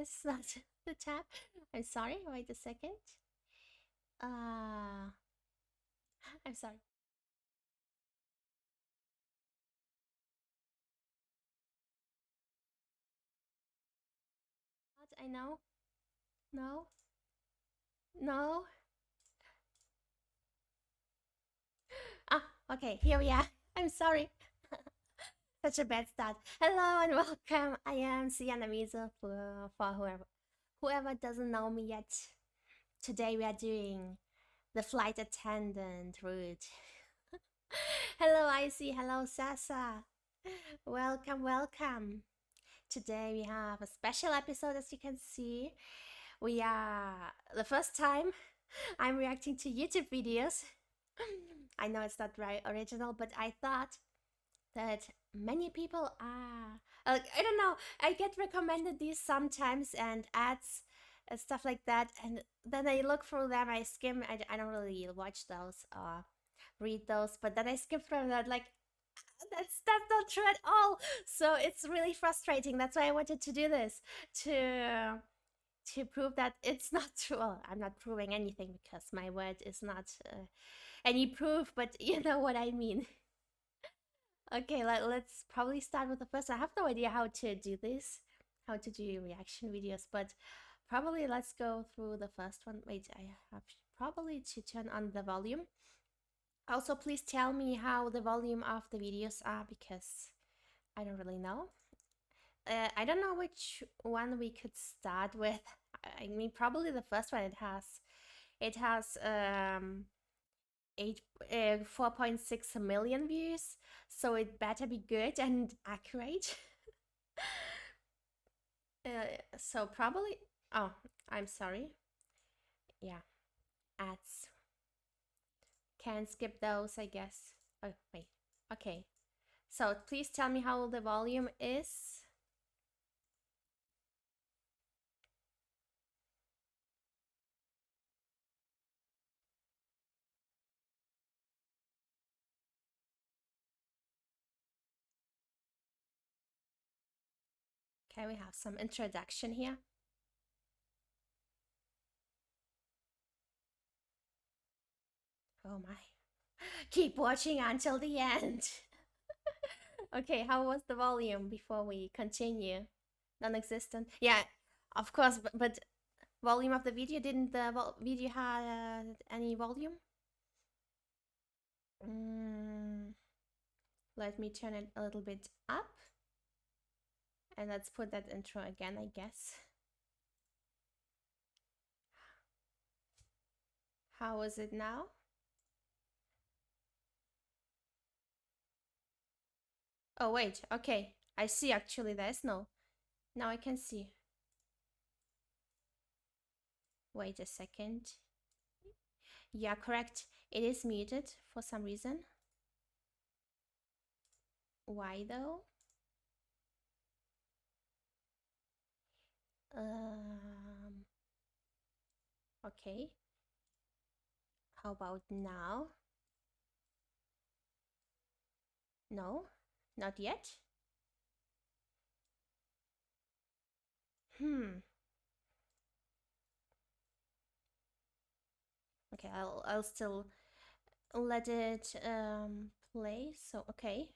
press that the tab. I'm sorry. Wait a second. Uh, I'm sorry. What? I know. No. No. Ah. Okay. Here we are. I'm sorry. Such a bad start. Hello and welcome. I am Sienna Mizo for whoever doesn't know me yet. Today we are doing the flight attendant route. Hello, Icy. Hello, Sasa. Welcome, welcome. Today we have a special episode, as you can see. We are the first time I'm reacting to YouTube videos. I know it's not very original, but I thought that many people are. I don't know. I get recommended these sometimes and ads and stuff like that, and then I look through them. I skim. I don't really watch those or read those, but then I skim through that like that's not true at all. So it's really frustrating. That's why I wanted to do this to prove that it's not true. Well, I'm not proving anything because my word is not any proof, but you know what I mean. Okay, let's probably start with the first. I have no idea how to do this, how to do reaction videos, but probably let's go through the first one. Wait, I have probably to turn on the volume. Also, please tell me how the volume of the videos are because I don't really know. I don't know which one we could start with. I mean, probably the first one. It has 4.6 million views, so it better be good and accurate. So probably. Oh, I'm sorry. Yeah, ads. Can skip those, I guess. Oh wait. Okay. So please tell me how the volume is. Okay, we have some introduction here. Oh my. Keep watching until the end. Okay, how was the volume before we continue? Non-existent. Yeah, of course, but volume of the video, didn't the video have any volume? Mm, let me turn it a little bit up. And let's put that intro again, I guess. How is it now? Oh, wait, okay. I see actually there's no. Now I can see. Wait a second. Yeah, correct. It is muted for some reason. Why though? Okay. How about now? No, not yet. Hmm. Okay, I'll still let it play. So okay,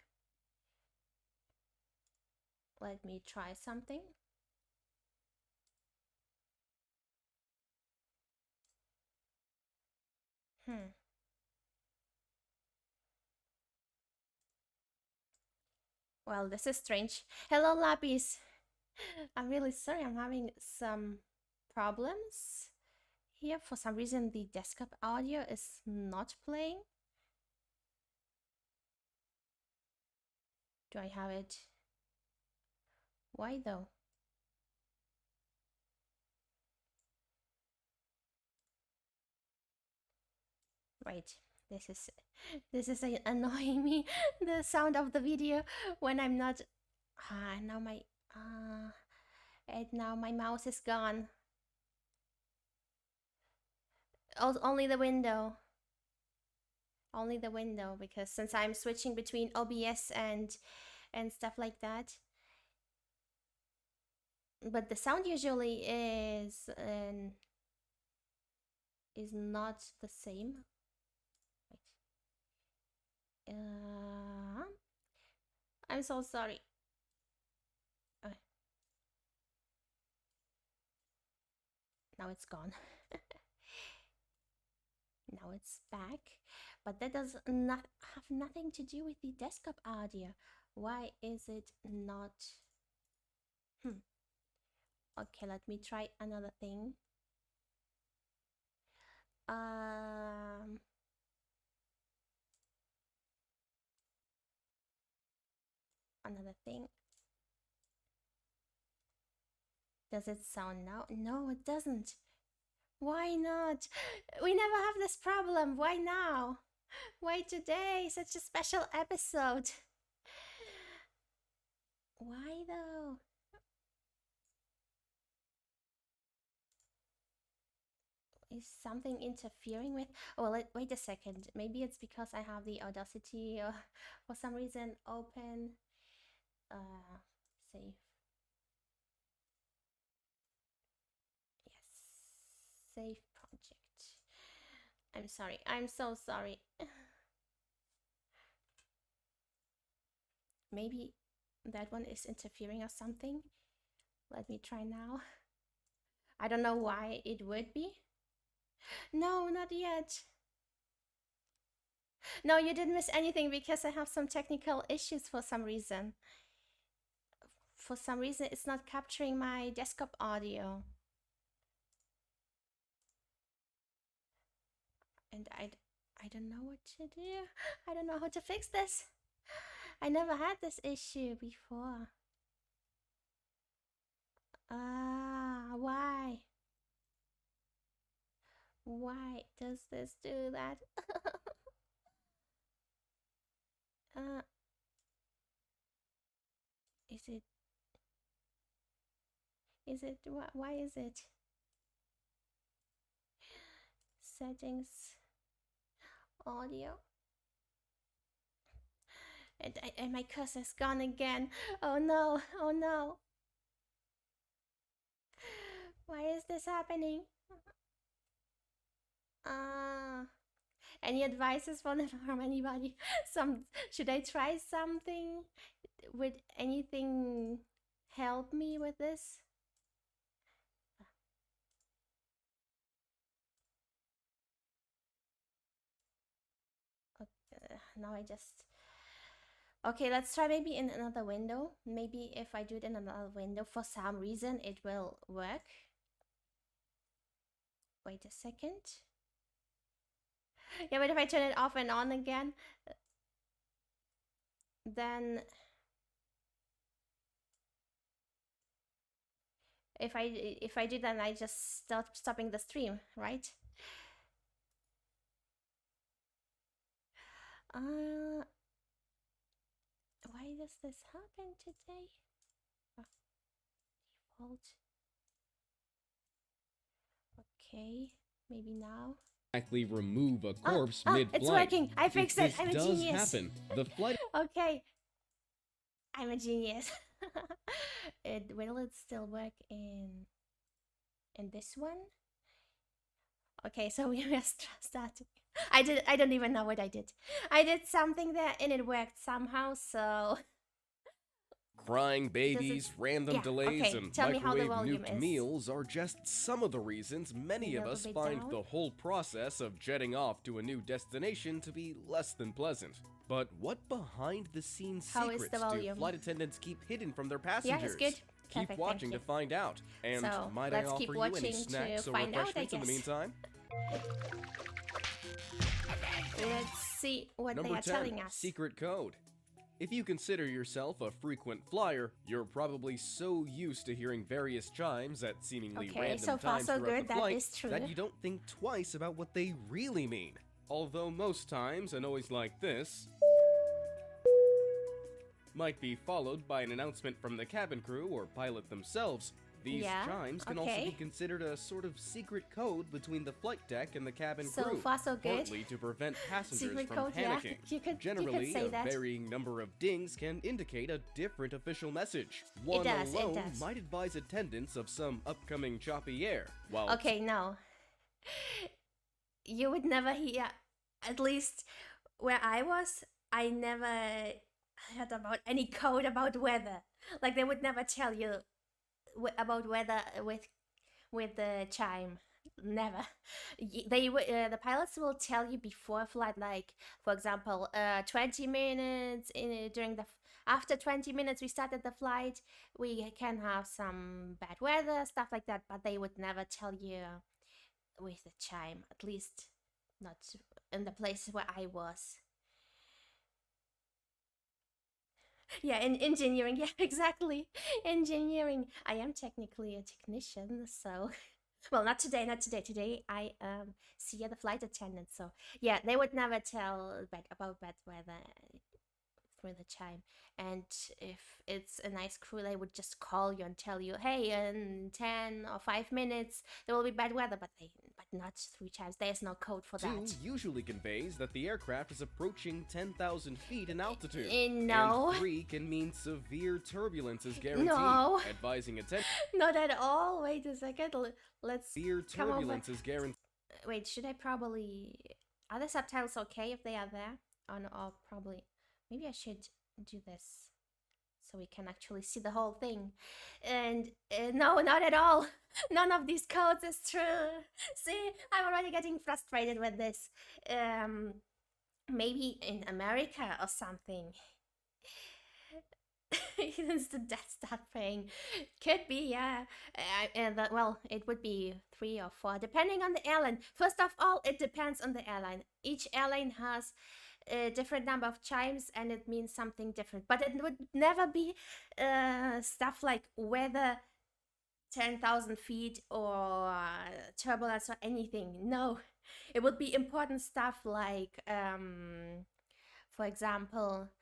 let me try something. Hmm. Well, this is strange. Hello, Lapis. I'm really sorry. I'm having some problems here. For some reason, the desktop audio is not playing. Do I have it? Why though? Wait, this is annoying me. The sound of the video when I'm not. Now my and now my mouse is gone. Only the window. Only the window because since I'm switching between OBS and stuff like that. but the sound usually is not the same. Wait. I'm so sorry. Now it's gone. Now it's back, but that does not have nothing to do with the desktop audio. Why is it not? Okay, let me try another thing. Another thing. Does it sound now? No, it doesn't. Why not? We never have this problem. Why now? Why today? Such a special episode. Why though? Is something interfering with? Oh, wait a second. Maybe it's because I have the Audacity for some reason open. Save. Yes. Save project. I'm sorry. I'm so sorry. Maybe that one is interfering or something. Let me try now. I don't know why it would be. No, not yet. No, you didn't miss anything because I have some technical issues for some reason. For some reason, it's not capturing my desktop audio. And I don't know what to do. I don't know how to fix this. I never had this issue before. Why? Why does this do that? Is it, why is it? Settings, audio. And my cursor's gone again. Oh no, oh no. Why is this happening? Any advices from anybody? Should I try something? Would anything help me with this? Now I just... Okay, let's try maybe in another window. Maybe if I do it in another window, for some reason it will work. Wait a second. Yeah, but if I turn it off and on again, then if I do that, I just start stopping the stream, right? Why does this happen today? Default. Okay, maybe now. Exactly remove a corpse mid-flight. It's working. I fixed it. I'm a genius. Happen. The flight. Okay. I'm a genius. Will it still work in this one? Okay, so we are starting. I don't even know what I did. I did something there and it worked somehow, so... Crying babies, random delays, and microwave-nuked meals are just some of the reasons many of us find the whole process of jetting off to a new destination to be less than pleasant. But what behind-the-scenes secrets do flight attendants keep hidden from their passengers? Yeah, it's good. Keep watching to find out. And so, might I offer you any snacks or refreshments in the meantime? Let's see what they are telling us. Secret code. If you consider yourself a frequent flyer, you're probably so used to hearing various chimes at seemingly random times throughout the flight that you don't think twice about what they really mean. Although most times a noise like this might be followed by an announcement from the cabin crew or pilot themselves, These chimes can also be considered a sort of secret code between the flight deck and the cabin crew, so far so good. partly to prevent passengers secret from code, panicking. Yeah. Generally, a varying number of dings can indicate a different official message. One alone might advise attendants of some upcoming choppy air, while no. You would never hear, at least where I was, I never heard about any code about weather. Like, they would never tell you about weather with the chime. Never. The pilots will tell you before flight, like, for example, 20 minutes after 20 minutes we started the flight, we can have some bad weather, stuff like that, but they would never tell you with the chime, at least not in the place where I was. Yeah, in engineering, yeah, exactly. Engineering. I am technically a technician, so well, not today. Today I see the flight attendant, so yeah, they would never tell about bad weather through the chime. And if it's a nice crew, they would just call you and tell you, hey, in 10 or 5 minutes there will be bad weather, but not through chimes. There's no code for that. 2 usually conveys that the aircraft is approaching 10,000 feet in altitude. No. And 3 can mean severe turbulence is guaranteed, advising attention. Not at all. Wait a second. Let's severe turbulence is guaranteed. Wait, should I probably... Are the subtitles okay if they are there? Or probably... Maybe I should do this so we can actually see the whole thing. And no, not at all. None of these codes is true. See, I'm already getting frustrated with this. Maybe in America or something. Since the death start praying. Could be, yeah. Well, it would be 3 or 4, depending on the airline. First of all, it depends on the airline. Each airline has a different number of chimes and it means something different. But it would never be stuff like weather 10,000 feet or turbulence or anything. No, it would be important stuff like, for example,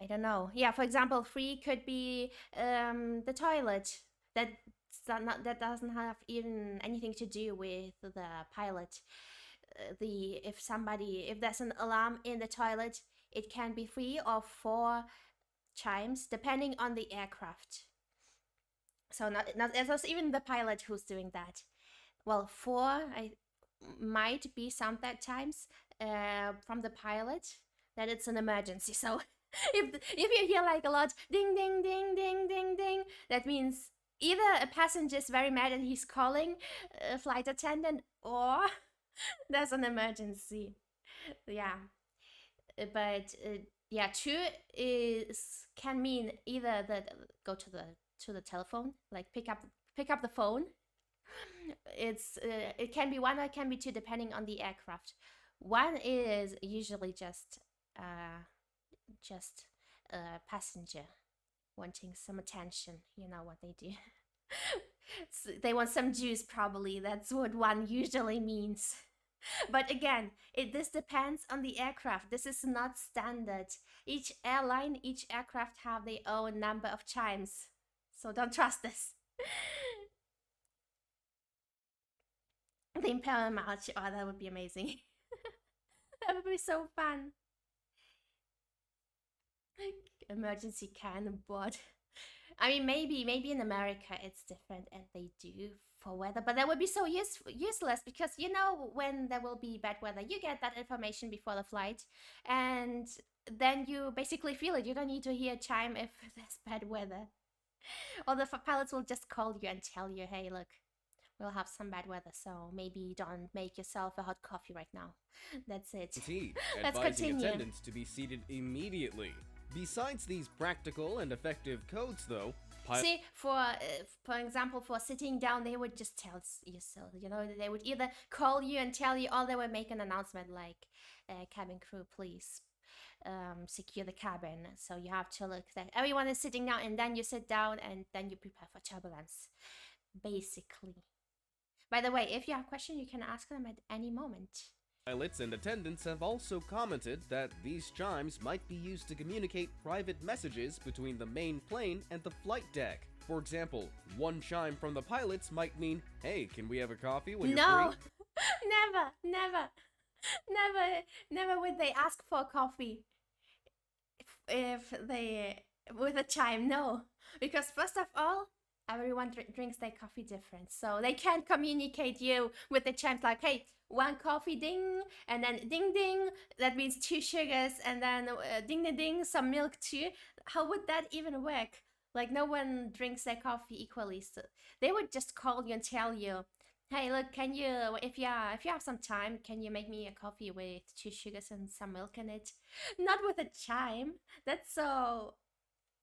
I don't know. Yeah, for example, 3 could be the toilet. That doesn't have even anything to do with the pilot. If there's an alarm in the toilet, it can be 3 or 4 chimes depending on the aircraft. So not even the pilot who's doing that. Well, 4 might be sometimes from the pilot that it's an emergency. So if you hear like a lot ding ding ding ding ding ding, that means either a passenger is very mad and he's calling a flight attendant, or there's an emergency. Yeah, but 2 can mean either that go to the telephone, like pick up the phone. It can be 1 or it can be 2 depending on the aircraft. 1 is usually just a passenger wanting some attention. You know what they do. They want some juice, probably. That's what 1 usually means. But again, this depends on the aircraft. This is not standard. Each airline, each aircraft have their own number of chimes. So don't trust this. The Imperial March. Oh, that would be amazing. That would be so fun. Emergency cannonball. I mean, maybe in America it's different and they do for weather, but that would be so useless because you know when there will be bad weather, you get that information before the flight and then you basically feel it. You don't need to hear a chime if there's bad weather. Or the pilots will just call you and tell you, hey, look, we'll have some bad weather, so maybe don't make yourself a hot coffee right now. That's it. Let's continue. Attendants to be seated immediately. Besides these practical and effective codes, though, see, for example, for sitting down, they would just tell you so. You know, they would either call you and tell you, or they would make an announcement like, cabin crew, please secure the cabin. So you have to look that everyone is sitting down, and then you sit down, and then you prepare for turbulence, basically. By the way, if you have questions, you can ask them at any moment. Pilots and attendants have also commented that these chimes might be used to communicate private messages between the main plane and the flight deck. For example, one chime from the pilots might mean, hey, can we have a coffee when you're No, free? never would they ask for coffee if they with a chime. No, because first of all, everyone drinks their coffee different, so they can't communicate you with the chimes like, hey, one coffee ding, and then ding ding, that means two sugars, and then ding ding ding, some milk too. How would that even work? Like, no one drinks their coffee equally, so they would just call you and tell you, hey, look, can you, if you have some time, can you make me a coffee with two sugars and some milk in it? Not with a chime. That's so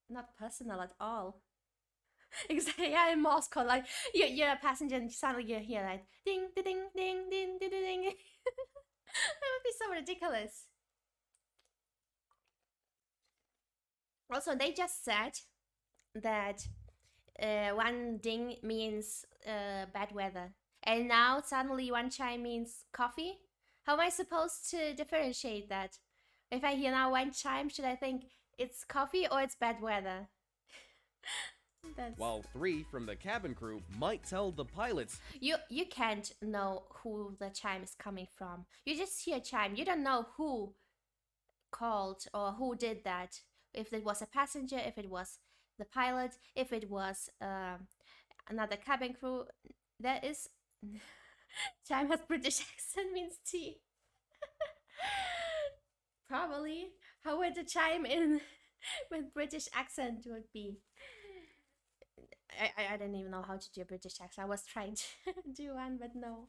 not personal at all. Exactly. Yeah, in Moscow, like you're a passenger and suddenly you hear like ding ding ding ding ding ding ding. That would be so ridiculous. Also, they just said that one ding means bad weather, and now suddenly one chime means coffee. How am I supposed to differentiate that? If I hear now one chime, should I think it's coffee or it's bad weather? While 3 from the cabin crew might tell the pilots, you can't know who the chime is coming from. You just hear chime. You don't know who called or who did that. If it was a passenger, if it was the pilot, if it was another cabin crew. There is chime has British accent means tea. Probably. How would the chime in with British accent would be? I didn't even know how to do a British accent. I was trying to do one, but no.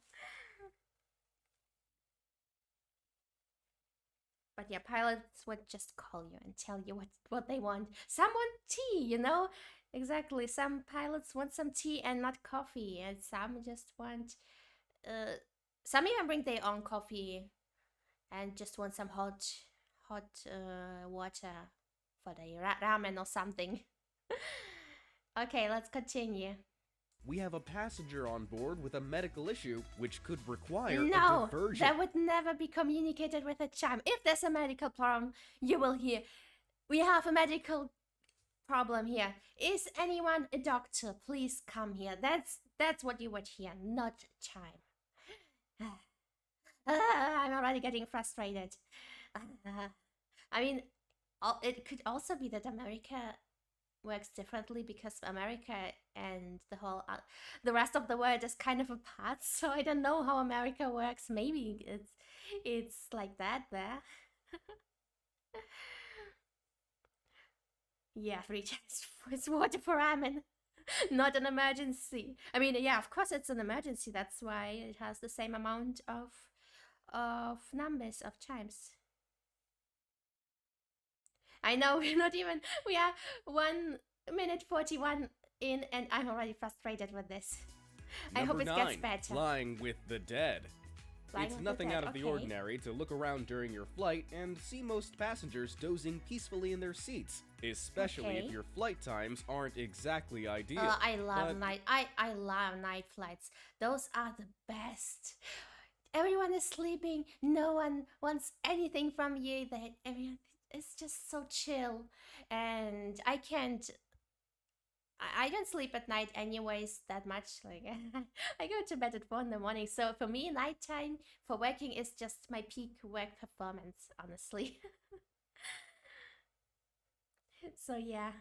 But yeah, pilots would just call you and tell you what they want. Some want tea, you know? Exactly. Some pilots want some tea and not coffee, and some just want. Some even bring their own coffee and just want some hot water for the ramen or something. Okay, let's continue. We have a passenger on board with a medical issue which could require a diversion. That would never be communicated with a chime. If there's a medical problem, you will hear, we have a medical problem here. Is anyone a doctor? Please come here. That's what you would hear, not chime. I'm already getting frustrated. I mean, it could also be that America works differently because America and the rest of the world is kind of apart. So I don't know how America works. Maybe it's like that there. Yeah, 3 times it's water for ramen. Not an emergency. I mean, yeah, of course it's an emergency. That's why it has the same amount of numbers of chimes. I know we are 1 minute 41 in and I'm already frustrated with this. I hope it gets better. Lying with the dead. It's nothing out of the ordinary to look around during your flight and see most passengers dozing peacefully in their seats, especially if your flight times aren't exactly ideal. I love night flights. Those are the best. Everyone is sleeping. No one wants anything from you. It's just so chill, and I don't sleep at night anyways that much. Like I go to bed at 4 in the morning. So for me, nighttime for working is just my peak work performance, honestly. So yeah,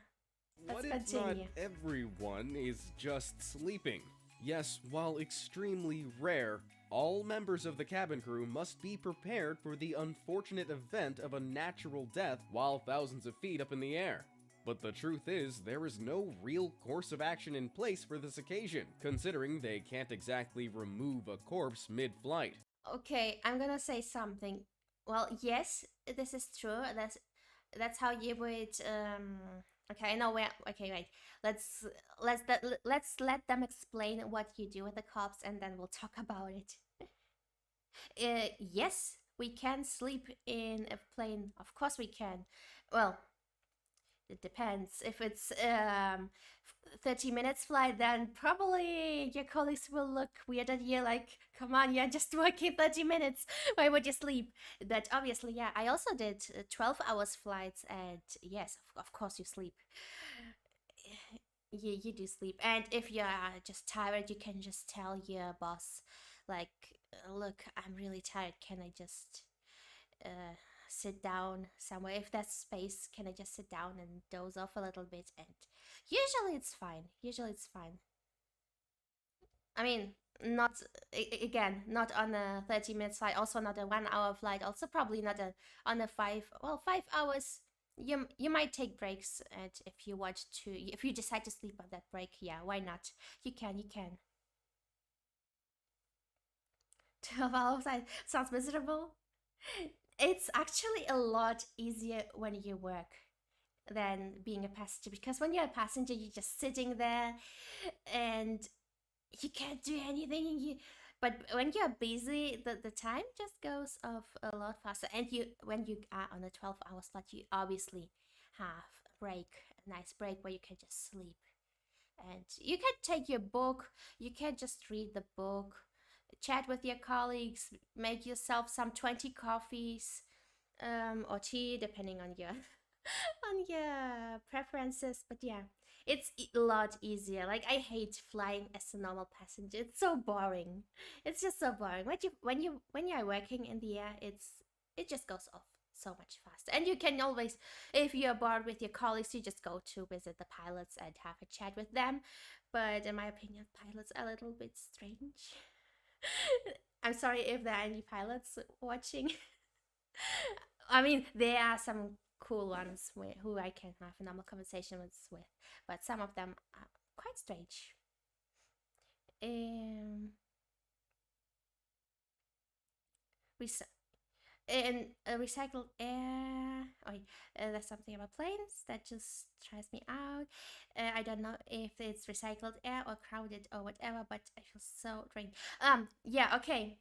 let's continue. Not everyone is just sleeping? Yes, while extremely rare, all members of the cabin crew must be prepared for the unfortunate event of a natural death while thousands of feet up in the air. But the truth is, there is no real course of action in place for this occasion, considering they can't exactly remove a corpse mid-flight. Okay, I'm gonna say something. Well, yes, this is true. That's how you would. Okay, no, wait. Okay, wait. Let's let them explain what you do with the corpse, and then we'll talk about it. Yes, we can sleep in a plane. Of course, we can. Well, it depends. If it's 30 minutes flight, then probably your colleagues will look weird at you like, come on, you're just working 30 minutes. Why would you sleep? But obviously, yeah, I also did 12 hours flights, and yes, of course you sleep. you do sleep. And if you're just tired, you can just tell your boss, like, look, I'm really tired. Can I just uh, sit down somewhere? If there's space, can I just sit down and doze off a little bit? And usually it's fine. Usually it's fine. I mean, not again, not on a 30-minute flight, also not a 1 hour flight, also probably not on a 5 hours. You might take breaks, and if you decide to sleep on that break, yeah, why not? You can. 12 hours sounds miserable. It's actually a lot easier when you work than being a passenger, because when you're a passenger, you're just sitting there and you can't do anything. But when you're busy, the time just goes off a lot faster. And when you are on a 12 hour flight, you obviously have a break, a nice break where you can just sleep. And you can take your book, you can just read the book, chat with your colleagues, make yourself some 20 coffees, or tea, depending on your on your preferences. But yeah, it's a lot easier. Like, I hate flying as a normal passenger. It's so boring. It's just so boring. When you're working in the air, it just goes off so much faster. And you can always, if you're bored with your colleagues, you just go to visit the pilots and have a chat with them. But in my opinion, pilots are a little bit strange. I'm sorry if there are any pilots watching. I mean, there are some cool ones who I can have a normal conversation with, but some of them are quite strange. Um, rec- and recycled air. Oh, there's something about planes that just tries me out. I don't know if it's recycled air or crowded or whatever, but I feel so drained. Yeah, okay.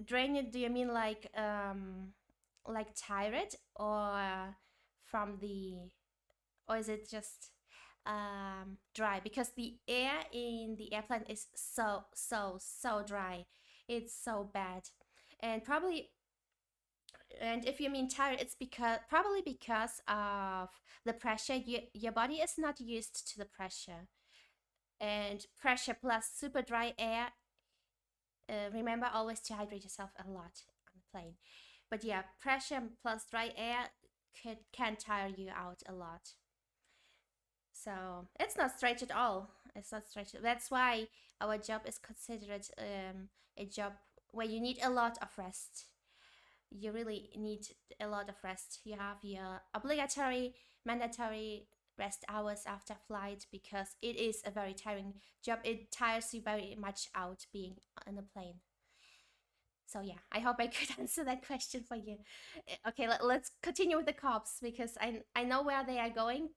Drained, do you mean like tired, or from the, or is it just dry? Because the air in the airplane is so dry. It's so bad. And probably, and if you mean tired, it's because of the pressure. Your body is not used to the pressure, and pressure plus super dry air. Remember always to hydrate yourself a lot on the plane. But yeah, pressure plus dry air can tire you out a lot. So it's not stretch at all. It's not stretch. That's why our job is considered a job where you need a lot of rest. You really need a lot of rest. You have your obligatory, mandatory rest hours after flight, because it is a very tiring job. It tires you very much out being on a plane. So yeah, I hope I could answer that question for you. Okay, let's continue with the cops, because I know where they are going,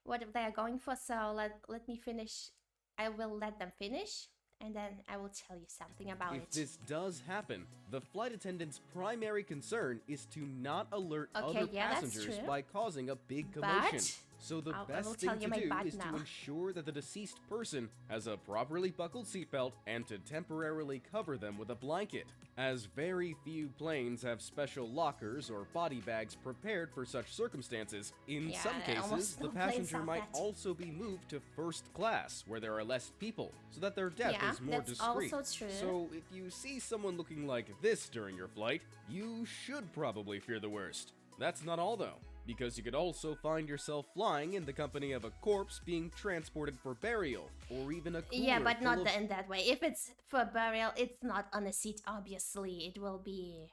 what they are going for. So let me finish. I will let them finish, and then I will tell you something about If it. this does happen, the flight attendant's primary concern is to not alert other passengers by causing a big commotion. So the best thing to do is to ensure that the deceased person has a properly buckled seatbelt and to temporarily cover them with a blanket, as very few planes have special lockers or body bags prepared for such circumstances. In some cases, the passenger might also be moved to first class, where there are less people, so that their death is more discreet. So if you see someone looking like this during your flight, you should probably fear the worst. That's not all though, because you could also find yourself flying in the company of a corpse being transported for burial, or even a cooler. Yeah, but not in that way. If it's for burial, it's not on a seat, obviously. It will be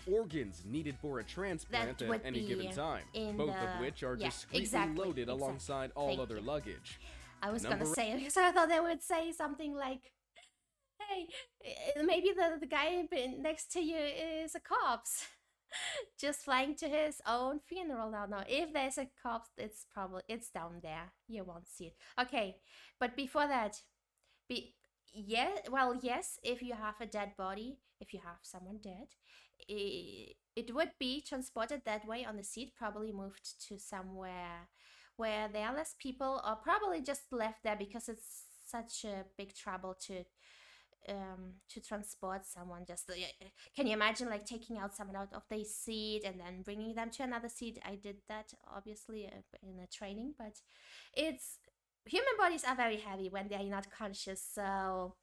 organs needed for a transplant at any given time, both of which are discreetly loaded alongside all other luggage. I was gonna say it, because I thought they would say something like, hey, maybe the guy next to you is a corpse. Just flying to his own funeral. No. If there's a corpse, it's down there. You won't see it. Okay, but before that, yes, if you have a dead body, if you have someone dead, it would be transported that way on the seat, probably moved to somewhere where there are less people, or probably just left there because it's such a big trouble to transport someone. Just can you imagine, like, taking out someone out of their seat and then bringing them to another seat? I did that obviously in a training, but it's human bodies are very heavy when they're not conscious, so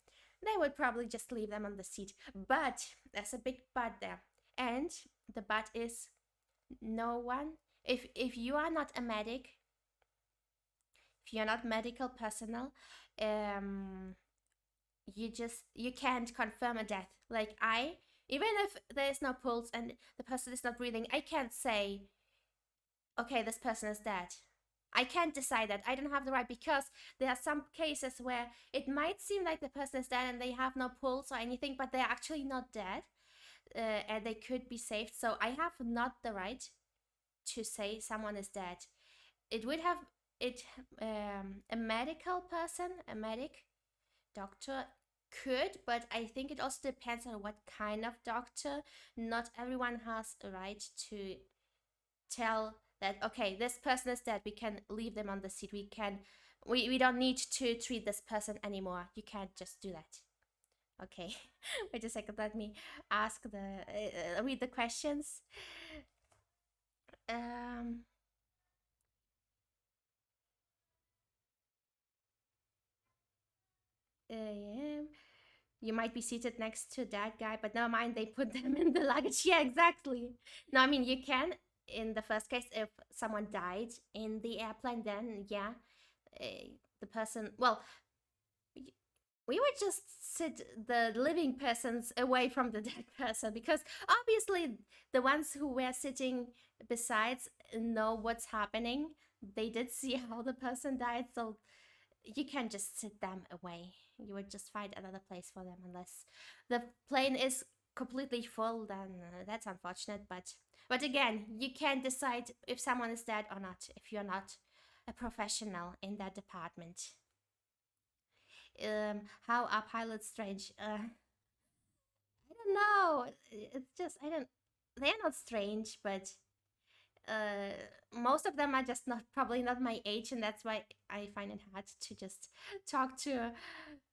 they would probably just leave them on the seat. But there's a big but there. And the but is no one, if you are not a medic, if you're not medical personnel, you can't confirm a death. Like even if there is no pulse and the person is not breathing, I can't say, okay, this person is dead. I can't decide that. I don't have the right, because there are some cases where it might seem like the person is dead and they have no pulse or anything, but they're actually not dead, and they could be saved. So I have not the right to say someone is dead. It would have a medical person, a medic, doctor could, but I think it also depends on what kind of doctor. Not everyone has a right to tell that, okay, this person is dead, we can leave them on the seat, we don't need to treat this person anymore. You can't just do that. Okay. Wait a second, let me ask read the questions. Yeah. You might be seated next to that guy, but never mind, they put them in the luggage. Yeah, exactly. No, I mean, you can, in the first case, if someone died in the airplane, then yeah, the person, well, we would just sit the living persons away from the dead person, because obviously the ones who were sitting besides know what's happening. They did see how the person died, so you can't just sit them away. You would just find another place for them, unless the plane is completely full. Then that's unfortunate. But again, you can't decide if someone is dead or not if you're not a professional in that department. How are pilots strange? I don't know. It's just I don't. They're not strange, but most of them are just probably not my age, and that's why I find it hard to just talk to an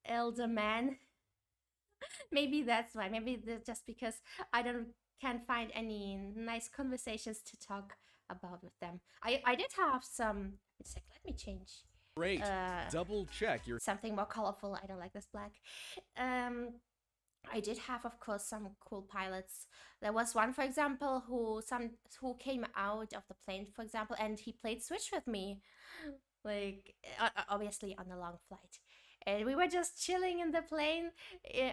elder man. Maybe that's why. Maybe just because I can't find any nice conversations to talk about with them. I did have some. It's like, let me change. Great. Double check your something more colorful. I don't like this black. I did have, of course, some cool pilots. There was one, for example, who came out of the plane, for example, and he played Switch with me, like obviously on a long flight. And we were just chilling in the plane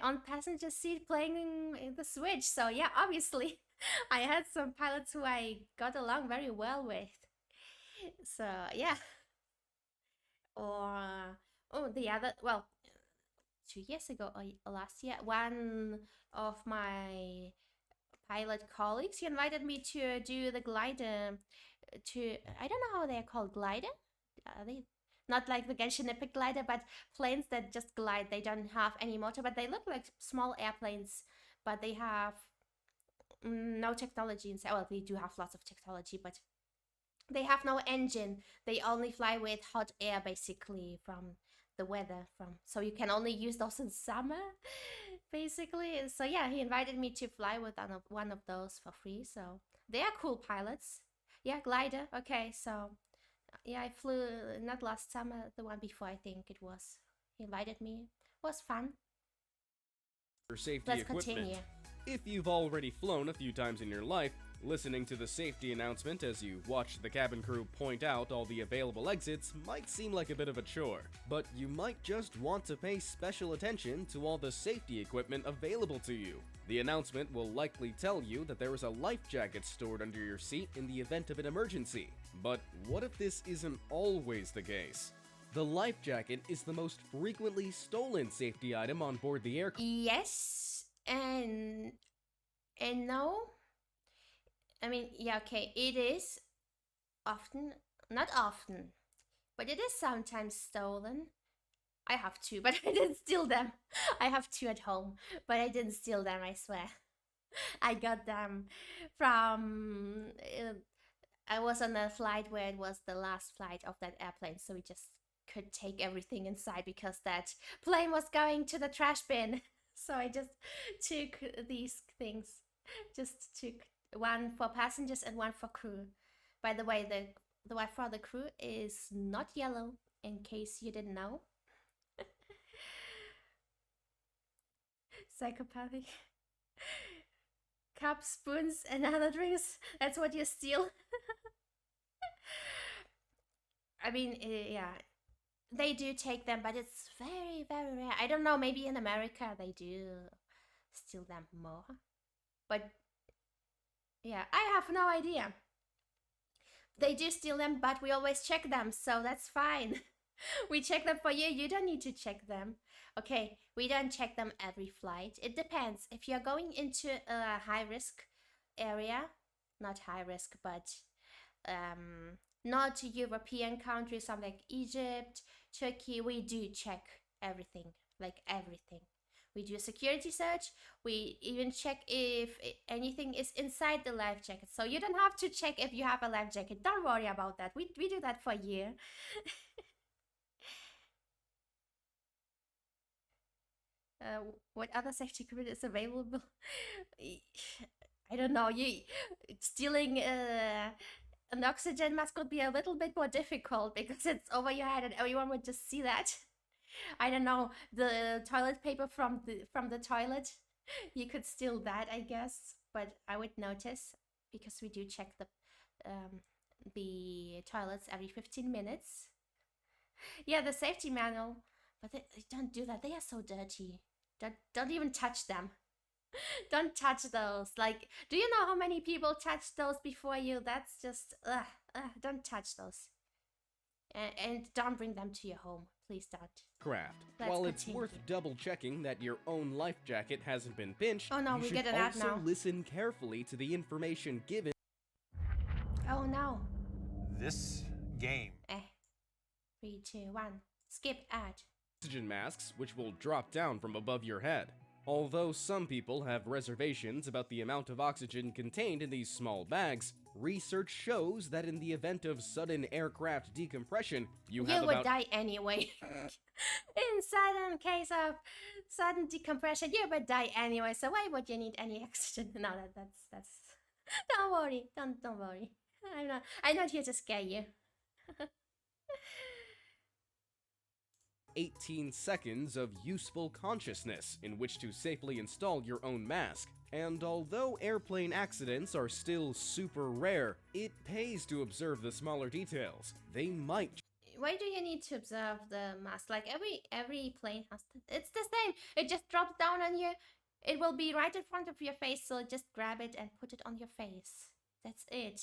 on passenger seat playing the Switch. So yeah, obviously, I had some pilots who I got along very well with. So yeah. Or the other, well, 2 years ago or last year, one of my pilot colleagues, he invited me to do the glider. I don't know how they're called, glider. Are they not like the Genshin Epic glider, but planes that just glide? They don't have any motor, but they look like small airplanes, but they have no technology inside. Well, they do have lots of technology, but they have no engine. They only fly with hot air, basically, from the weather. So you can only use those in summer, basically. So yeah, he invited me to fly with one of those for free. So they are cool pilots. Yeah, glider. Okay, so yeah, I flew not last summer, the one before, I think it was. He invited me. It was fun. Safety Let's equipment. Continue. If you've already flown a few times in your life, listening to the safety announcement as you watch the cabin crew point out all the available exits might seem like a bit of a chore, but you might just want to pay special attention to all the safety equipment available to you. The announcement will likely tell you that there is a life jacket stored under your seat in the event of an emergency. But what if this isn't always the case? The life jacket is the most frequently stolen safety item on board the aircraft. Yes and no. I mean, yeah, okay, it is often, not often, but it is sometimes stolen. I have two, but I didn't steal them. I have two at home, but I didn't steal them, I swear. I got them from. I was on a flight where it was the last flight of that airplane, so we just could take everything inside because that plane was going to the trash bin. So I just took these things. Just took one for passengers and one for crew. By the way, the one for the crew is not yellow. in case you didn't know. Psychopathic. Cups, spoons, and other drinks. That's what you steal. I mean, yeah, they do take them, but it's very, very rare. I don't know, maybe in America they do steal them more. But yeah, I have no idea. They do steal them, but we always check them, so that's fine. We check them for you. You don't need to check them. Okay, we don't check them every flight. It depends. If you're going into a high risk area, not high risk, but not European countries, some like Egypt, Turkey, we do check everything, like everything. We do a security search. We even check if anything is inside the life jacket. So you don't have to check if you have a life jacket. Don't worry about that. We do that for you. What other safety equipment is available? I don't know. You stealing an oxygen mask would be a little bit more difficult because it's over your head and everyone would just see that. I don't know, the toilet paper from the toilet. You could steal that, I guess, but I would notice because we do check the toilets every 15 minutes. Yeah, the safety manual, but they don't do that. They are so dirty. Don't even touch them. Don't touch those. Like, do you know how many people touched those before you? That's just don't touch those. And don't bring them to your home. Please don't. Craft. While it's worth double checking that your own life jacket hasn't been pinched, oh no, you we should get an ad also now. listen carefully to the information given. Oh no. This game. 3, 2, 1. Skip ad. Oxygen masks, which will drop down from above your head. Although some people have reservations about the amount of oxygen contained in these small bags, research shows that in the event of sudden aircraft decompression, you would die anyway. In sudden case of sudden decompression, you would die anyway. So why would you need any oxygen? No, that's. Don't worry. Don't worry. I'm not here to scare you. 18 seconds of useful consciousness in which to safely install your own mask. And although airplane accidents are still super rare, it pays to observe the smaller details. They might. Why do you need to observe the mask? Like every plane has to, it's the same. It just drops down on you. It will be right in front of your face, so just grab it and put it on your face. That's it.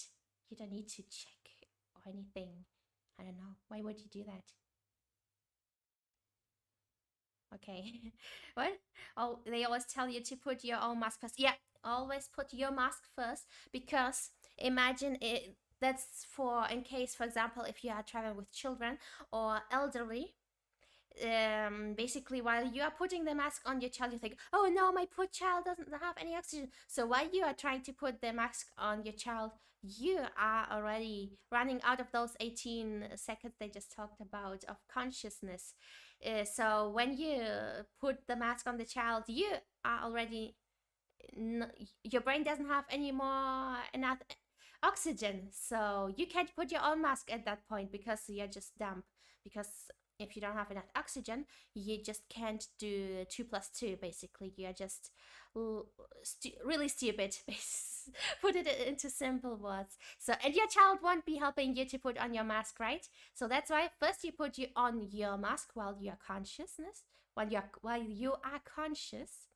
You don't need to check or anything. I don't know. Why would you do that? Okay. What? Oh, they always tell you to put your own mask first. Yeah, always put your mask first, because imagine it. That's for in case, for example, if you are traveling with children or elderly. Basically, while you are putting the mask on your child, you think, oh no, my poor child doesn't have any oxygen. So while you are trying to put the mask on your child, you are already running out of those 18 seconds they just talked about of consciousness. So when you put the mask on the child, you are already your brain doesn't have any more enough oxygen, so you can't put your own mask at that point because you're just dumb. Because if you don't have enough oxygen, you just can't do 2 + 2. Basically, you're just really stupid. Put it into simple words. So, and your child won't be helping you to put on your mask, right? So that's why first you put on your mask while you are conscious,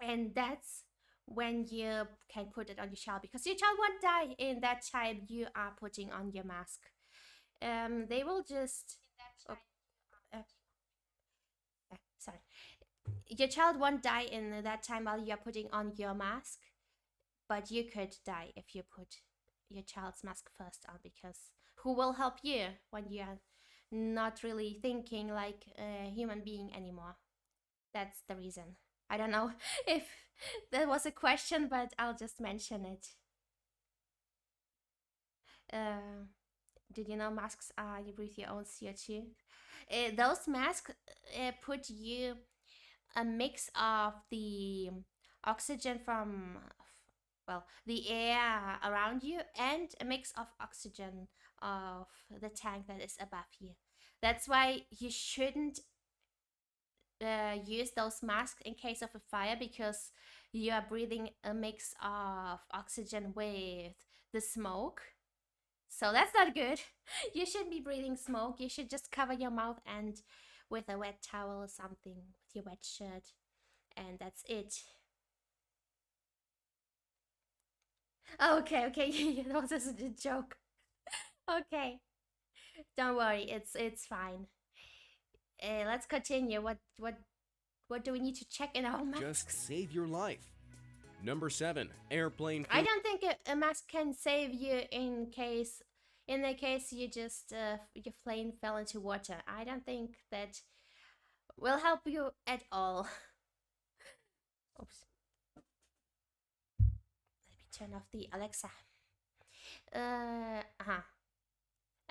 and that's when you can put it on your child, because your child won't die in that time you are putting on your mask. They will just. Sorry. Your child won't die in that time while you're putting on your mask, but you could die if you put your child's mask first on, because who will help you when you are not really thinking like a human being anymore? That's the reason. I don't know if that was a question, but I'll just mention it. Did you know masks are you breathe your own CO2? Those masks put you a mix of the oxygen from, well, the air around you, and a mix of oxygen of the tank that is above you. That's why you shouldn't use those masks in case of a fire, because you are breathing a mix of oxygen with the smoke. So that's not good. You shouldn't be breathing smoke. You should just cover your mouth and with a wet towel or something, with your wet shirt, and that's it. Okay, okay, that was just a joke. Okay, don't worry, it's fine. Let's continue. What do we need to check in our masks? Just save your life. Number 7, airplane food. I don't think a mask can save you in the case you just your plane fell into water. I don't think that will help you at all. Oops. Let me turn off the Alexa.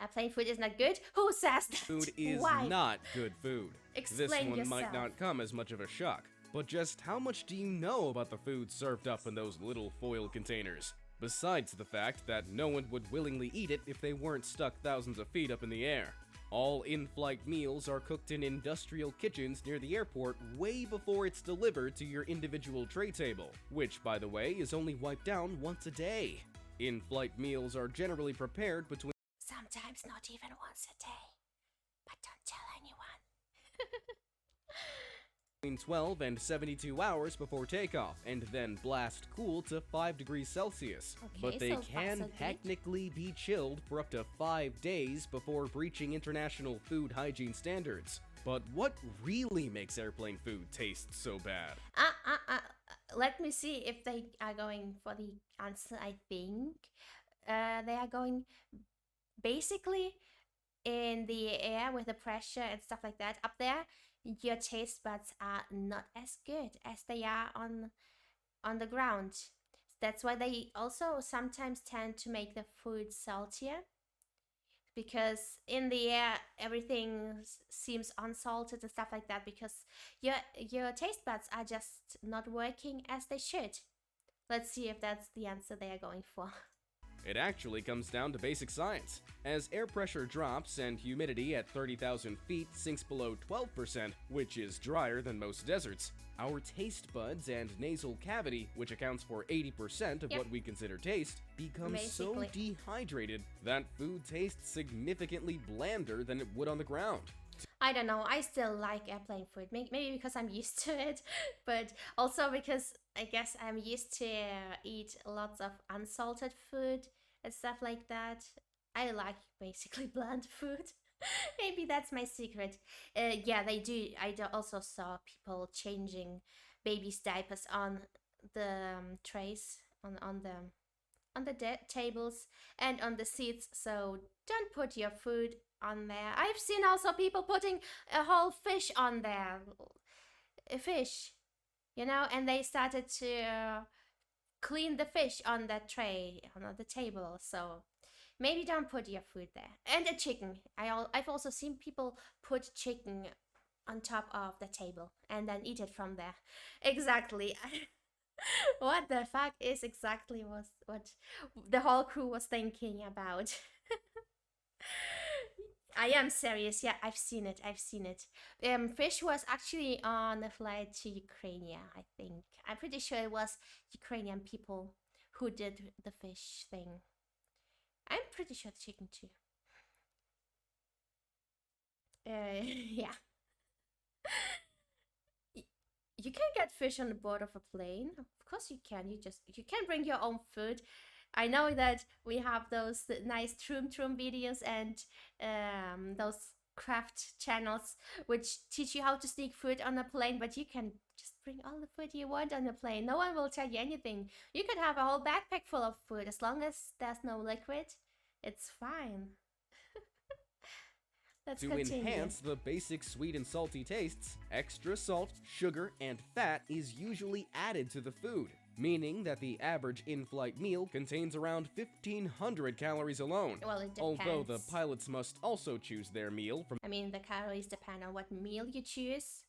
Airplane food is not good? Who says that? Food is Why? not good food. Explain This one yourself. might not come as much of a shock. But just how much do you know about the food served up in those little foil containers? Besides the fact that no one would willingly eat it if they weren't stuck thousands of feet up in the air. All in-flight meals are cooked in industrial kitchens near the airport way before it's delivered to your individual tray table, which, by the way, is only wiped down once a day. In-flight meals are generally prepared between Sometimes not even once a day. But don't tell anyone. 12 and 72 hours before takeoff, and then blast cool to 5 degrees Celsius. Okay, But they so far, can so good. technically be chilled for up to 5 days before breaching international food hygiene standards. But what really makes airplane food taste so bad? Let me see if they are going for the answer. I think they are going basically in the air with the pressure and stuff like that up there. Your taste buds are not as good as they are on the ground. That's why they also sometimes tend to make the food saltier, because in the air everything seems unsalted and stuff like that, because your taste buds are just not working as they should. Let's see if that's the answer they are going for. It actually comes down to basic science. As air pressure drops and humidity at 30,000 feet sinks below 12%, which is drier than most deserts, our taste buds and nasal cavity, which accounts for 80% of Yep. what we consider taste, becomes so Basically. dehydrated that food tastes significantly blander than it would on the ground. I don't know. I still like airplane food. Maybe because I'm used to it, but also because I guess I'm used to eat lots of unsalted food and stuff like that. I like basically bland food. Maybe that's my secret. Yeah, they do. Also saw people changing babies' diapers on the trays on the tables and on the seats. So don't put your food on there. I've seen also people putting a whole fish on there, a fish, and they started to clean the fish on that tray on the table. So maybe don't put your food there. And a chicken. I've also seen people put chicken on top of the table and then eat it from there. Exactly. What the fuck is exactly what the whole crew was thinking about. I am serious. Yeah, I've seen it. Fish was actually on a flight to Ukraine, I think. I'm pretty sure it was Ukrainian people who did the fish thing. I'm pretty sure the chicken too. Yeah. You can get fish on the board of a plane. Of course you can. You can bring your own food. I know that we have those nice Troom videos and those craft channels which teach you how to sneak food on a plane, but you can just bring all the food you want on the plane. No one will tell you anything. You could have a whole backpack full of food. As long as there's no liquid, it's fine. Let's To continue. enhance the basic sweet and salty tastes, extra salt, sugar, and fat is usually added to the food, meaning that the average in-flight meal contains around 1,500 calories alone. Well, it depends. Although the pilots must also choose their meal from I mean, the calories depend on what meal you choose.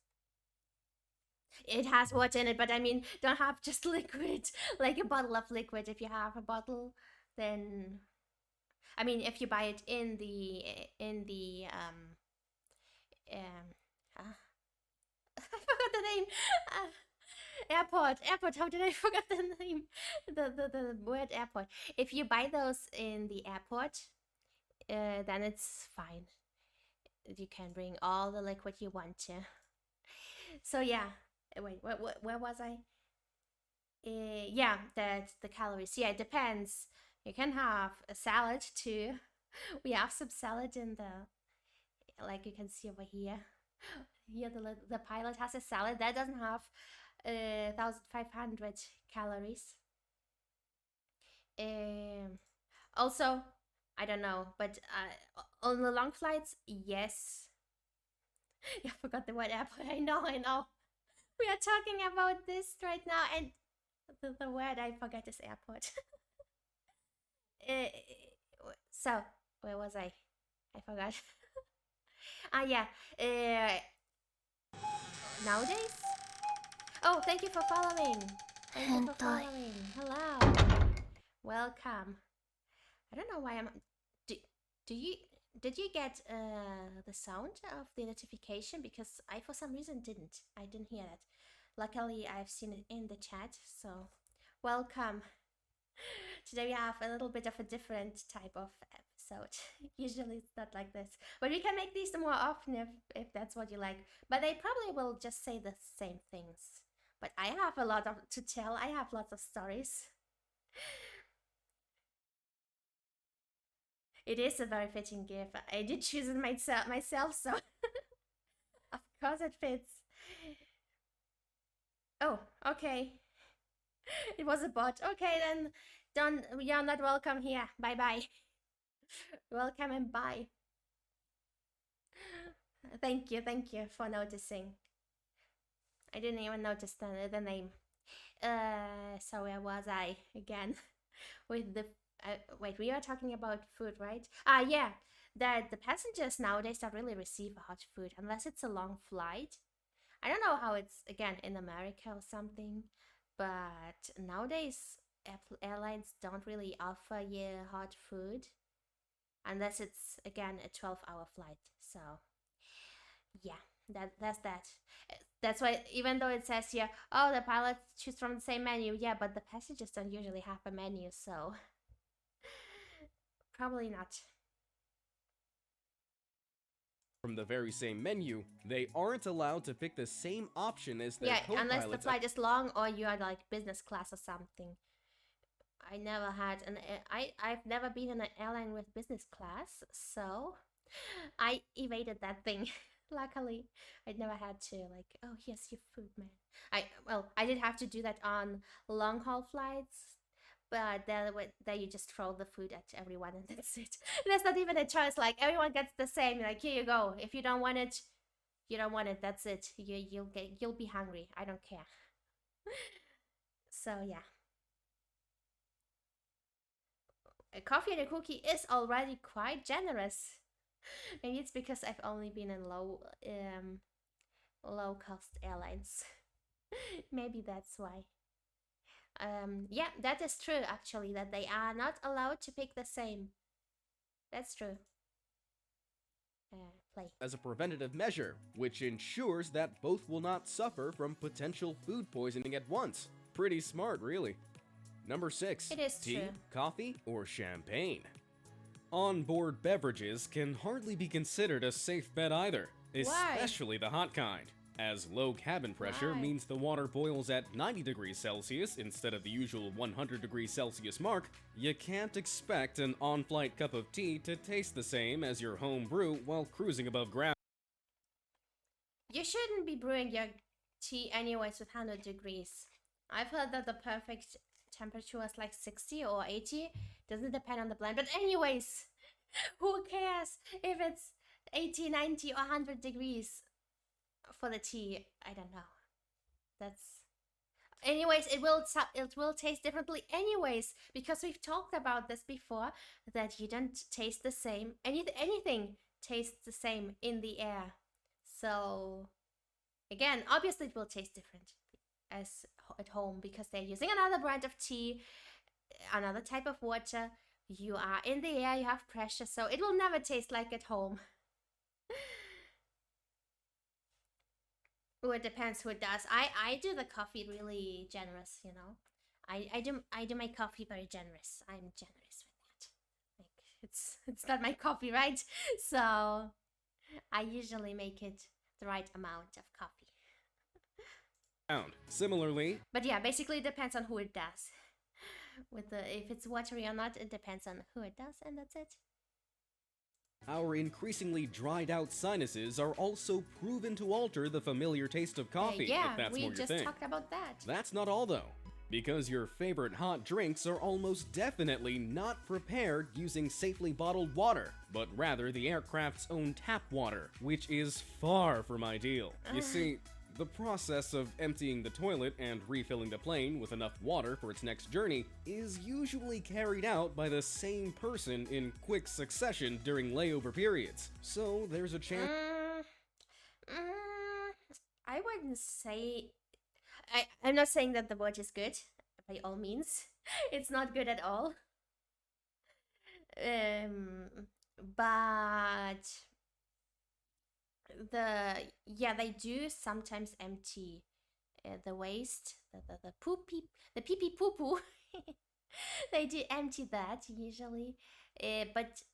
It has what in it, but I mean, don't have just liquid, like a bottle of liquid. If you have a bottle, then, I mean, if you buy it in the uh, I forgot the name. Airport. How did I forget the name? The word airport. If you buy those in the airport, then it's fine. You can bring all the liquid you want to. So yeah. Wait, where was I? Yeah, that the calories. Yeah, it depends. You can have a salad too. We have some salad in the, like you can see over here. Here the pilot has a salad that doesn't have 1,500 calories. Also, I don't know, but on the long flights, yes. Yeah, I forgot the word airport. I know. We are talking about this right now, and the word I forget is airport. So, where was I? I forgot. Yeah. Nowadays? Oh, thank you for following. Thank you for following. Hello. Welcome. I don't know why I'm. Did you get the sound of the notification? Because I for some reason didn't. I didn't hear it. Luckily, I've seen it in the chat. So, welcome. Today we have a little bit of a different type of episode. Usually it's not like this, but we can make these more often if that's what you like. But they probably will just say the same things. But I have a lot to tell. I have lots of stories. It is a very fitting gift. I did choose it myself, so of course it fits. Oh, okay. It was a bot. Okay, then you're not welcome here. Bye bye. Welcome and bye. Thank you for noticing. I didn't even notice the name. So where was I again? With the wait, we are talking about food, right? Yeah. That the passengers nowadays don't really receive hot food unless it's a long flight. I don't know how it's again in America or something, but nowadays airlines don't really offer you hot food unless it's again a 12-hour flight. So yeah, that's that. That's why even though it says here, oh, the pilots choose from the same menu, yeah, but the passengers don't usually have a menu, so probably not. From the very same menu, they aren't allowed to pick the same option as their co-pilots. Yeah, unless the flight is long or you are like business class or something. I never had I've never been in an airline with business class, so I evaded that thing. Luckily, I never had to like, oh, here's your food, man. I did have to do that on long haul flights, but there you just throw the food at everyone and that's it. There's not even a choice. Like everyone gets the same. Like here you go. If you don't want it, you don't want it. That's it. You'll be hungry. I don't care. So yeah. A coffee and a cookie is already quite generous. Maybe it's because I've only been in low cost airlines. Maybe that's why. Yeah, that is true actually, that they are not allowed to pick the same. That's true. Play. As a preventative measure, which ensures that both will not suffer from potential food poisoning at once. Pretty smart, really. Number 6. It is tea, true. coffee, or champagne. Onboard beverages can hardly be considered a safe bet either, especially the hot kind, as low cabin pressure means the water boils at 90 degrees Celsius instead of the usual 100 degrees Celsius mark. You can't expect an on-flight cup of tea to taste the same as your home brew while cruising above ground. You shouldn't be brewing your tea anyways with 100 degrees. I've heard that the perfect temperature is like 60 or 80. Doesn't depend on the blend. But anyways, who cares if it's 80, 90 or 100 degrees for the tea? I don't know. That's... Anyways, it will taste differently anyways, because we've talked about this before, that you don't taste the same. Anything tastes the same in the air. So again, obviously it will taste different as at home because they're using another brand of tea, another type of water. You are in the air, you have pressure, so it will never taste like at home. Well, it depends who does. I do the coffee really generous, you know. I do my coffee very generous. I'm generous with that. Like it's not my coffee, right? So I usually make it the right amount of coffee. Similarly, but yeah, basically it depends on who it does. With the if it's watery or not, it depends on who it does, and that's it. Our increasingly dried out sinuses are also proven to alter the familiar taste of coffee, yeah, if that's we more your just thing. talked about that. That's not all though, because your favorite hot drinks are almost definitely not prepared using safely bottled water, but rather the aircraft's own tap water, which is far from ideal. You see, the process of emptying the toilet and refilling the plane with enough water for its next journey is usually carried out by the same person in quick succession during layover periods. So there's a chance. I wouldn't say. I'm not saying that the watch is good, by all means. It's not good at all. But they do sometimes empty the waste, the poopy, the pee pee poo poo. They do empty that usually, but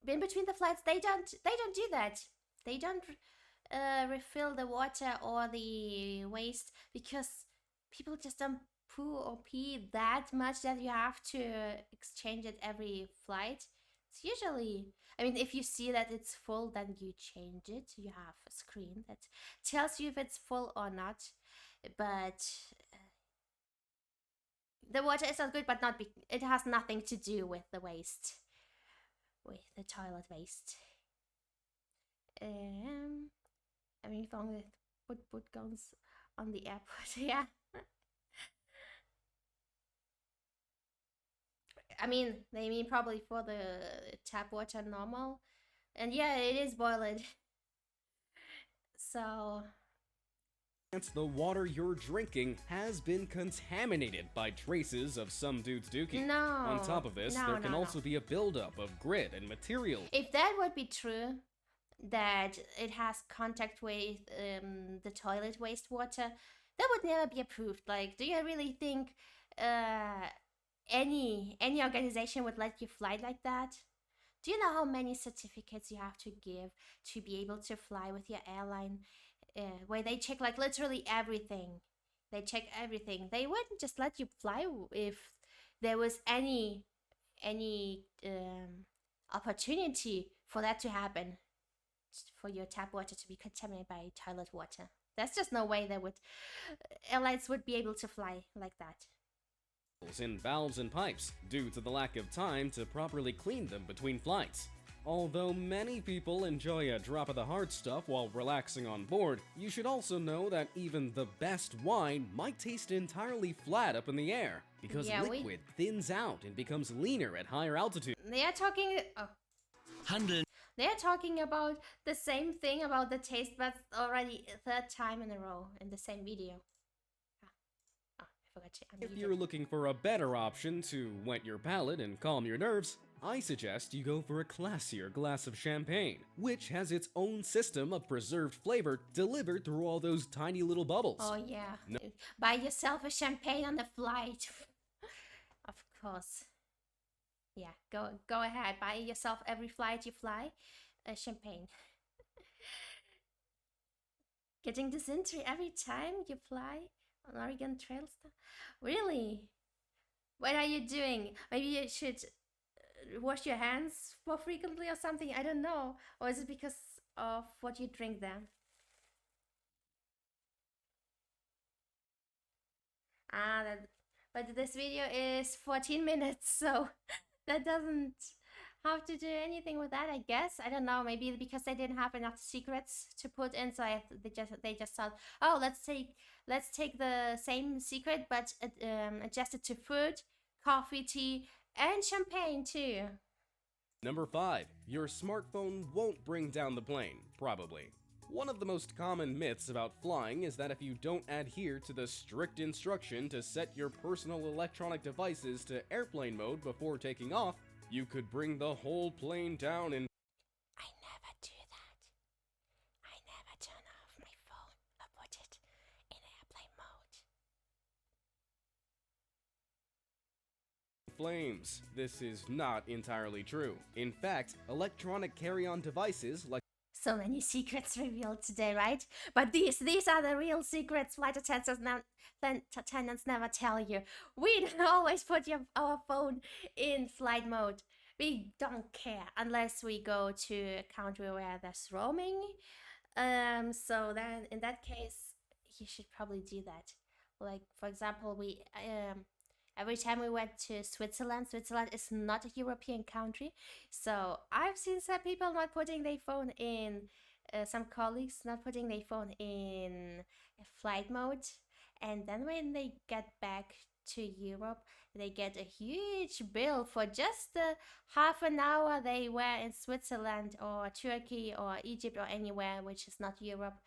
in between the flights they don't do that. They don't refill the water or the waste because people just don't poo or pee that much that you have to exchange it every flight. It's usually, I mean, if you see that it's full, then you change it. You have a screen that tells you if it's full or not. But the water is not good, but it has nothing to do with the waste, with the toilet waste. Having fun with put guns on the airport, yeah. I mean, they mean probably for the tap water normal. And yeah, it is boiled. So The water you're drinking has been contaminated by traces of some dude's dookie. No. On top of this, there can also be a buildup of grit and material. If that would be true, that it has contact with the toilet wastewater, that would never be approved. Like, do you really think any organization would let you fly like that? Do you know how many certificates you have to give to be able to fly with your airline? Where they check like literally everything. They check everything. They wouldn't just let you fly if there was any opportunity for that to happen, for your tap water to be contaminated by toilet water. There's just no way airlines would be able to fly like that. In valves and pipes, due to the lack of time to properly clean them between flights. Although many people enjoy a drop of the hard stuff while relaxing on board, you should also know that even the best wine might taste entirely flat up in the air, because liquid thins out and becomes leaner at higher altitude. They are talking... They are talking about the same thing about the taste buds already third time in a row in the same video. I forgot to If you're looking for a better option to wet your palate and calm your nerves, I suggest you go for a classier glass of champagne, which has its own system of preserved flavor delivered through all those tiny little bubbles. Oh yeah. Buy yourself a champagne on the flight. Of course. Yeah, go ahead. Buy yourself every flight you fly a champagne. Getting dysentery every time you fly on Oregon Trail stuff? Really? What are you doing? Maybe you should wash your hands more frequently or something. I don't know. Or is it because of what you drink then? But this video is 14 minutes, so that doesn't have to do anything with that, I guess. I don't know, maybe because they didn't have enough secrets to put in, so they just thought, oh, let's take the same secret but adjust it to food, coffee, tea, and champagne too. Number 5. Your smartphone won't bring down the plane, probably. One of the most common myths about flying is that if you don't adhere to the strict instruction to set your personal electronic devices to airplane mode before taking off, you could bring the whole plane down in... I never do that. I never turn off flames. This is not entirely true. In fact, electronic carry-on devices like so many secrets revealed today, right? But these are the real secrets flight attendants never tell you. We don't always put our phone in flight mode. We don't care unless we go to a country where there's roaming. So then in that case, you should probably do that. Like for example, we every time we went to Switzerland is not a European country. So I've seen some people not putting their phone in, some colleagues not putting their phone in flight mode. And then when they get back to Europe, they get a huge bill for just the half an hour they were in Switzerland or Turkey or Egypt or anywhere which is not Europe.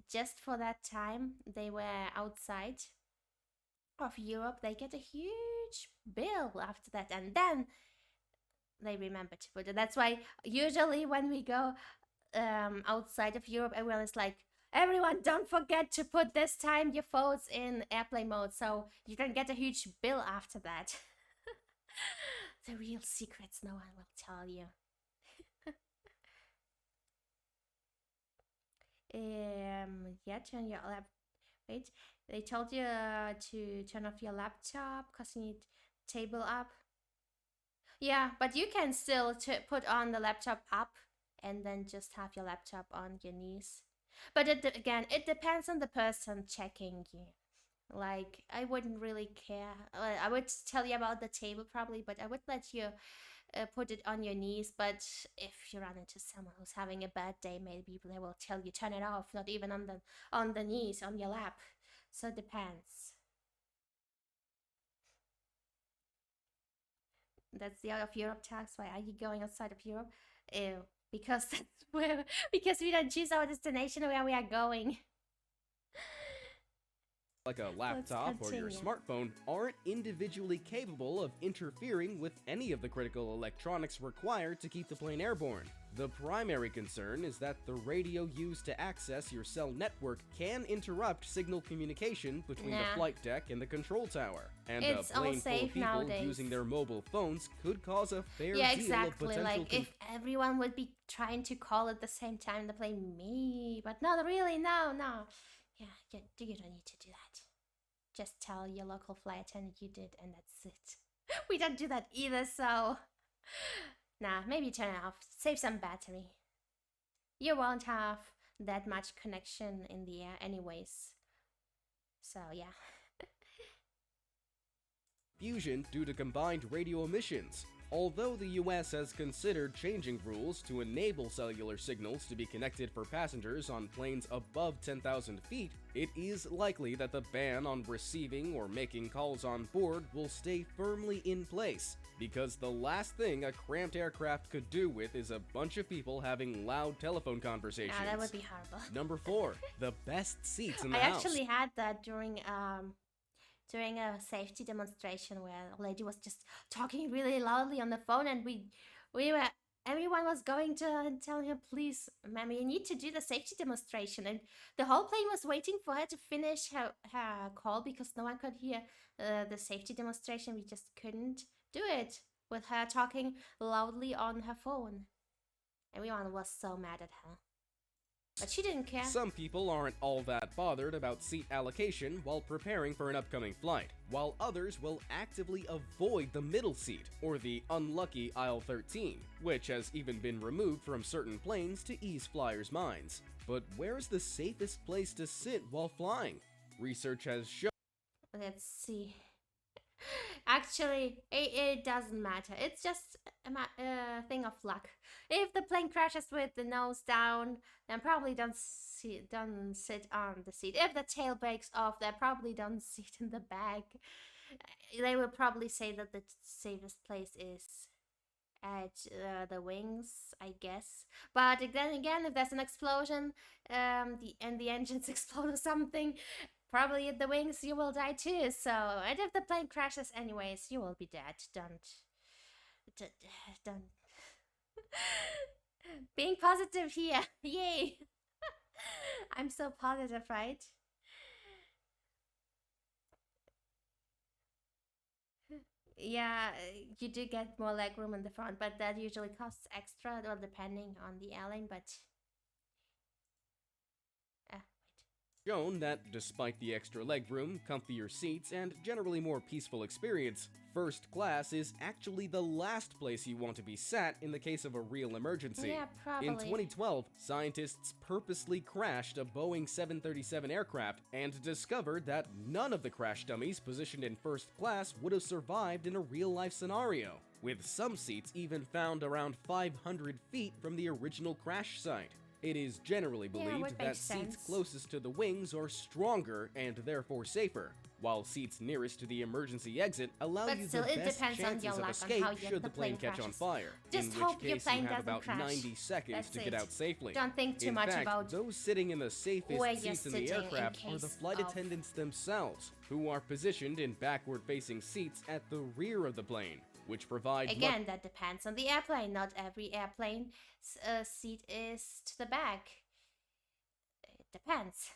Just for that time they were outside of Europe, they get a huge bill after that, and then they remember to put it. That's why usually when we go outside of Europe, everyone is like, everyone don't forget to put this time your phones in airplane mode so you can get a huge bill after that. The real secrets no one will tell you. Yeah, turn your wait, they told you to turn off your laptop because you need table up. Yeah, but you can still put on the laptop up and then just have your laptop on your knees. But again, it depends on the person checking you. Like, I wouldn't really care. I would tell you about the table probably, but I would let you put it on your knees. But if you run into someone who's having a bad day, maybe they will tell you turn it off, not even on the knees, on your lap. So it depends. That's the out of Europe tax. Why are you going outside of Europe? Ew. Because that's because we don't choose our destination where we are going. Like a laptop or your smartphone aren't individually capable of interfering with any of the critical electronics required to keep the plane airborne. The primary concern is that the radio used to access your cell network can interrupt signal communication between the flight deck and the control tower. And a plane full of people nowadays using their mobile phones could cause a fair deal of potential. Like if everyone would be trying to call at the same time, the plane me, but not really, no. Yeah, you don't need to do that. Just tell your local flight attendant you did, and that's it. We don't do that either, so... Nah, maybe turn it off. Save some battery. You won't have that much connection in the air anyways. So, yeah. Fusion due to combined radio emissions. Although the US has considered changing rules to enable cellular signals to be connected for passengers on planes above 10,000 feet, it is likely that the ban on receiving or making calls on board will stay firmly in place, because the last thing a cramped aircraft could do with is a bunch of people having loud telephone conversations. Yeah, that would be horrible. Number 4, the best seats in the house. I house. actually had that during a safety demonstration where a lady was just talking really loudly on the phone, and everyone was going to tell her, please, ma'am, you need to do the safety demonstration. And the whole plane was waiting for her to finish her call because no one could hear the safety demonstration. We just couldn't do it with her talking loudly on her phone. Everyone was so mad at her. But she didn't care. Some people aren't all that bothered about seat allocation while preparing for an upcoming flight, while others will actively avoid the middle seat, or the unlucky aisle 13, which has even been removed from certain planes to ease flyers' minds. But where's the safest place to sit while flying? Research has shown... Let's see. Actually, it doesn't matter. It's just a thing of luck. If the plane crashes with the nose down, then probably don't sit on the seat. If the tail breaks off, then probably don't sit in the back. They will probably say that the safest place is at the wings, I guess. But then again, if there's an explosion, the engines explode or something, probably at the wings you will die too. So, and if the plane crashes anyways, you will be dead. Don't. Being positive here, yay! I'm so positive, right? Yeah, you do get more leg room in the front, but that usually costs extra, well, depending on the airline, but... wait. Shown that despite the extra legroom, comfier seats, and generally more peaceful experience, first class is actually the last place you want to be sat in the case of a real emergency. Yeah, probably. In 2012, scientists purposely crashed a Boeing 737 aircraft and discovered that none of the crash dummies positioned in first class would have survived in a real-life scenario, with some seats even found around 500 feet from the original crash site. It is generally believed that seats closest to the wings are stronger and therefore safer, while seats nearest to the emergency exit allow you the best chances of escape should the plane catch on fire, in which case you have about 90 seconds to get out safely. Don't think too much about those sitting in the safest seats in the aircraft are the flight attendants themselves, who are positioned in backward-facing seats at the rear of the plane, which provide... Again, that depends on the airplane. Not every airplane seat is to the back. It depends.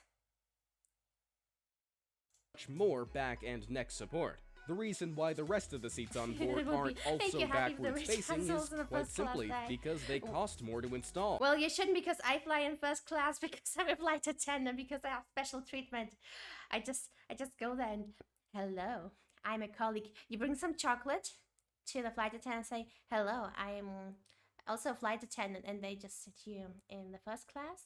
Much more back and neck support. The reason why the rest of the seats on board aren't also backwards facing is quite simply because they cost more to install. Well, you shouldn't, because I fly in first class because I'm a flight attendant, because I have special treatment. I just go there and, hello, I'm a colleague. You bring some chocolate to the flight attendant and say, hello, I'm also a flight attendant, and they just sit you in the first class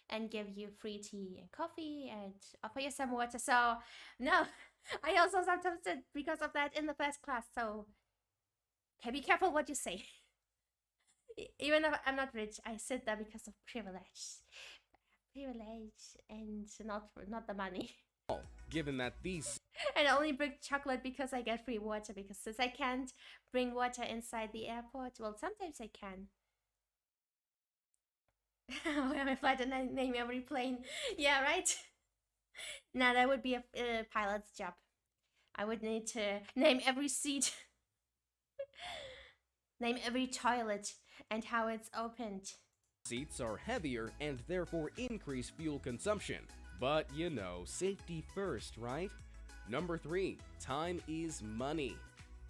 and give you free tea and coffee and offer you some water. So no, I also sometimes sit because of that in the first class. So okay, be careful what you say. Even if I'm not rich, I sit there because of privilege and not the money. Given that these... And I only bring chocolate because I get free water, because since I can't bring water inside the airport, well, sometimes I can. I'm a flight and I name every plane. Yeah, right? Now that would be a pilot's job. I would need to name every seat. Name every toilet and how it's opened. Seats are heavier and therefore increase fuel consumption. But, you know, safety first, right? Number 3, time is money.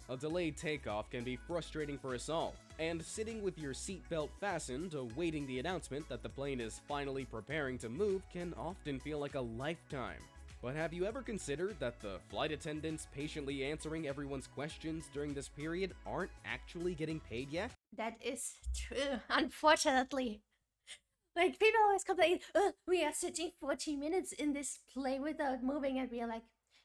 A delayed takeoff can be frustrating for us all, and sitting with your seatbelt fastened, awaiting the announcement that the plane is finally preparing to move can often feel like a lifetime. But have you ever considered that the flight attendants patiently answering everyone's questions during this period aren't actually getting paid yet? That is true, unfortunately. Like, people always complain, we are sitting 40 minutes in this plane without moving, and we are like,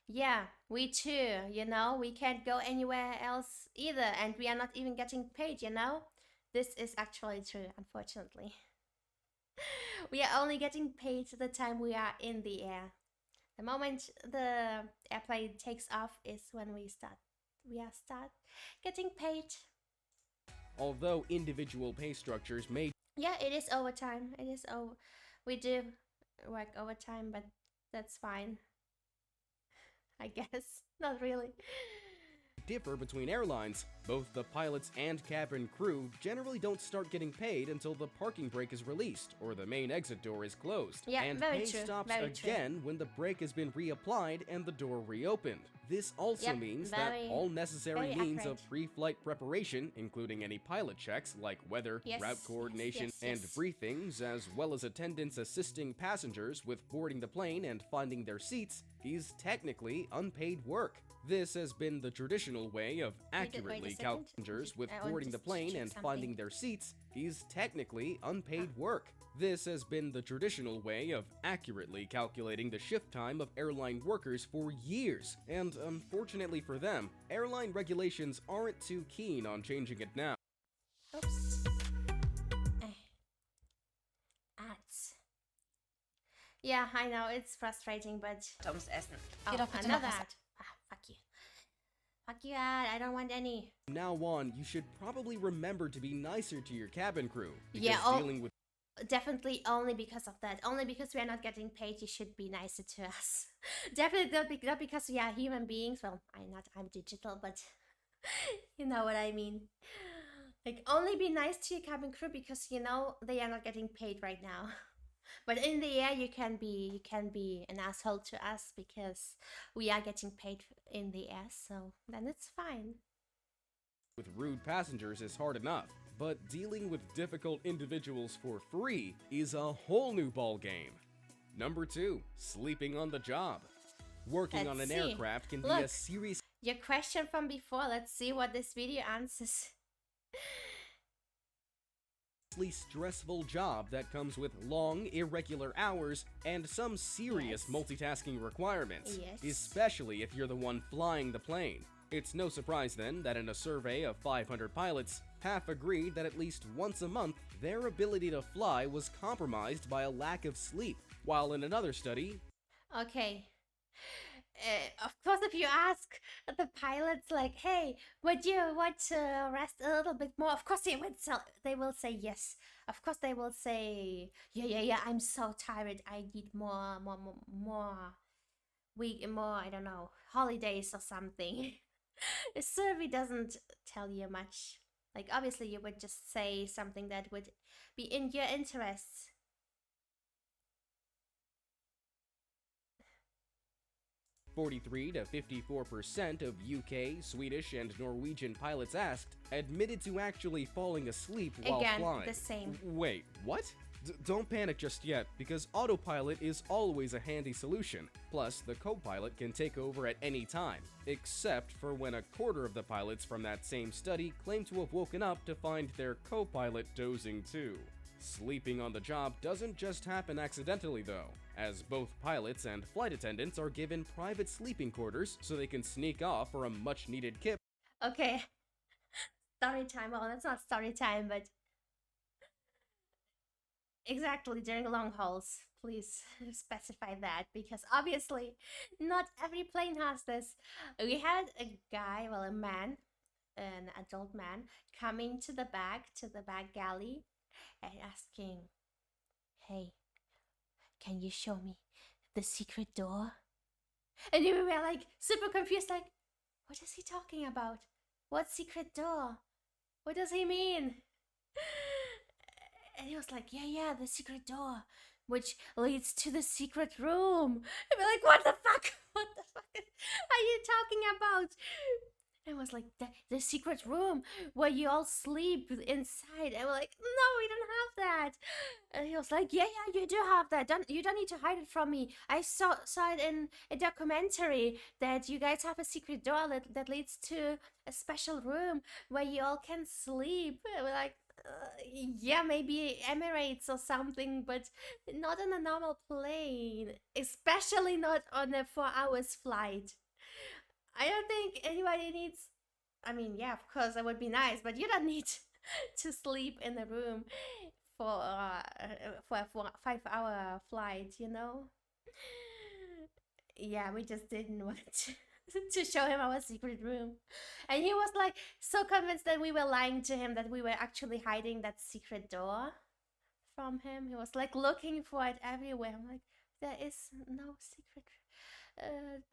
yeah, we too, you know, we can't go anywhere else either, and we are not even getting paid, you know? This is actually true, unfortunately. We are only getting paid the time we are in the air. The moment the airplane takes off is when we start getting paid. Although individual pay structures may... Yeah, it is overtime. It is we do work overtime, but that's fine. I guess. Not really. differ between airlines. Both the pilots and cabin crew generally don't start getting paid until the parking brake is released or the main exit door is closed. Yeah, and very pay true, stops very again true. when the brake has been reapplied and the door reopened. This also means that all necessary means of pre-flight preparation, including any pilot checks like weather, route coordination, and briefings, as well as attendants assisting passengers with boarding the plane and finding their seats, is technically unpaid work. This has been the traditional way of accurately calculating passengers with boarding the plane and finding their seats is technically unpaid work. This has been the traditional way of accurately calculating the shift time of airline workers for years, and unfortunately for them, airline regulations aren't too keen on changing it now. Oops. Ads. Yeah, I know, it's frustrating, but... Ums Essen. Oh, another ad. Ah, fuck you. Fuck you, ad. I don't want any. From now on, you should probably remember to be nicer to your cabin crew, because yeah, dealing with... Definitely only because of that. Only because we are not getting paid, you should be nicer to us. Definitely not because we are human beings. Well, I'm digital, but you know what I mean. Like, only be nice to your cabin crew because, you know, they are not getting paid right now. But in the air, you can be an asshole to us because we are getting paid in the air, so then it's fine. with rude passengers is hard enough, but dealing with difficult individuals for free is a whole new ballgame. Number 2, sleeping on the job. Working on an aircraft can be a serious... Your question from before, let's see what this video answers. stressful job that comes with long, irregular hours and some serious multitasking requirements, especially if you're the one flying the plane. It's no surprise then that in a survey of 500 pilots, half agreed that at least once a month, their ability to fly was compromised by a lack of sleep, while in another study... Okay. Of course, if you ask the pilots, like, hey, would you want to rest a little bit more? Of course, they will say yes. Of course, they will say, yeah, I'm so tired. I need more, I don't know, holidays or something. The survey doesn't tell you much. Like, obviously, you would just say something that would be in your interests. 43 to 54% of UK, Swedish, and Norwegian pilots asked admitted to actually falling asleep while flying. The same. Wait, what? Don't panic just yet, because autopilot is always a handy solution. Plus, the co-pilot can take over at any time, except for when a quarter of the pilots from that same study claim to have woken up to find their co-pilot dozing too. Sleeping on the job doesn't just happen accidentally though, as both pilots and flight attendants are given private sleeping quarters so they can sneak off for a much-needed kip. Okay, story time. Well, that's not story time, but exactly during long hauls. Please specify that, because obviously not every plane has this. We had a guy, well, a man, an adult man, coming to the back galley and asking, hey, can you show me the secret door? And we were like super confused, like, what is he talking about? What secret door? What does he mean? And he was like, yeah, the secret door, which leads to the secret room. And we're like, what the fuck? What the fuck are you talking about? And it was like, the secret room where you all sleep inside. And we're like, no, we don't have that. And he was like, yeah, you do have that. You don't need to hide it from me. I saw it in a documentary that you guys have a secret door that leads to a special room where you all can sleep. And we're like, yeah, maybe Emirates or something, but not on a normal plane, especially not on a 4 hours flight. I don't think anybody needs, I mean, yeah, of course, that would be nice, but you don't need to sleep in a room for a 5-hour flight, you know? Yeah, we just didn't want to show him our secret room. And he was like so convinced that we were lying to him, that we were actually hiding that secret door from him. He was like looking for it everywhere. I'm like, there is no secret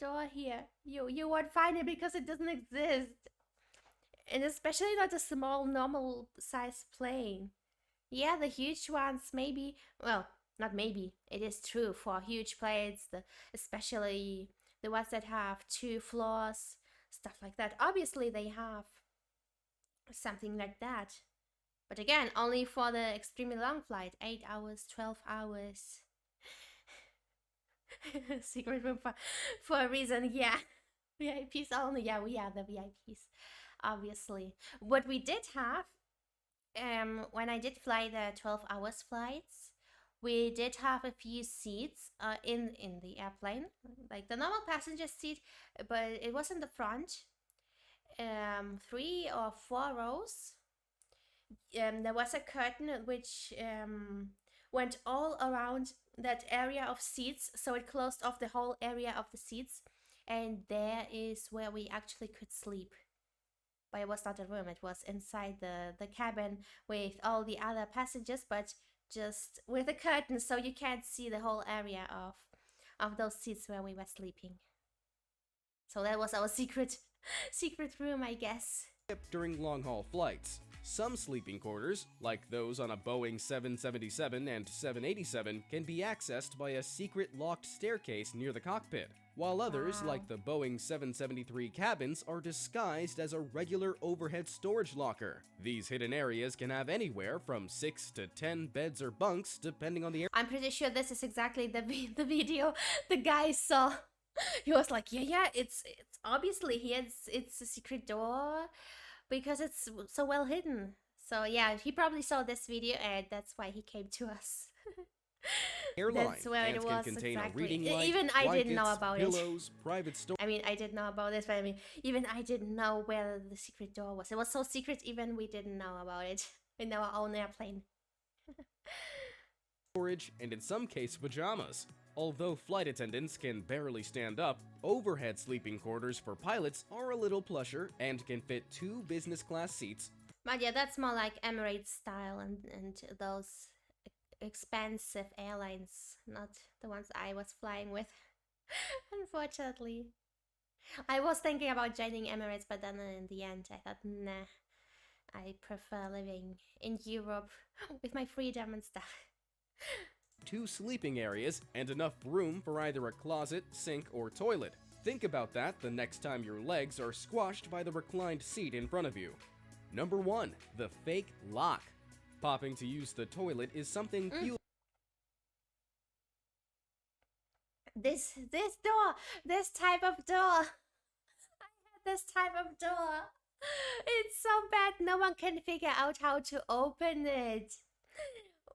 door here. You won't find it because it doesn't exist. And especially not a small normal size plane. Yeah, the huge ones maybe, well, not maybe, it is true for huge planes, especially the ones that have 2 floors, stuff like that. Obviously they have something like that. But again, only for the extremely long flight, 8 hours, 12 hours. Secret room for a reason, yeah. VIPs only, yeah, we are the VIPs, obviously. What we did have, when I did fly the 12 hours flights, we did have a few seats in the airplane, like the normal passenger seat, but it was in the front, 3 or 4 rows. There was a curtain which went all around that area of seats, so it closed off the whole area of the seats, and there is where we actually could sleep. But it was not a room, it was inside the cabin with all the other passengers, but just with a curtain, so you can't see the whole area of those seats where we were sleeping. So that was our secret room, I guess. During long-haul flights, some sleeping quarters, like those on a Boeing 777 and 787, can be accessed by a secret locked staircase near the cockpit. while others, Wow. like the Boeing 773 cabins, are disguised as a regular overhead storage locker. These hidden areas can have anywhere from 6 to 10 beds or bunks, depending on the area. I'm pretty sure this is exactly the video the guy saw. He was like, yeah, it's obviously it's a secret door because it's so well hidden. So yeah, he probably saw this video and that's why he came to us. Airline That's where and it can was contain exactly. a reading light, Even I didn't know blankets, about pillows, private storage. I mean, I did know about this, but I mean, even I didn't know where the secret door was. It was so secret, even we didn't know about it in our own airplane. Storage, and in some cases pajamas. Although flight attendants can barely stand up, overhead sleeping quarters for pilots are a little plusher and can fit 2 business class seats. But yeah, that's more like Emirates style and those expensive airlines, not the ones I was flying with. Unfortunately. I was thinking about joining Emirates, but then in the end I thought, nah, I prefer living in Europe with my freedom and stuff. 2 sleeping areas and enough room for either a closet, sink, or toilet. Think about that the next time your legs are squashed by the reclined seat in front of you. Number 1, the fake lock. Popping to use the toilet is something few. This door, this type of door. I had this type of door. It's so bad. No one can figure out how to open it.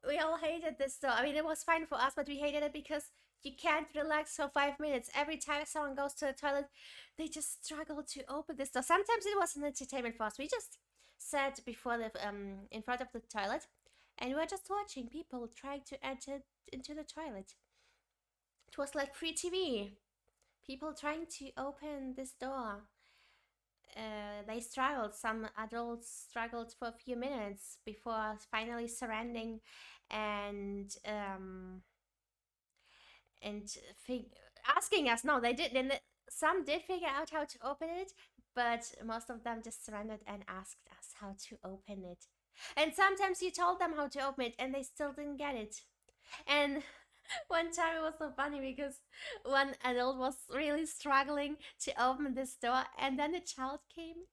We all hated this door. I mean, it was fine for us, but we hated it because you can't relax for 5 minutes. Every time someone goes to the toilet, they just struggle to open this door. Sometimes it was an entertainment for us. We just sat before the in front of the toilet, and we were just watching people trying to enter into the toilet. It was like free TV. People trying to open this door. They struggled. Some adults struggled for a few minutes before finally surrendering and asking us. No, they didn't. Some did figure out how to open it, but most of them just surrendered and asked us how to open it. And sometimes you told them how to open it and they still didn't get it. And one time it was so funny because one adult was really struggling to open this door, and then the child came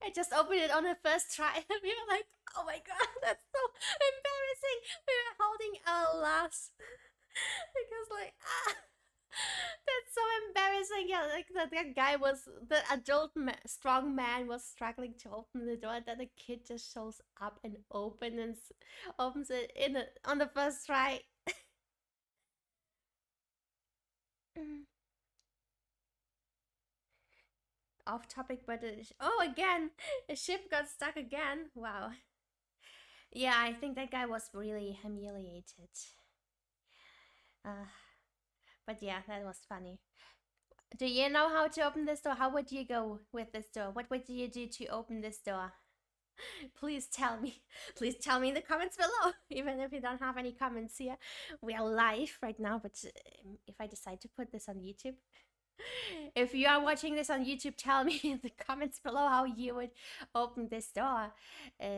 and just opened it on the first try. And we were like, oh my god, that's so embarrassing. We were holding our laughs because like, that's so embarrassing. Yeah, like that guy was, the adult strong man was struggling to open the door, and then the kid just shows up and opens it on the first try. Off topic, but again, a ship got stuck again. Wow. Yeah, I think that guy was really humiliated. But yeah, that was funny. Do you know how to open this door? How would you go with this door? What would you do to open this door? Please tell me. Please tell me in the comments below. Even if you don't have any comments here. We are live right now, but if I decide to put this on YouTube, if you are watching this on YouTube, tell me in the comments below how you would open this door.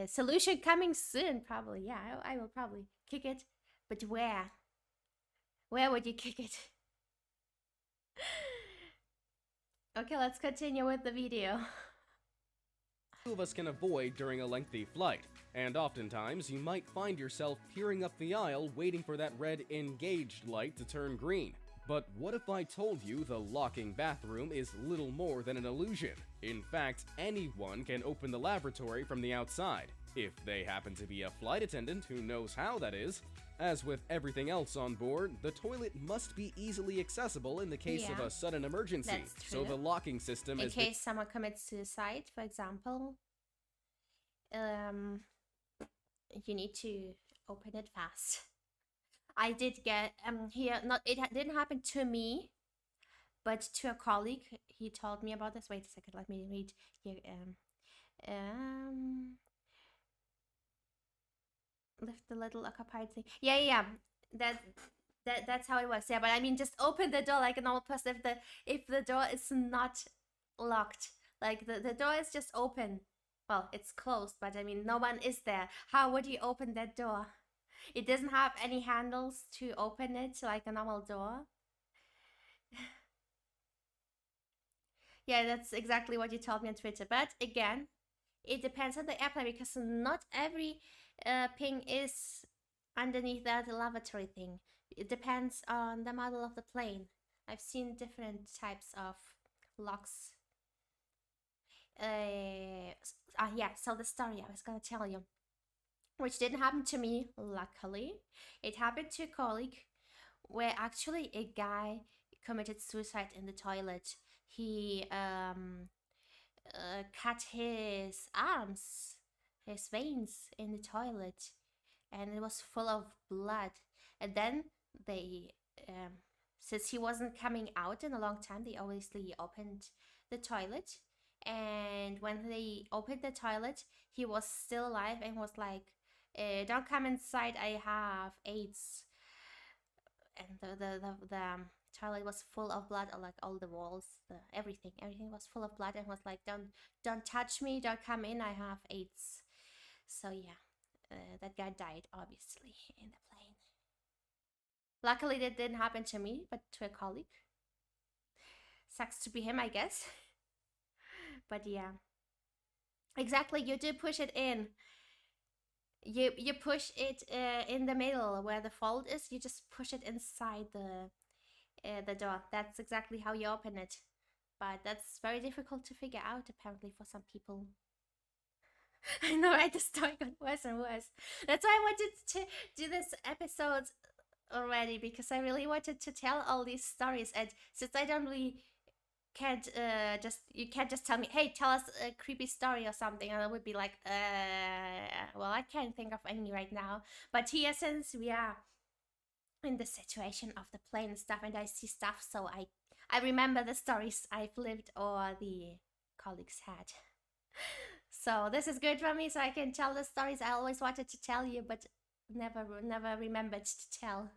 Solution coming soon, probably. Yeah, I will probably kick it. But where? Where would you kick it? Okay, let's continue with the video. Few of us can avoid during a lengthy flight, and oftentimes you might find yourself peering up the aisle waiting for that red engaged light to turn green. But what if I told you the locking bathroom is little more than an illusion? In fact, anyone can open the lavatory from the outside, if they happen to be a flight attendant who knows how, that is. As with everything else on board, the toilet must be easily accessible in the case of a sudden emergency. That's true. So the locking system in case someone commits suicide, for example, you need to open it fast. I did get here. Didn't happen to me, but to a colleague. He told me about this. Wait a second. Let me read here. Lift the little occupied thing. Yeah. That's how it works. Yeah, but I mean, just open the door like a normal person. If the door is not locked, like the door is just open. Well, it's closed, but I mean, no one is there. How would you open that door? It doesn't have any handles to open it like a normal door. Yeah, that's exactly what you told me on Twitter. But again, it depends on the airplane because not every ping is underneath that lavatory thing. It depends on the model of the plane. I've seen different types of locks. Yeah, so the story I was gonna tell you, which didn't happen to me, luckily. It happened to a colleague where actually a guy committed suicide in the toilet. He cut his arms, his veins in the toilet, and it was full of blood. And then they, since he wasn't coming out in a long time, they obviously opened the toilet. And when they opened the toilet, he was still alive and was like, "Don't come inside. I have AIDS." And the toilet was full of blood, like all the walls, everything was full of blood, and was like, don't touch me, don't come in, I have AIDS. So yeah, that guy died obviously in the plane. Luckily that didn't happen to me, but to a colleague. Sucks to be him, I guess. But yeah, exactly, you do push it in. You push it in the middle where the fold is. You just push it inside the door. That's exactly how you open it. But that's very difficult to figure out, apparently, for some people. I know, right? The story got worse and worse. That's why I wanted to do this episode already, because I really wanted to tell all these stories. And since I don't really can't you can't just tell me, hey, tell us a creepy story or something, and I would be like, well, I can't think of any right now. But here, since we are in the situation of the plane and stuff, and I see stuff, so I remember the stories I've lived or the colleagues had. So this is good for me, so I can tell the stories I always wanted to tell you, but never remembered to tell.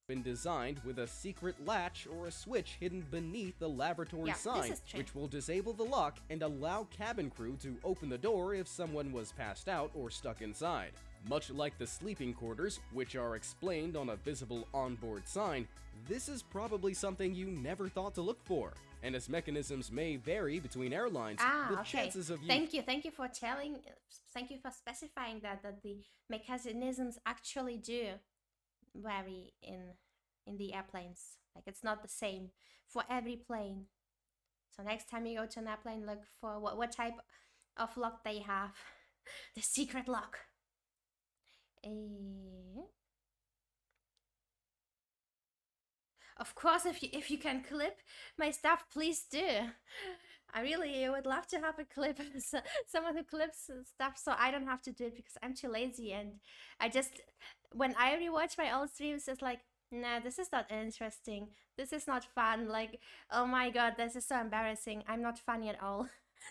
Been designed with a secret latch or a switch hidden beneath the laboratory sign, which will disable the lock and allow cabin crew to open the door if someone was passed out or stuck inside. Much like the sleeping quarters, which are explained on a visible onboard sign, this is probably something you never thought to look for. And as mechanisms may vary between airlines, the chances of you... Thank you for specifying that the mechanisms actually do vary in the airplanes. Like, it's not the same for every plane. So next time you go to an airplane, look for what type of lock they have. The secret lock. Of course, if you can clip my stuff, please do. I really would love to have a clip, someone who clips stuff, so I don't have to do it, because I'm too lazy. And I just, when I rewatch my old streams, it's like, nah, this is not interesting. This is not fun. Like, oh my god, this is so embarrassing. I'm not funny at all.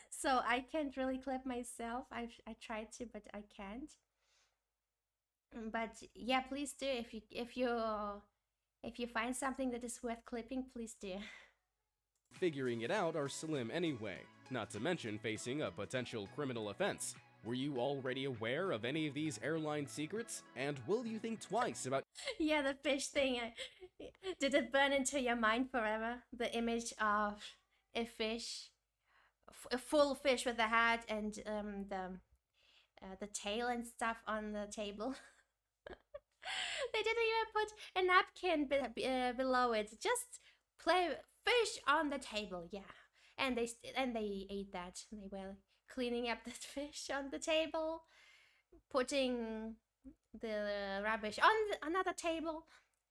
So I can't really clip myself. I tried to, but I can't. But yeah, please do. If you find something that is worth clipping, please do. Figuring it out are slim anyway, not to mention facing a potential criminal offense. Were you already aware of any of these airline secrets? And will you think twice about... Yeah, the fish thing. Did it burn into your mind forever? The image of a fish, a full fish with the head and the tail and stuff on the table. They didn't even put a napkin below it. Just play fish on the table, yeah. And they ate that. They were cleaning up the fish on the table, putting the rubbish on another table,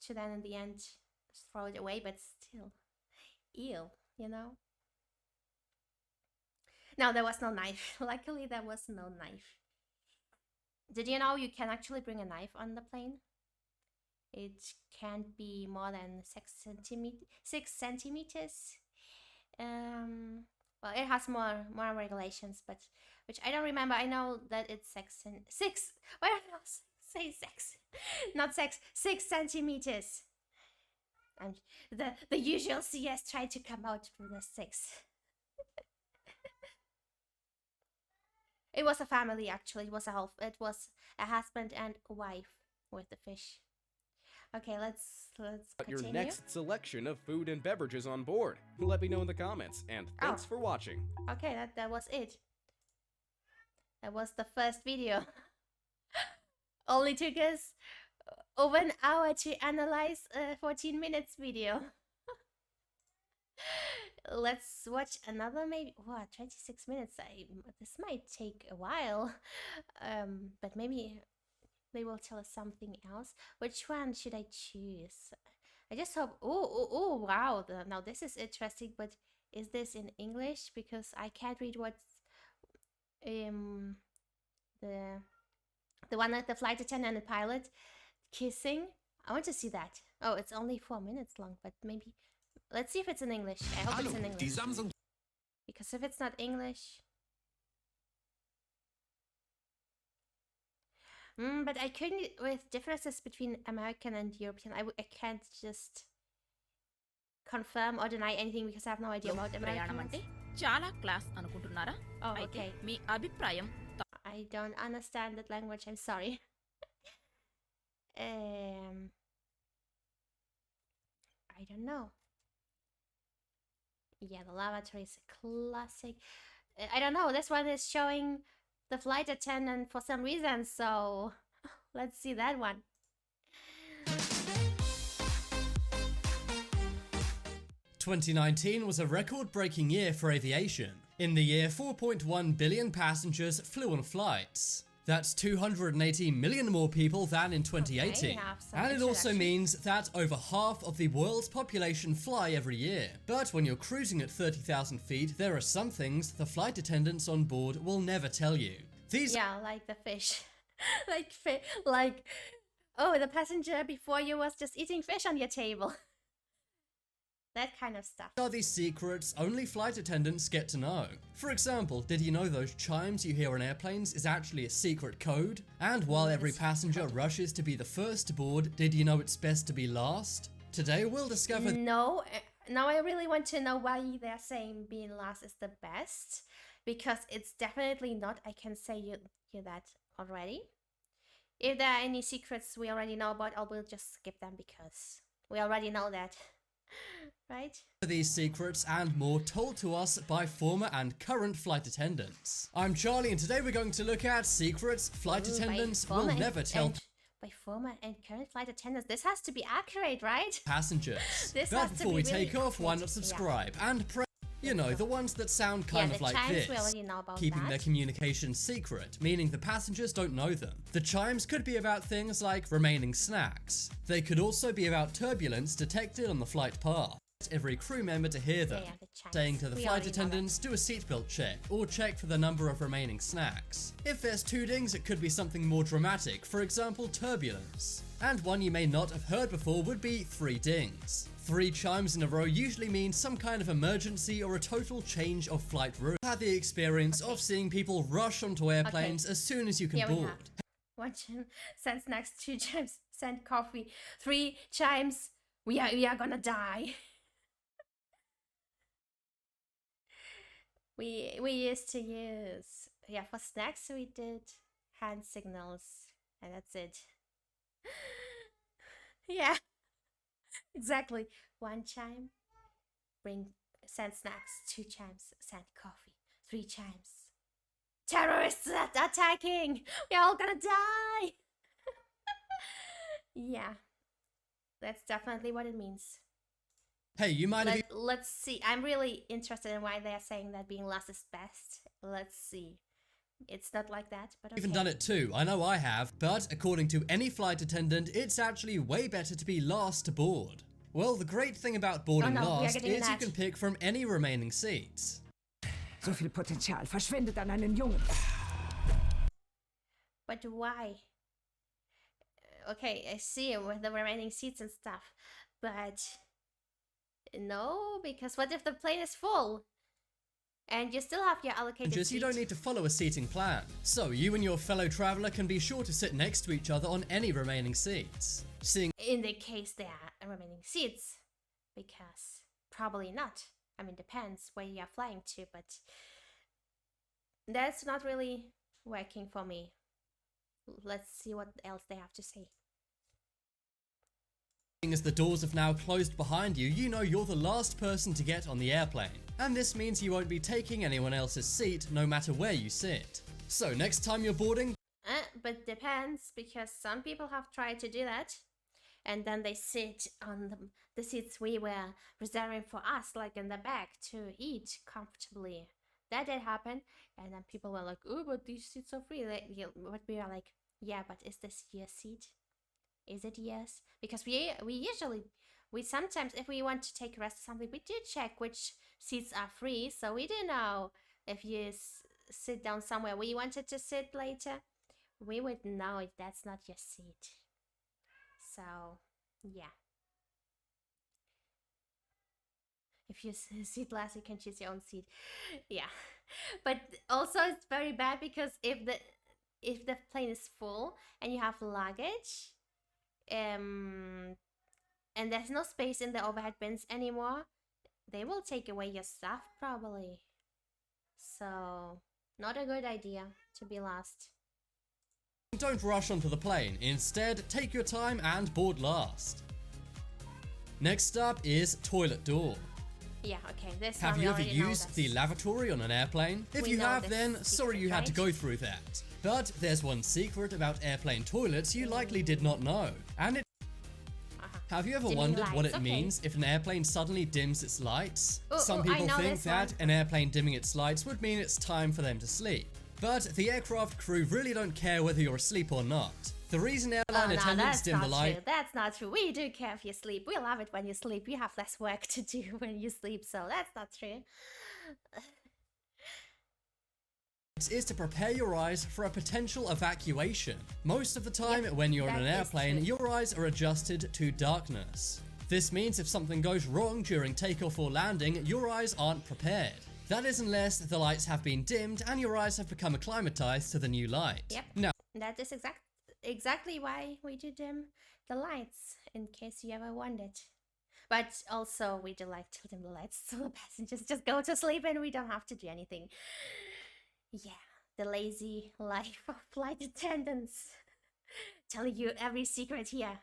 to then in the end just throw it away. But still, ew, you know. No, there was no knife. Luckily, there was no knife. Did you know you can actually bring a knife on the plane? It can't be more than 6 centimeters. Well, it has more regulations, but which I don't remember. I know that it's 6. Why don't I say sex? Not sex. 6 centimeters. And the usual CS tried to come out from the 6. It was a family, actually. It was a husband and wife with the fish. Okay, let's Your continue. next selection of food and beverages on board. Let me know in the comments, and thanks for watching. Okay, that was it. That was the first video. Only took us over an hour to analyze a 14 minutes video. Let's watch another, maybe, what, 26 minutes. This might take a while, but maybe they will tell us something else. Which one should I choose? I just hope. Oh, wow. Now this is interesting, but is this in English? Because I can't read what's the one with the flight attendant and the pilot kissing. I want to see that. Oh, it's only 4 minutes long, but maybe let's see if it's in English. I hope it's in English. Because if it's not English, but I couldn't, with differences between American and European, I can't just confirm or deny anything because I have no idea about American. Oh, okay. I don't understand that language, I'm sorry. I don't know. Yeah, the lavatory is a classic. I don't know, this one is showing the flight attendant for some reason, so let's see that one. "2019 was a record-breaking year for aviation. In the year, 4.1 billion passengers flew on flights. That's 280 million more people than in 2018. And it also means that over half of the world's population fly every year. But when you're cruising at 30,000 feet, there are some things the flight attendants on board will never tell you. Yeah, like the fish. like, oh, the passenger before you was just eating fish on your table. That kind of stuff. Are these secrets only flight attendants get to know? For example, did you know those chimes you hear on airplanes is actually a secret code? And while every passenger rushes to be the first to board, did you know it's best to be last? Today we'll discover... No, now I really want to know why they're saying being last is the best. Because it's definitely not, I can say you that already. If there are any secrets we already know about, I will just skip them because we already know that. Right? These secrets and more told to us by former and current flight attendants. I'm Charlie and today we're going to look at secrets flight attendants will never tell by former and current flight attendants. This has to be accurate, right? Passengers. This but has before to be we take off, why not subscribe and press, you know, the ones that sound kind of like this. We already know about keeping that. their communication secret, meaning the passengers don't know them. The chimes could be about things like remaining snacks. They could also be about turbulence detected on the flight path. Every crew member to hear them, saying to the flight attendants, do a seatbelt check, or check for the number of remaining snacks. If there's 2 dings, it could be something more dramatic, for example, turbulence. And one you may not have heard before would be 3 dings. 3 chimes in a row usually means some kind of emergency or a total change of flight route. I've had the experience of seeing people rush onto airplanes as soon as you can board. 1 chime, send snacks, 2 chimes, send coffee, 3 chimes, we are gonna die. We used to use, for snacks we did hand signals and that's it. Yeah, exactly. 1 chime, send snacks, 2 chimes, send coffee, 3 chimes. Terrorists attacking! We're all gonna die! Yeah, that's definitely what it means. Hey, you might have... Let's see. I'm really interested in why they're saying that being last is best. Let's see. It's not like that, but okay. Even done it too. I know I have. But according to any flight attendant, it's actually way better to be last to board. Well, the great thing about boarding last is you can pick from any remaining seats. So viel Potenzial verschwendet an einen Jungen. But why? Okay, I see with the remaining seats and stuff, but no, because what if the plane is full? And you still have your allocated seat. You don't need to follow a seating plan. So you and your fellow traveler can be sure to sit next to each other on any remaining seats. In the case there are remaining seats, because probably not. I mean, depends where you are flying to, but that's not really working for me. Let's see what else they have to say. As the doors have now closed behind you, you know you're the last person to get on the airplane. And this means you won't be taking anyone else's seat, no matter where you sit. So next time you're boarding... But depends, because some people have tried to do that. And then they sit on the seats we were reserving for us, like in the back, to eat comfortably. That did happen. And then people were like, oh, but these seats are free. But we were like, yeah, but is this your seat? Is it yes? Because we sometimes, if we want to take a rest or something, we do check which seats are free. So we do know if you sit down somewhere where you wanted to sit later, we would know if that's not your seat. So, yeah. If you sit last, you can choose your own seat. Yeah. But also it's very bad because if the plane is full and you have luggage, and there's no space in the overhead bins anymore, they will take away your stuff probably. So, not a good idea to be last. Don't rush onto the plane. Instead, take your time and board last. Next up is toilet door. Yeah, okay, this Have you ever used the lavatory on an airplane? If you have, then sorry you had to go through that. But there's one secret about airplane toilets you likely did not know. And have you ever wondered what it means if an airplane suddenly dims its lights? Some people think that an airplane dimming its lights would mean it's time for them to sleep. But the aircraft crew really don't care whether you're asleep or not. The reason airline attendants dim the light... That's not true. We do care if you sleep. We love it when you sleep. You have less work to do when you sleep, so that's not true. Is to prepare your eyes for a potential evacuation. Most of the time when you're in an airplane, your eyes are adjusted to darkness. This means if something goes wrong during takeoff or landing, your eyes aren't prepared. That is unless the lights have been dimmed and your eyes have become acclimatized to the new light. Yep. Now, that is exactly why we do dim the lights, in case you ever wondered. But also, we do like to dim the lights so the passengers just go to sleep and we don't have to do anything. Yeah, the lazy life of flight attendants. Telling you every secret here.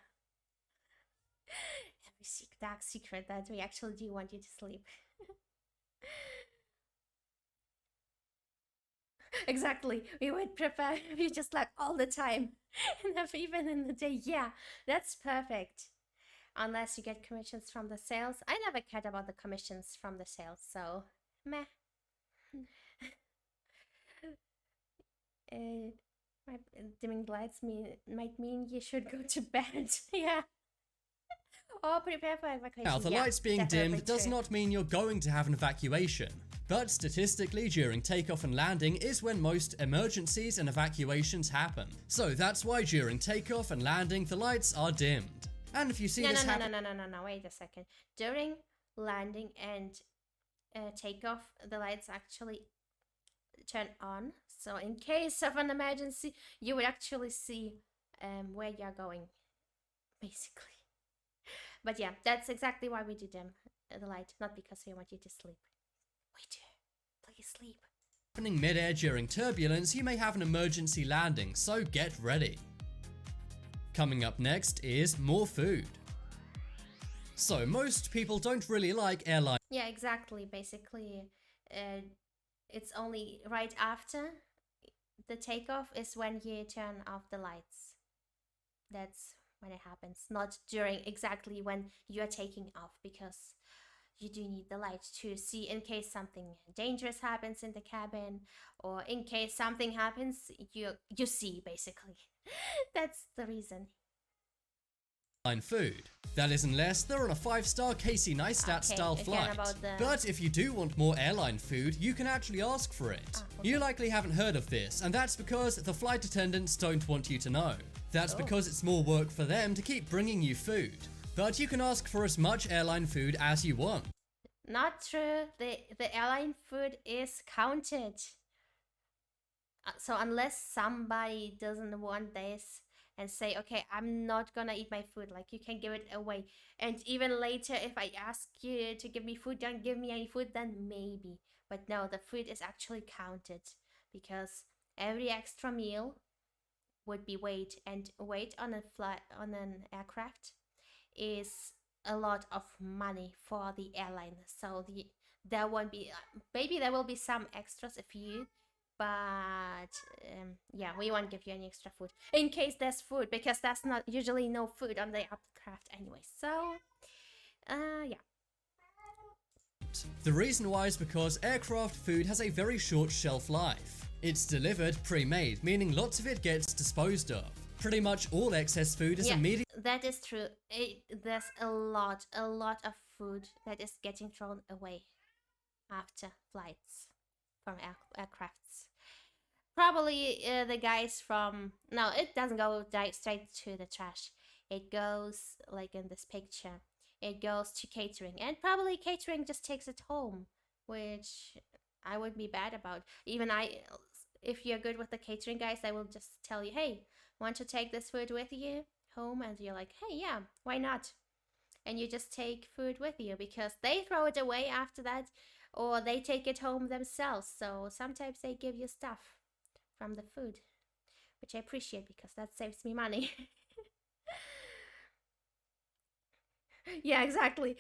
Every dark secret that we actually do want you to sleep. Exactly, we would prefer if you just slept all the time. And have even in the day, yeah, that's perfect. Unless you get commissions from the sales. I never cared about the commissions from the sales, so meh. Dimming lights might mean you should go to bed. Yeah. Or prepare for evacuation. Now, the lights being dimmed does not mean you're going to have an evacuation. But statistically, during takeoff and landing is when most emergencies and evacuations happen. So that's why during takeoff and landing, the lights are dimmed. And if you see this happen... No, wait a second. During landing and takeoff, the lights actually turn on. So in case of an emergency, you would actually see where you're going, basically. But yeah, that's exactly why we do dim the light, not because we want you to sleep. We do. Please sleep. Happening mid-air during turbulence, you may have an emergency landing, so get ready. Coming up next is more food. So most people don't really like airline. Yeah, exactly. Basically, it's only right after the takeoff is when you turn off the lights. That's when it happens, not during exactly when you're taking off, because you do need the light to see in case something dangerous happens in the cabin, or in case something happens, you see, basically. That's the reason. Food. That is unless they're on a 5-star Casey Neistat style flight. But if you do want more airline food, you can actually ask for it. You likely haven't heard of this, and that's because the flight attendants don't want you to know. That's because it's more work for them to keep bringing you food. But you can ask for as much airline food as you want. Not true. The airline food is counted. So unless somebody doesn't want this and say, okay, I'm not gonna eat my food, like, you can give it away. And even later, if I ask you to give me food, don't give me any food, then maybe. But no, the food is actually counted, because every extra meal would be weighed, and weight on an aircraft is a lot of money for the airline. So there won't be, maybe there will be some extras, a few, but yeah, we won't give you any extra food in case there's food, because there's not usually no food on the aircraft anyway. So yeah. The reason why is because aircraft food has a very short shelf life. It's delivered pre-made, meaning lots of it gets disposed of. Pretty much all excess food is immediately. That is true. There's a lot of food that is getting thrown away after flights from aircrafts. Probably the guys from... No, it doesn't go straight to the trash. It goes, like in this picture, it goes to catering. And probably catering just takes it home, which I would be bad about. Even if you're good with the catering guys, I will just tell you, hey, want to take this food with you home? And you're like, hey, yeah, why not? And you just take food with you, because they throw it away after that, or they take it home themselves. So sometimes they give you stuff from the food, which I appreciate, because that saves me money. Yeah, exactly.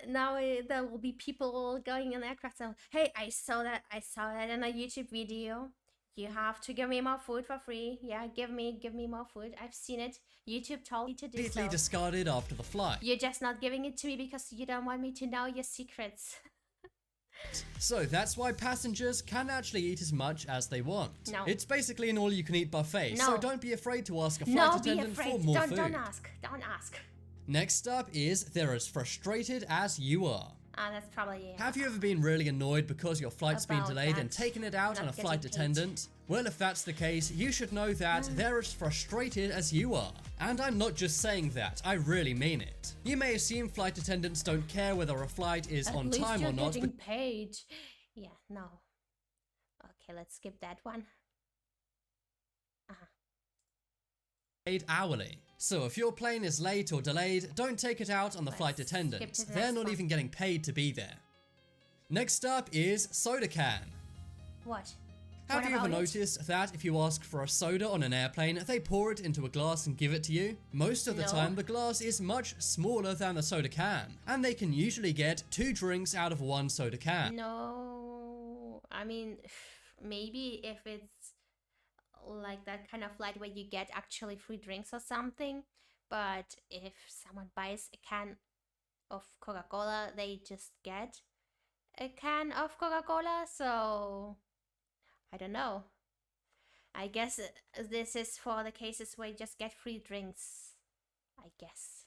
Now there will be people going in aircraft saying, hey, I saw that in a YouTube video. You have to give me more food for free. Yeah, give me more food. I've seen it. YouTube told me to do so. Discarded after the flight. You're just not giving it to me because you don't want me to know your secrets. So that's why passengers can actually eat as much as they want. No. It's basically an all-you-can-eat buffet, No. so don't be afraid to ask a flight attendant for more food. Don't ask. Next up is they're as frustrated as you are. That's probably... Have you ever been really annoyed because your flight's been delayed and taken it out on a flight attendant? Well, if that's the case, you should know that they're as frustrated as you are. And I'm not just saying that, I really mean it. You may assume flight attendants don't care whether a flight is on time or not, getting paid. Yeah, no. Okay, let's skip that one. Paid hourly. So if your plane is late or delayed, don't take it out on the flight attendants. They're not even getting paid to be there. Next up is soda can. What? Have you ever noticed that if you ask for a soda on an airplane, they pour it into a glass and give it to you? Most of the time, the glass is much smaller than the soda can, and they can usually get 2 drinks out of 1 soda can. No, I mean, maybe if it's like that kind of flight where you get actually free drinks or something, but if someone buys a can of Coca-Cola, they just get a can of Coca-Cola, so I don't know. I guess this is for the cases where you just get free drinks, I guess.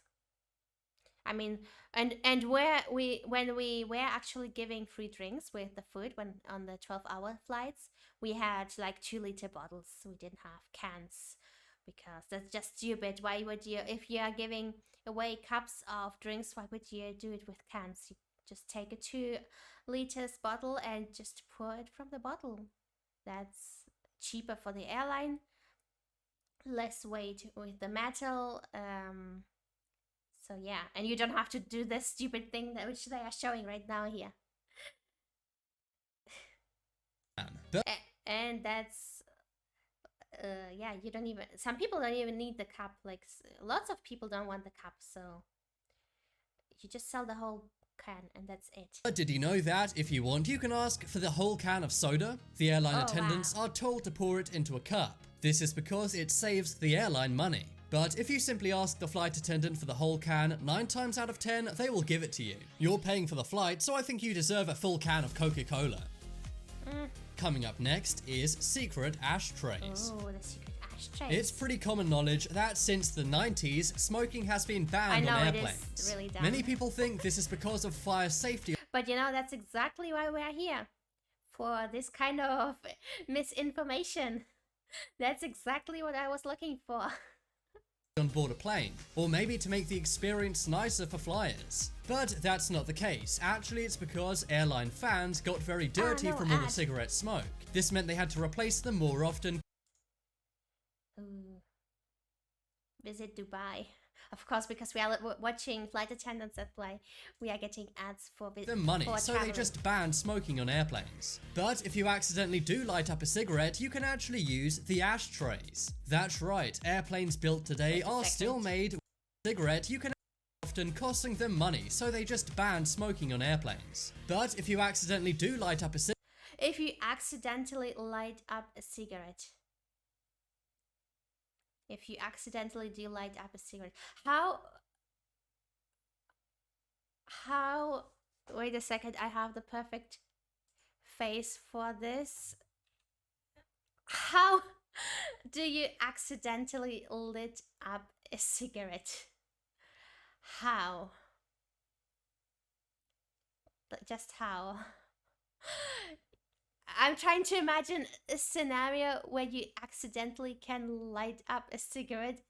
I mean, and when we were actually giving free drinks with the food, when on the 12-hour flights, we had like 2-liter bottles. We didn't have cans, because that's just stupid. Why would you, if you are giving away cups of drinks, why would you do it with cans? You just take a 2-liter bottle and just pour it from the bottle. That's cheaper for the airline, less weight with the metal. So yeah, and you don't have to do this stupid thing which they are showing right now here. And that's yeah, you don't even, some people don't even need the cup. Like lots of people don't want the cup, so you just sell the whole can and that's it. But did you know that if you want, you can ask for the whole can of soda? The airline attendants are told to pour it into a cup. This is because it saves the airline money. But if you simply ask the flight attendant for the whole can, 9 times out of 10, they will give it to you. You're paying for the flight, so I think you deserve a full can of Coca-Cola. Coming up next is secret ashtrays. Oh, the secret ashtrays. It's pretty common knowledge that since the 90s, smoking has been banned on airplanes. It is really dumb. Many people think this is because of fire safety. But you know, that's exactly why we're here. For this kind of misinformation. That's exactly what I was looking for. On board a plane, or maybe to make the experience nicer for flyers. But that's not the case. Actually, it's because airline fans got very dirty from all the cigarette smoke. This meant they had to replace them more often. Ooh. Visit Dubai. Of course, because we are watching flight attendants, that's why we are getting ads for the money, so traveling. They just banned smoking on airplanes. But if you accidentally do light up a cigarette, you can actually use the ashtrays. That's right, airplanes built today are still made with a cigarette. You can often costing them money, so they just banned smoking on airplanes. But if you accidentally do light up a cigarette, if you accidentally light up a cigarette. If you accidentally do light up a cigarette. How, wait a second, I have the perfect face for this. How do you accidentally lit up a cigarette? How? Just how? I'm trying to imagine a scenario where you accidentally can light up a cigarette.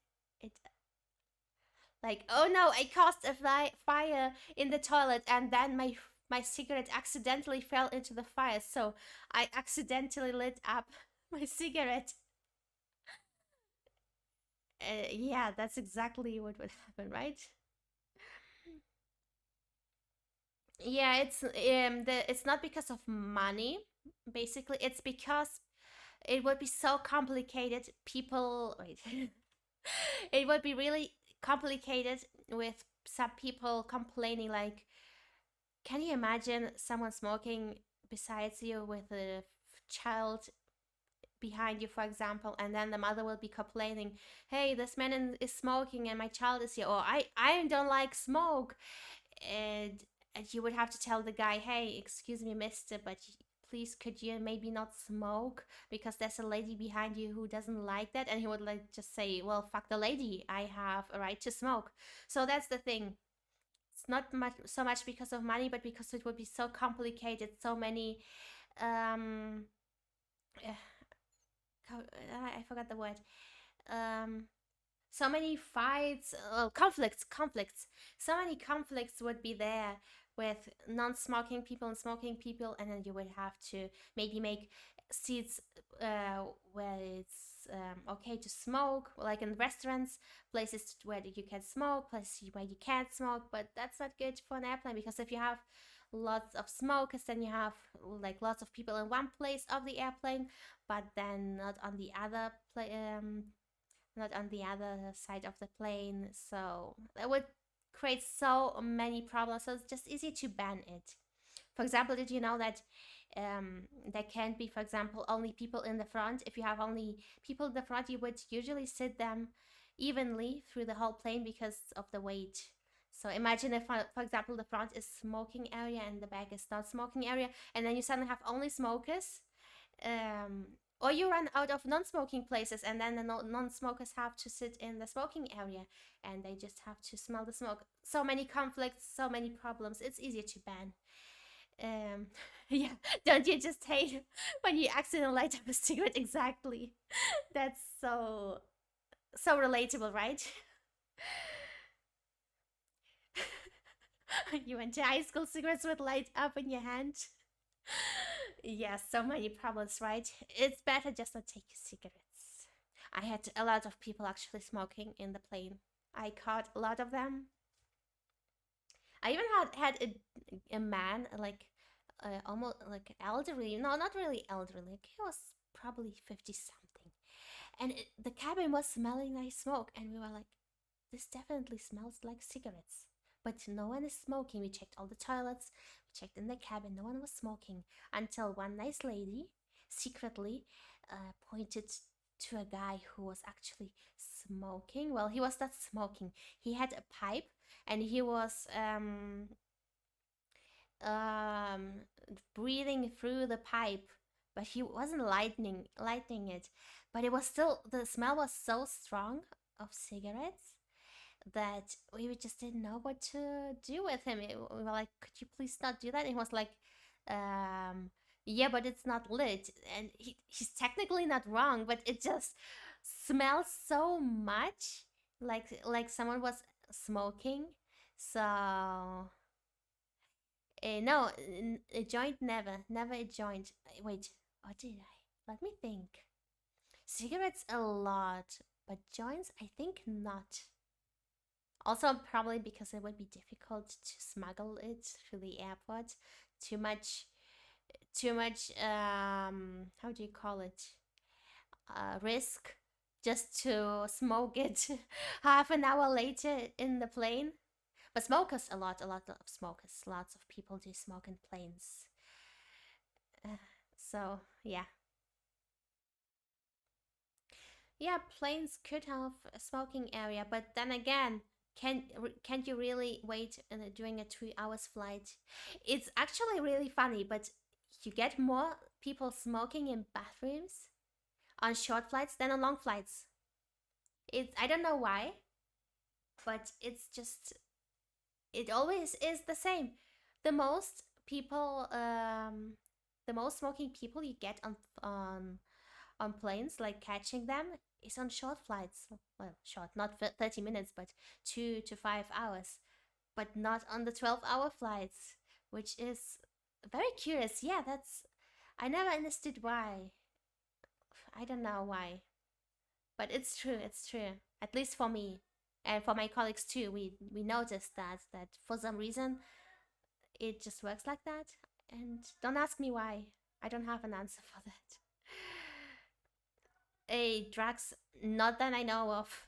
Like, oh no, I caused a fire in the toilet and then my cigarette accidentally fell into the fire, so I accidentally lit up my cigarette. Yeah, that's exactly what would happen, right? Yeah, it's not because of money. Basically, it's because it would be so complicated. It would be really complicated with some people complaining. Like, can you imagine someone smoking besides you with a child behind you, for example, and then the mother will be complaining, hey, this man is smoking and my child is here, or I don't like smoke, and you would have to tell the guy, hey, excuse me, mister, but please could you maybe not smoke because there's a lady behind you who doesn't like that, and he would like just say, well, fuck the lady, I have a right to smoke. So that's the thing. It's not so much because of money, but because it would be so complicated, so many I forgot the word. So many fights, conflicts. So many conflicts would be there with non-smoking people and smoking people, and then you would have to maybe make seats where it's okay to smoke, like in restaurants, places where you can smoke, places where you can't smoke. But that's not good for an airplane, because if you have lots of smokers, then you have like lots of people in one place of the airplane, but then not on the other side of the plane. So that would create so many problems. So it's just easy to ban it. For example, did you know that there can't be, for example, only people in the front? If you have only people in the front, you would usually sit them evenly through the whole plane because of the weight. So imagine if, for example, the front is smoking area and the back is not smoking area, and then you suddenly have only smokers, or you run out of non-smoking places, and then the non-smokers have to sit in the smoking area, and they just have to smell the smoke. So many conflicts, so many problems. It's easier to ban. Yeah, don't you just hate when you accidentally light up a cigarette? Exactly. That's so relatable, right? You went to high school, cigarettes would light up in your hand. Yes, so many problems, right? It's better just not take cigarettes. I had a lot of people actually smoking in the plane. I caught a lot of them. I even had a man, like almost like elderly. No, not really elderly. Like, he was probably 50 something, and the cabin was smelling like smoke, and we were like, this definitely smells like cigarettes. But no one is smoking. We checked all the toilets, we checked in the cabin, no one was smoking, until one nice lady secretly pointed to a guy who was actually smoking. Well, he was not smoking. He had a pipe, and he was breathing through the pipe, but he wasn't lighting it. But it was still, the smell was so strong of cigarettes that we just didn't know what to do with him. We were like, could you please not do that? And he was like, yeah, but it's not lit. And he's technically not wrong, but it just smells so much like someone was smoking. So no, a joint, never a joint. Wait, what did I? Let me think. Cigarettes a lot, but joints I think not. Also, probably because it would be difficult to smuggle it through the airport. Too much how do you call it, risk just to smoke it half an hour later in the plane. But smokers, a lot of smokers. Lots of people do smoke in planes. So yeah. Yeah, planes could have a smoking area, but then again, can't you really wait during a 2 hours flight? It's actually really funny, but you get more people smoking in bathrooms on short flights than on long flights. I don't know why, but it's just, it always is the same. The most people, the most smoking people you get on planes, like catching them, is on short flights. Well, short, not 30 minutes, but 2 to 5 hours, but not on the 12-hour flights, which is very curious. Yeah, I never understood why. I don't know why, but it's true. It's true. At least for me, and for my colleagues too. We noticed that for some reason it just works like that, and don't ask me why. I don't have an answer for that. Drugs, not that I know of.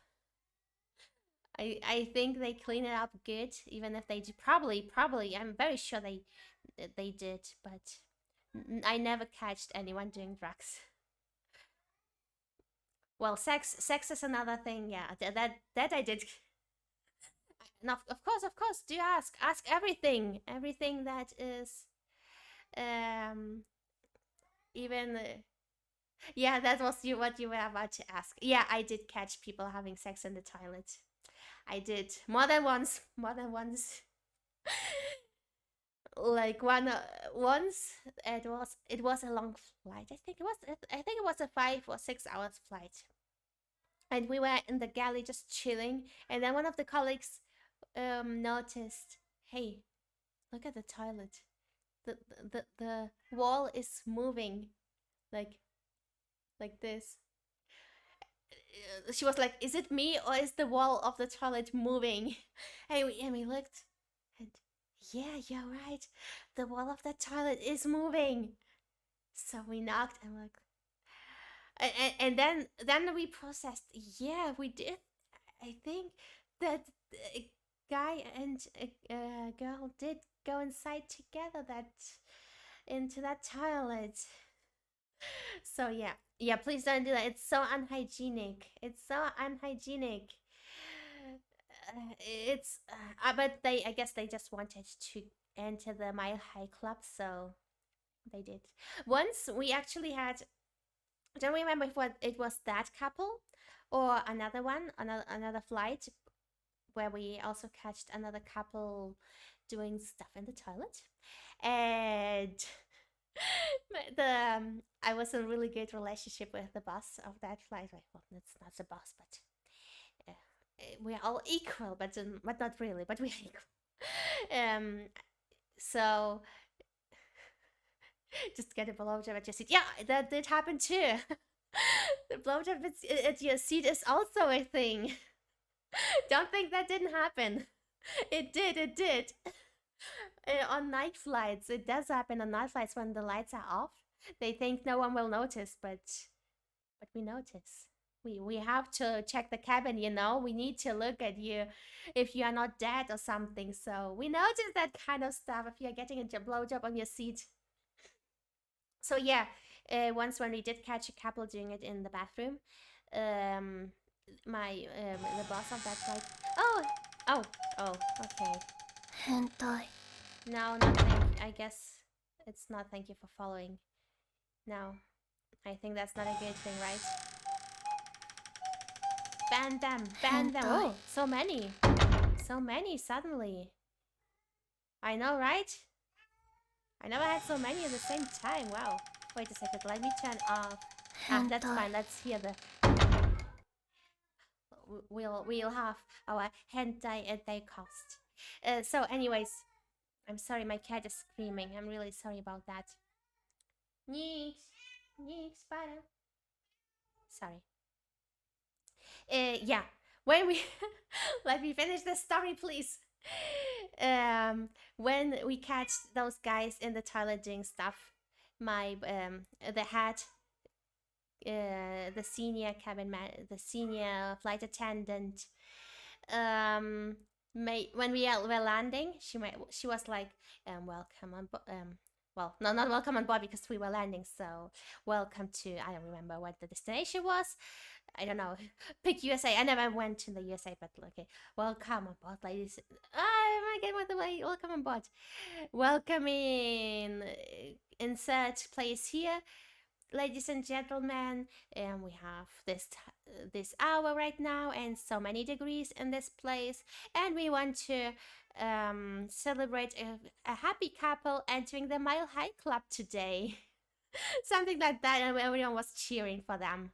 I think they clean it up good, even if they do. Probably, I'm very sure they did, but I never catched anyone doing drugs. Well, sex is another thing. Yeah, that I did. No, of course. Do ask everything that is, even. Yeah, that was what you were about to ask. Yeah, I did catch people having sex in the toilet. I did more than once. Like once it was a long flight. I think it was a 5 or 6 hours flight, and we were in the galley just chilling. And then one of the colleagues noticed, hey, look at the toilet. The wall is moving, like this. She was like, is it me or is the wall of the toilet moving? And we looked, and yeah, you're right, the wall of the toilet is moving. So we knocked, and like, and then we processed, yeah, we did. I think that a guy and a girl did go inside together into that toilet. So yeah, please don't do that. It's so unhygienic. But I guess they just wanted to enter the Mile High Club, so they did. Once we actually had, I don't remember if it was that couple or another one, another flight, where we also catched another couple doing stuff in the toilet, and I was in a really good relationship with the boss of that flight. Well, it's not the boss, but we're all equal, but not really, but we're equal. So just get a blowjob at your seat. Yeah, that did happen too. The blowjob at your seat is also a thing. Don't think that didn't happen. It did. On night flights, it does happen on night flights when the lights are off. They think no one will notice, but we notice. We have to check the cabin, we need to look at you if you are not dead or something. So we notice that kind of stuff if you're getting a blowjob on your seat. So yeah, once when we did catch a couple doing it in the bathroom, my the boss of that flight. Oh, okay. Hentai. No, not thank you. I guess it's not thank you for following. No, I think that's not a good thing, right? Ban them. Oh, so many suddenly. I know, right? I never had so many at the same time. Wow. Wait a second, let me turn off. That's fine. Let's hear the. We'll have our hentai at their cost. So anyways, I'm sorry, my cat is screaming. I'm really sorry about that. Neeks, spider. Sorry. Yeah. When we let me finish the story, please. When we catch those guys in the toilet doing stuff, my the head, the senior cabin man, the senior flight attendant, when we were landing, she was like, welcome on well, no, not welcome on board because we were landing. So welcome to, I don't remember what the destination was. I don't know. Pick USA. I never went to the USA, but okay. Welcome on board, ladies. Oh my god, what the way? Welcome on board. Welcome in. Insert place here. Ladies and gentlemen, we have this hour right now and so many degrees in this place, and we want to celebrate a happy couple entering the Mile High Club today. Something like that, and everyone was cheering for them.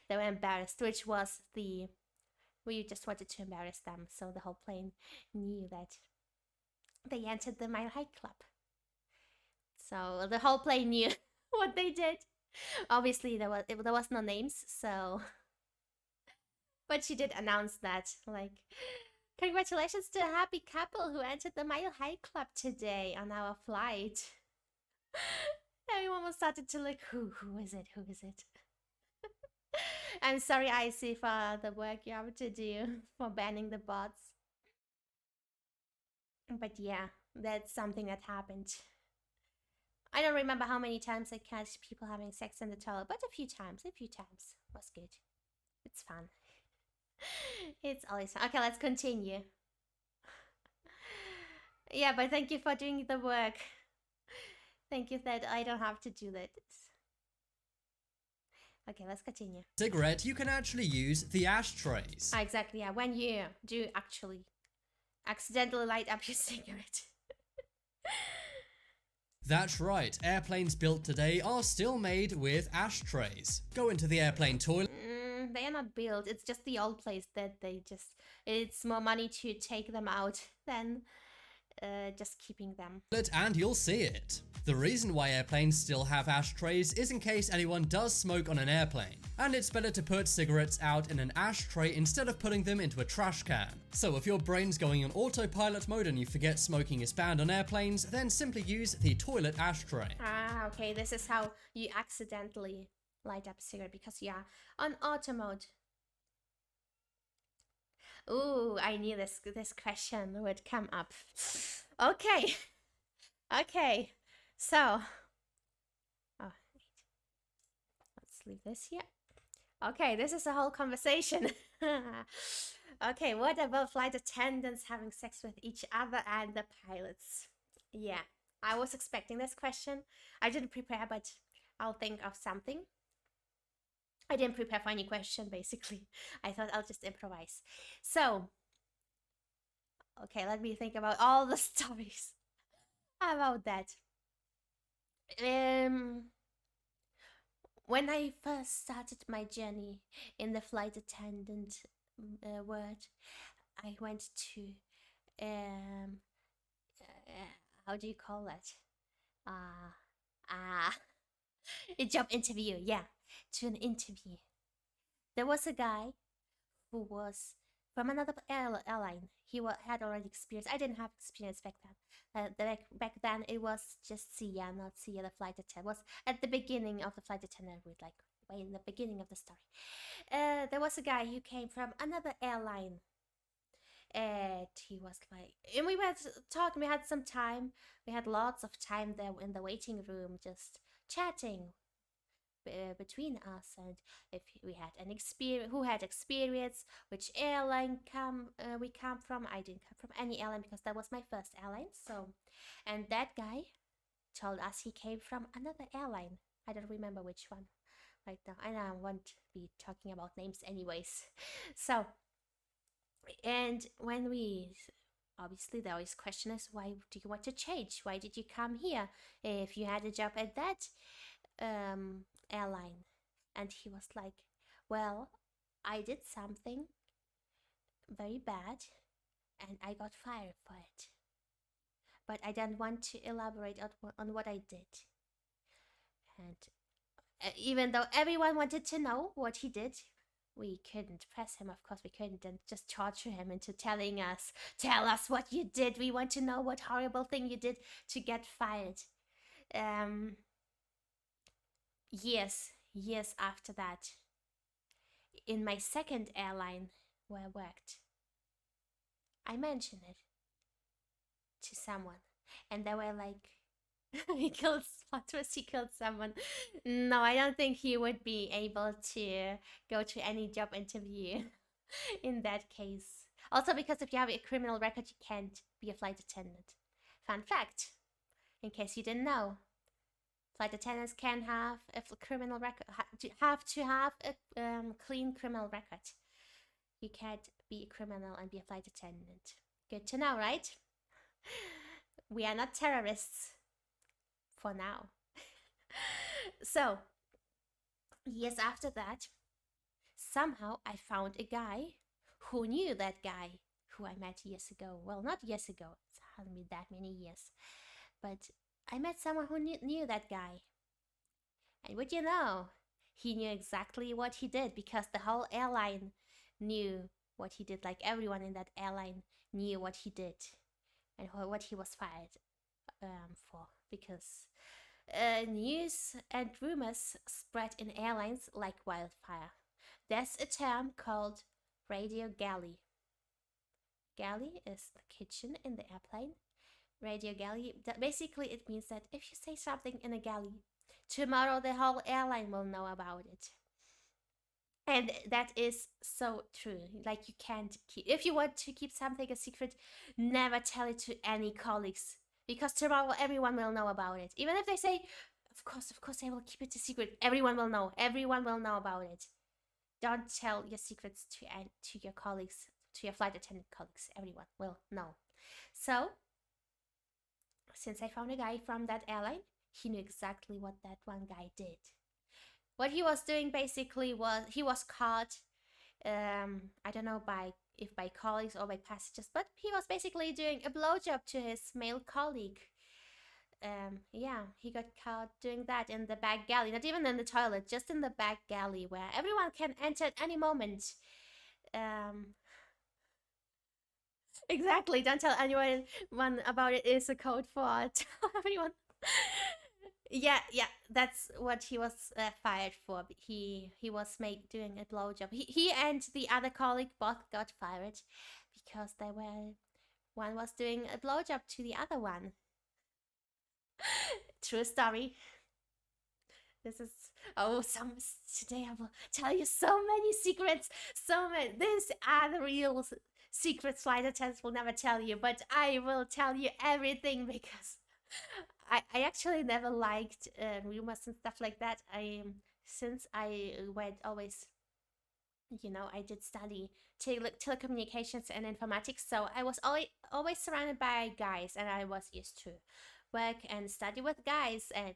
They were embarrassed, which was we just wanted to embarrass them, so the whole plane knew that they entered the Mile High Club. So the whole plane knew what they did. Obviously, there was no names, so. But she did announce that, like, congratulations to a happy couple who entered the Mile High Club today on our flight. Everyone was started to look, who is it? Who is it? I'm sorry, Icy, for the work you have to do for banning the bots. But yeah, that's something that happened. I don't remember how many times I catch people having sex in the toilet, but a few times. Was good. It's fun. It's always fun. Okay, let's continue. Yeah, but thank you for doing the work. Thank you that I don't have to do that. Okay, let's continue. Cigarette, you can actually use the ashtrays. Exactly, yeah. When you do actually accidentally light up your cigarette. That's right, airplanes built today are still made with ashtrays. Go into the airplane toilet. They are not built, it's just the old place that they just. It's more money to take them out than just keeping them. And you'll see it. The reason why airplanes still have ashtrays is in case anyone does smoke on an airplane, and it's better to put cigarettes out in an ashtray instead of putting them into a trash can. So if your brain's going on autopilot mode and you forget smoking is banned on airplanes, then simply use the toilet ashtray. Ah, okay, this is how you accidentally light up a cigarette, because yeah, on auto mode. Ooh, I knew this question would come up. Okay. Okay. So. Oh, wait. Let's leave this here. Okay, this is a whole conversation. Okay, what about flight attendants having sex with each other and the pilots? Yeah, I was expecting this question. I didn't prepare, but I'll think of something. I didn't prepare for any question, basically. I thought I'll just improvise. So, okay, let me think about all the stories about that. When I first started my journey in the flight attendant world, I went to how do you call that? A job interview. Yeah, to an interview. There was a guy who was from another airline. He had already experience. I didn't have experience back then. Back then, it was just Sia, not Sia, the flight attendant. It was at the beginning of the flight attendant, with like way in the beginning of the story. There was a guy who came from another airline. And he was like, and we were talking. We had some time. We had lots of time there in the waiting room, just chatting between us, and if we had an experience, who had experience, which airline we come from. I didn't come from any airline because that was my first airline. So, and that guy told us he came from another airline. I don't remember which one right now, and I won't be talking about names anyways. So, and when we obviously the always question is, why do you want to change? Why did you come here if you had a job at that airline? And he was like, well, I did something very bad and I got fired for it, but I don't want to elaborate on what I did. And even though everyone wanted to know what he did, we couldn't press him, of course we couldn't, and just torture him into telling us, tell us what you did. We want to know what horrible thing you did to get fired. Years after that, in my second airline where I worked, I mentioned it to someone, and they were like, he killed plot twist, he killed someone. No, I don't think he would be able to go to any job interview in that case. Also, because if you have a criminal record, you can't be a flight attendant. Fun fact, in case you didn't know. Flight attendants can have a criminal record, have to have a clean criminal record. You can't be a criminal and be a flight attendant. Good to know, right? We are not terrorists. For now. So, years after that, somehow I found a guy who knew that guy who I met years ago. Well, not years ago, it hasn't been that many years. But I met someone who knew that guy. And would you know, he knew exactly what he did because the whole airline knew what he did. Like everyone in that airline knew what he did and what he was fired for. Because news and rumors spread in airlines like wildfire. There's a term called radio galley. Galley is the kitchen in the airplane. Radio galley, basically it means that if you say something in a galley, tomorrow the whole airline will know about it. And that is so true. Like you can't keep, if you want to keep something a secret, never tell it to any colleagues. Because tomorrow everyone will know about it. Even if they say, of course, I will keep it a secret. Everyone will know. Everyone will know about it. Don't tell your secrets to your colleagues, to your flight attendant colleagues. Everyone will know. So, since I found a guy from that airline, he knew exactly what that one guy did. What he was doing basically was, he was caught, I don't know by colleagues or by passengers, but he was basically doing a blowjob to his male colleague. Yeah, he got caught doing that in the back galley, not even in the toilet, just in the back galley where everyone can enter at any moment. Exactly, don't tell anyone about it is a code for tell everyone. Yeah, that's what he was fired for. He was doing a blowjob. He and the other colleague both got fired because one was doing a blowjob to the other one. True story. This is today I will tell you so many secrets. These are the real secrets flight attendants will never tell you, but I will tell you everything because I actually never liked rumors and stuff like that. Since I went always, I did study telecommunications and informatics, so I was always surrounded by guys, and I was used to work and study with guys, and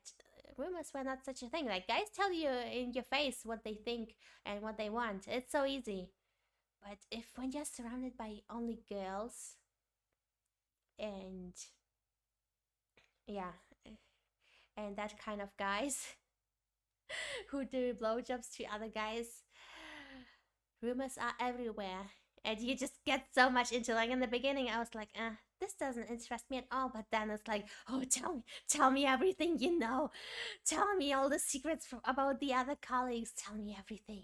rumors were not such a thing. Like, guys tell you in your face what they think and what they want. It's so easy. But when you're surrounded by only girls and and that kind of guys who do blowjobs to other guys, rumors are everywhere, and you just get so much into, like, in the beginning I was like, this doesn't interest me at all, but then it's like, oh, tell me everything you know, tell me all the secrets about the other colleagues, tell me everything.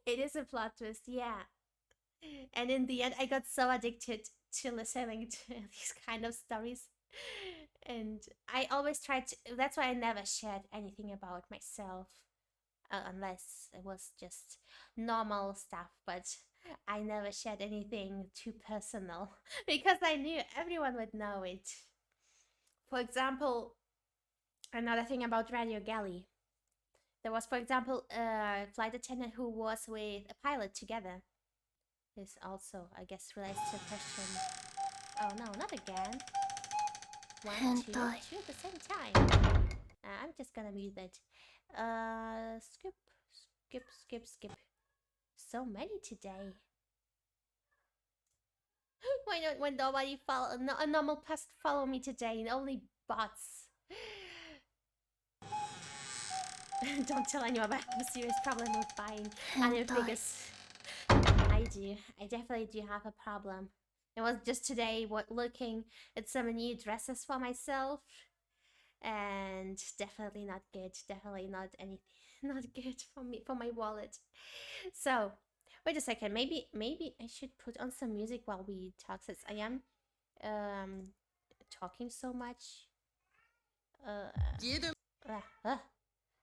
It is a plot twist, yeah. And in the end I got so addicted to listening to these kind of stories, and I always tried to, that's why I never shared anything about myself, unless it was just normal stuff, but I never shared anything too personal because I knew everyone would know it. For example, another thing about Radio Galley, there was, for example, a flight attendant who was with a pilot together. This also, I guess, relates to the question. Oh no, not again. 1, 2, 2 at the same time. I'm just gonna mute it. Skip. So many today. Why not when nobody a normal person follow me today, and only bots? Don't tell anyone, but I have a serious problem with buying other figures. I do. I definitely do have a problem. It was just today looking at some new dresses for myself, and definitely not good. Definitely not anything. Not good for me, for my wallet. So, Wait a second. Maybe I should put on some music while we talk, since I am talking so much.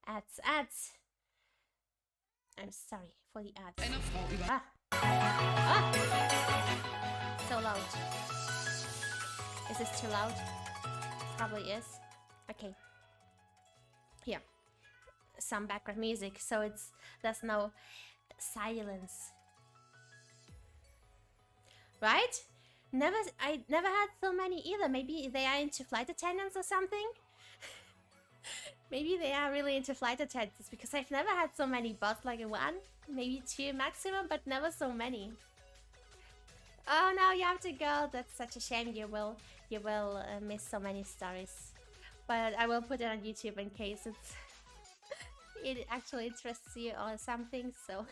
Ads. I'm sorry for the ads. So loud. Is this too loud? Probably is. Okay. Here. Some background music, so there's no silence. Right? I never had so many either. Maybe they are into flight attendants or something. Maybe they are really into flight attendants, because I've never had so many bots, like one, maybe two maximum, but never so many. Oh, now you have to go. That's such a shame. You will miss so many stories. But I will put it on YouTube in case it actually interests you or something. So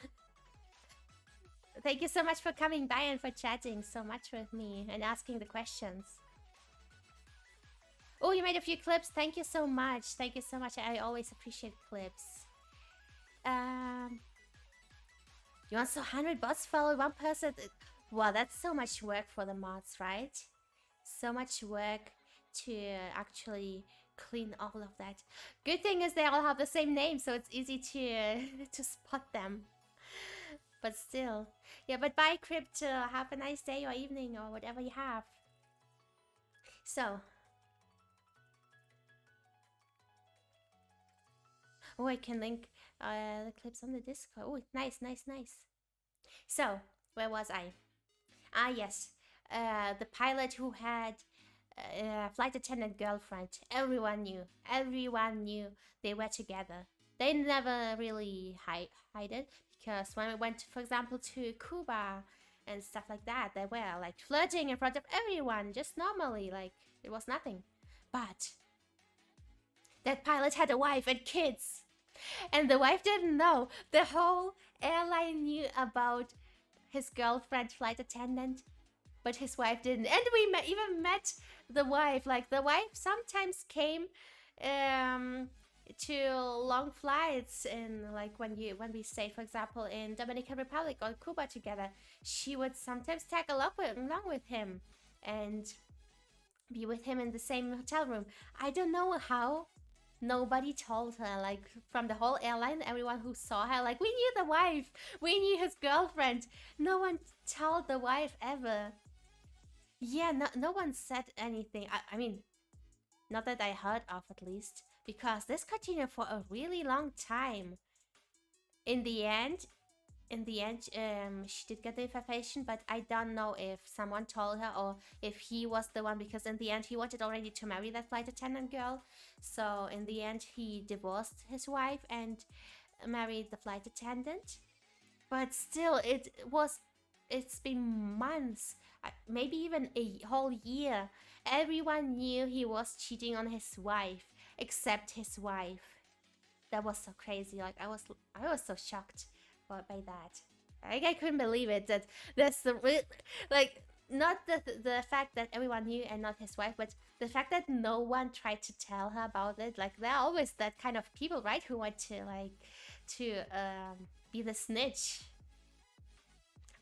thank you so much for coming by and for chatting so much with me and asking the questions. Oh, you made a few clips. Thank you so much. Thank you so much. I always appreciate clips. You want so 100 bots follow one person? Wow, that's so much work for the mods, right? So much work to actually clean all of that. Good thing is they all have the same name, so it's easy to spot them. But still. Yeah, but bye, Crypto. Have a nice day or evening or whatever you have. So. Oh, I can link the clips on the Discord. Oh, nice. So, where was I? Ah, yes. The pilot who had a flight attendant girlfriend. Everyone knew they were together. They never really hide it, because when we went, for example, to Cuba and stuff like that, they were like flirting in front of everyone, just normally, like it was nothing. But that pilot had a wife and kids. And the wife didn't know. The whole airline knew about his girlfriend, flight attendant, but his wife didn't. And we even met the wife. Like, the wife sometimes came to long flights, in like when we stayed, for example, in Dominican Republic or Cuba together. She would sometimes tag along with him and be with him in the same hotel room. I don't know how. Nobody told her, like, from the whole airline, everyone who saw her, like, we knew the wife, we knew his girlfriend. No one told the wife ever. Yeah, no one said anything. I mean, not that I heard of, at least, because this continued for a really long time. In the end, she did get the information, but I don't know if someone told her or if he was the one, because in the end he wanted already to marry that flight attendant girl. So in the end he divorced his wife and married the flight attendant. But still, it's been months, maybe even a whole year. Everyone knew he was cheating on his wife, except his wife. That was so crazy. Like, I was so shocked by that. Like, I couldn't believe it. That's the like, not the fact that everyone knew and not his wife, but the fact that no one tried to tell her about it. Like, there are always that kind of people, right, who want to be the snitch.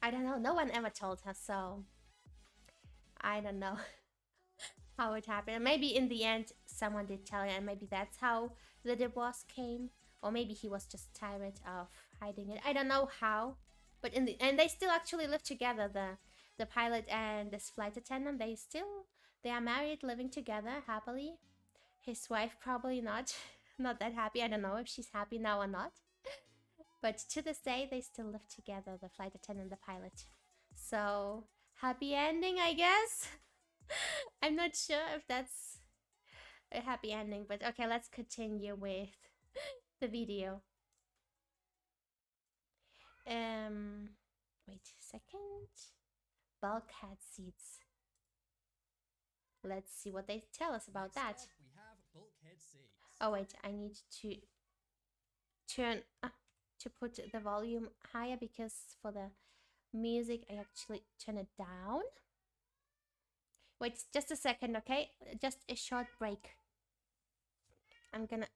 I don't know. No one ever told her, so I don't know how it happened. Maybe in the end someone did tell her, and maybe that's how the divorce came. Or maybe he was just tired of hiding it. I don't know how. But and they still actually live together, the pilot and this flight attendant. They are married, living together happily. His wife probably not that happy. I don't know if she's happy now or not. But to this day, they still live together, the flight attendant and the pilot. So, happy ending, I guess. I'm not sure if that's a happy ending, but okay, let's continue with the video. Wait a second. Bulkhead seats. Let's see what they tell us about that. We have bulkhead seats. Oh wait, I need to turn to put the volume higher, because for the music I actually turn it down. Wait just a second, okay? Just a short break. I'm gonna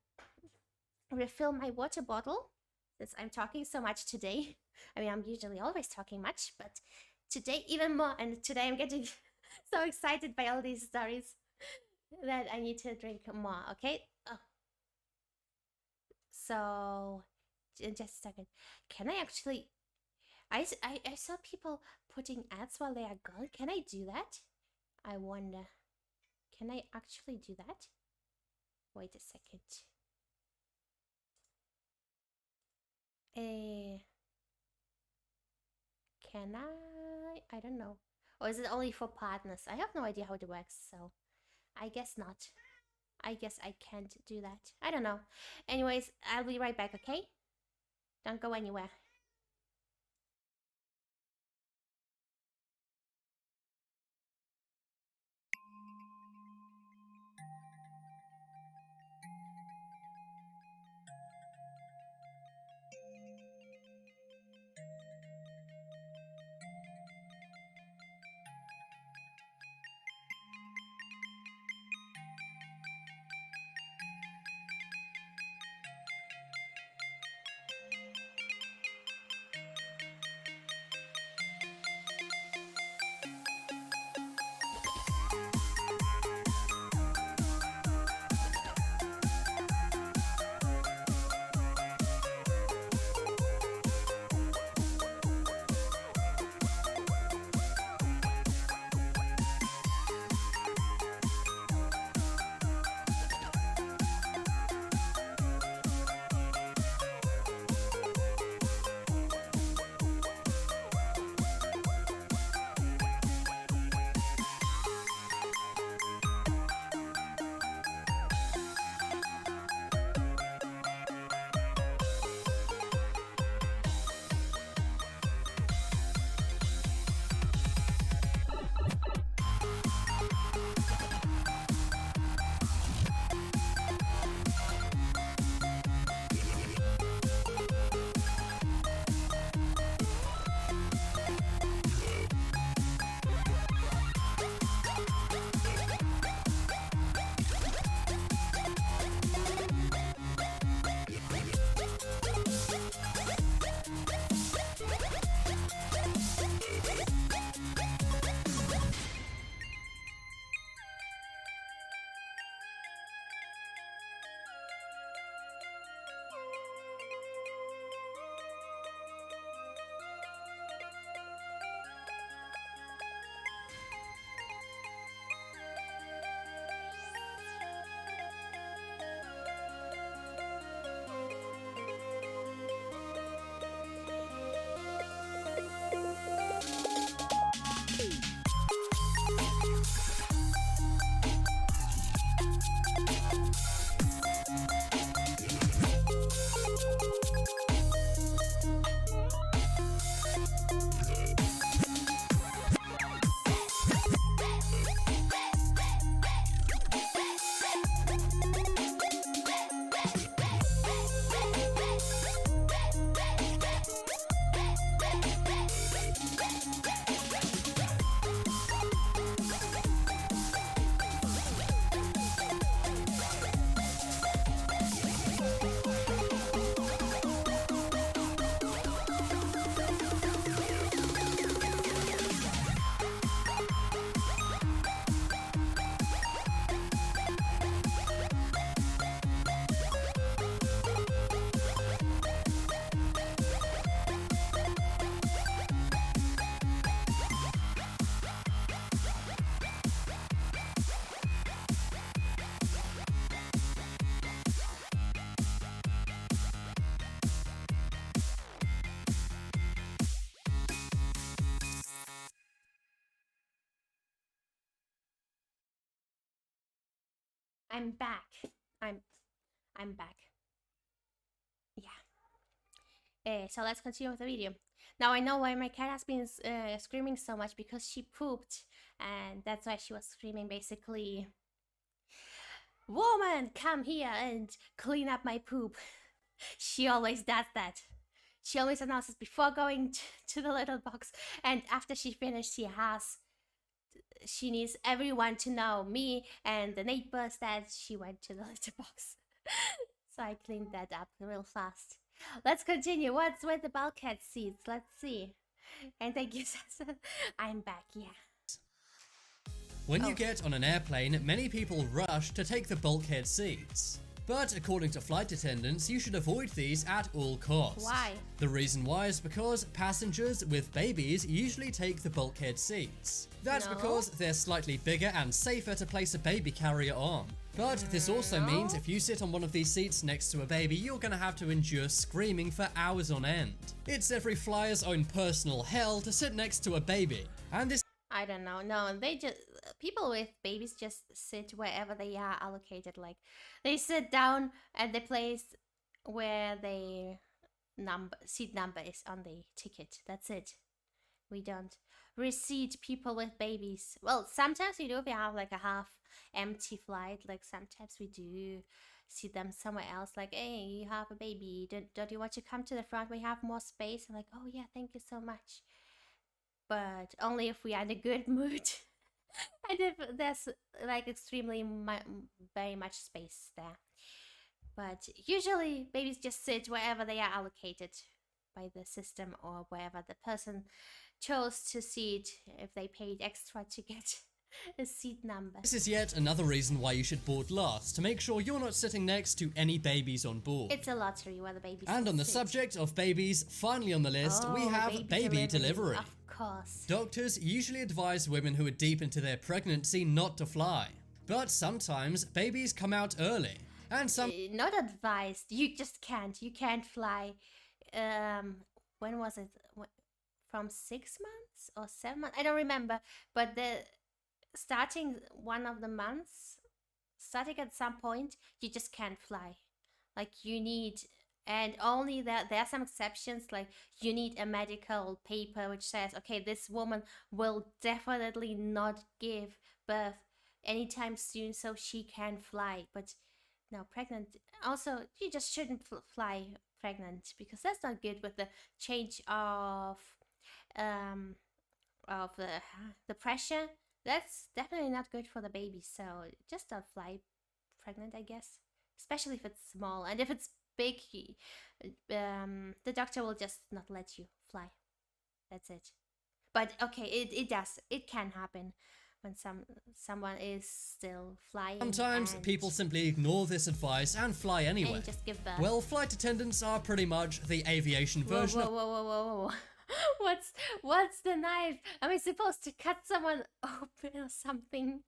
refill my water bottle. since I'm talking so much today. I mean, I'm usually always talking much, but today even more. And today I'm getting so excited by all these stories that I need to drink more, okay? Oh. So, just a second. Can I actually... I saw people putting ads while they are gone. Can I do that? I wonder. Can I actually do that? Wait a second. Can I? I don't know. Or is it only for partners? I have no idea how it works, so I guess not. I guess I can't do that. I don't know. Anyways, I'll be right back, okay? Don't go anywhere. I'm back. I'm back. Yeah. So let's continue with the video. Now I know why my cat has been screaming so much, because she pooped, and that's why she was screaming basically, "Woman, come here and clean up my poop." She always does that. She always announces before going to the little box, and after she finished, she needs everyone to know, me and the neighbors, that she went to the litter box. So I cleaned that up real fast. Let's continue. What's with the bulkhead seats? Let's see. And thank you, Sasa. I'm back, yeah. When you get on an airplane, many people rush to take the bulkhead seats. But according to flight attendants, you should avoid these at all costs. Why? The reason why is because passengers with babies usually take the bulkhead seats. That's because they're slightly bigger and safer to place a baby carrier on. But this also means if you sit on one of these seats next to a baby, you're gonna have to endure screaming for hours on end. It's every flyer's own personal hell to sit next to a baby. And this I don't know. No, they just people with babies just sit wherever they are allocated. Like they sit down at the place where their seat number is on the ticket. That's it. We don't reseat people with babies. Well, sometimes we do if we have like a half empty flight. Like sometimes we do see them somewhere else. Like, hey, you have a baby. Don't you want to come to the front? We have more space. I'm like, oh yeah, thank you so much. But only if we are in a good mood. And if there's like extremely very much space there. But usually babies just sit wherever they are allocated by the system or wherever the person chose to sit if they paid extra to get a seat number. This is yet another reason why you should board last, to make sure you're not sitting next to any babies on board. It's a lottery where the babies And on the sit. subject of babies, finally on the list, we have baby delivery. Of course. Doctors usually advise women who are deep into their pregnancy not to fly. But sometimes babies come out early. And some Not advised. You just can't. You can't fly. When was it? From 6 months or 7 months? I don't remember. But starting one of the months, starting at some point, you just can't fly. Like you need, and only that there are some exceptions. Like you need a medical paper which says, okay, this woman will definitely not give birth anytime soon, so she can fly. But no, pregnant. Also, you just shouldn't fly pregnant because that's not good with the change of the pressure. That's definitely not good for the baby. So just don't fly pregnant, I guess. Especially if it's small, and if it's big, the doctor will just not let you fly. That's it. But okay, it can happen when someone is still flying. Sometimes people simply ignore this advice and fly anyway. And just give birth. Well, flight attendants are pretty much the aviation version of Whoa. What's the knife? Am I supposed to cut someone open or something?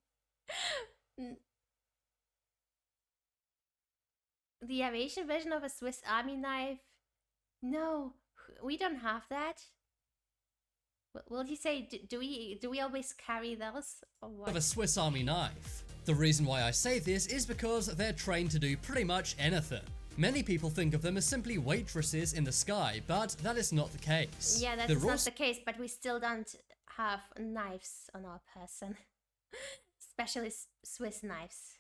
The aviation version of a Swiss Army knife? No, we don't have that. Will he say, do we always carry those? Or what? of a Swiss Army knife. The reason why I say this is because they're trained to do pretty much anything. Many people think of them as simply waitresses in the sky, but that is not the case. Yeah, that's not the case, but we still don't have knives on our person. Especially Swiss knives.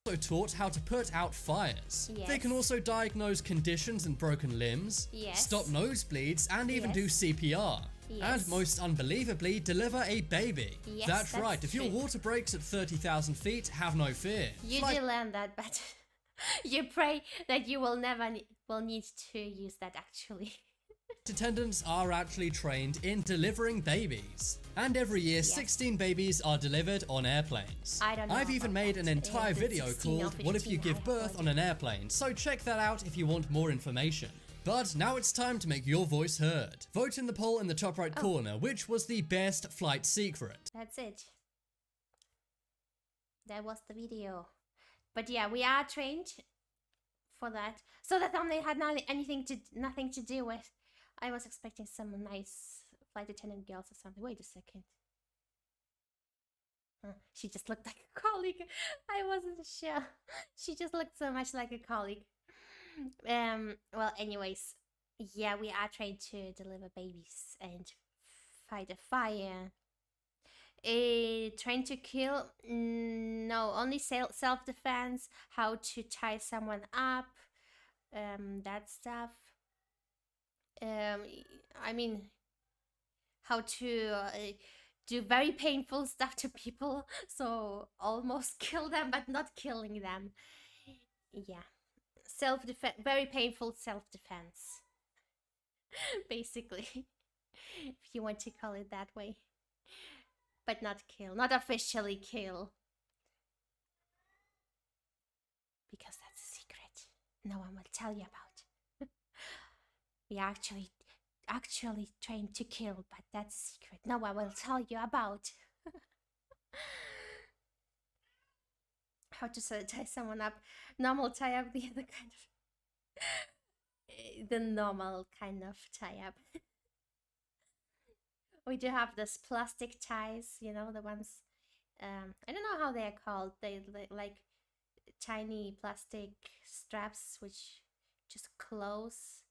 Also taught how to put out fires. Yes. They can also diagnose conditions and broken limbs, Yes. stop nosebleeds, and even do Yes. CPR. Yes. And most unbelievably, deliver a baby. Yes, that's that's right, if your true. water breaks at 30,000 feet, have no fear. You did learn that, but you pray that you will never will need to use that actually. Attendants are actually trained in delivering babies. And every year, 16 babies are delivered on airplanes. I don't know I've even about made that. an entire It's video 16 or called What If You 15, Give I Birth have on an Airplane, so check that out if you want more information. But now it's time to make your voice heard. Vote in the poll in the top right corner, which was the best flight secret. That's it. That was the video. But yeah, we are trained for that. So the thumbnail had nothing to do with. I was expecting some nice flight attendant girls or something. Wait a second. She just looked like a colleague. I wasn't sure. She just looked so much like a colleague. Well, anyways, yeah, we are trained to deliver babies and fight a fire. Trained to kill? No, only self-defense. How to tie someone up? That stuff. I mean, how to do very painful stuff to people, so almost kill them but not killing them. Yeah. self-defense, very painful self-defense. Basically, if you want to call it that way. But not kill, not officially kill. Because that's a secret no one will tell you about. We actually trained to kill, but that's a secret no one will tell you about. How to tie someone up. Normal tie up, the other kind of... the normal kind of tie up. We do have this plastic ties, you know, the ones... I don't know how they are called. They like tiny plastic straps which just close.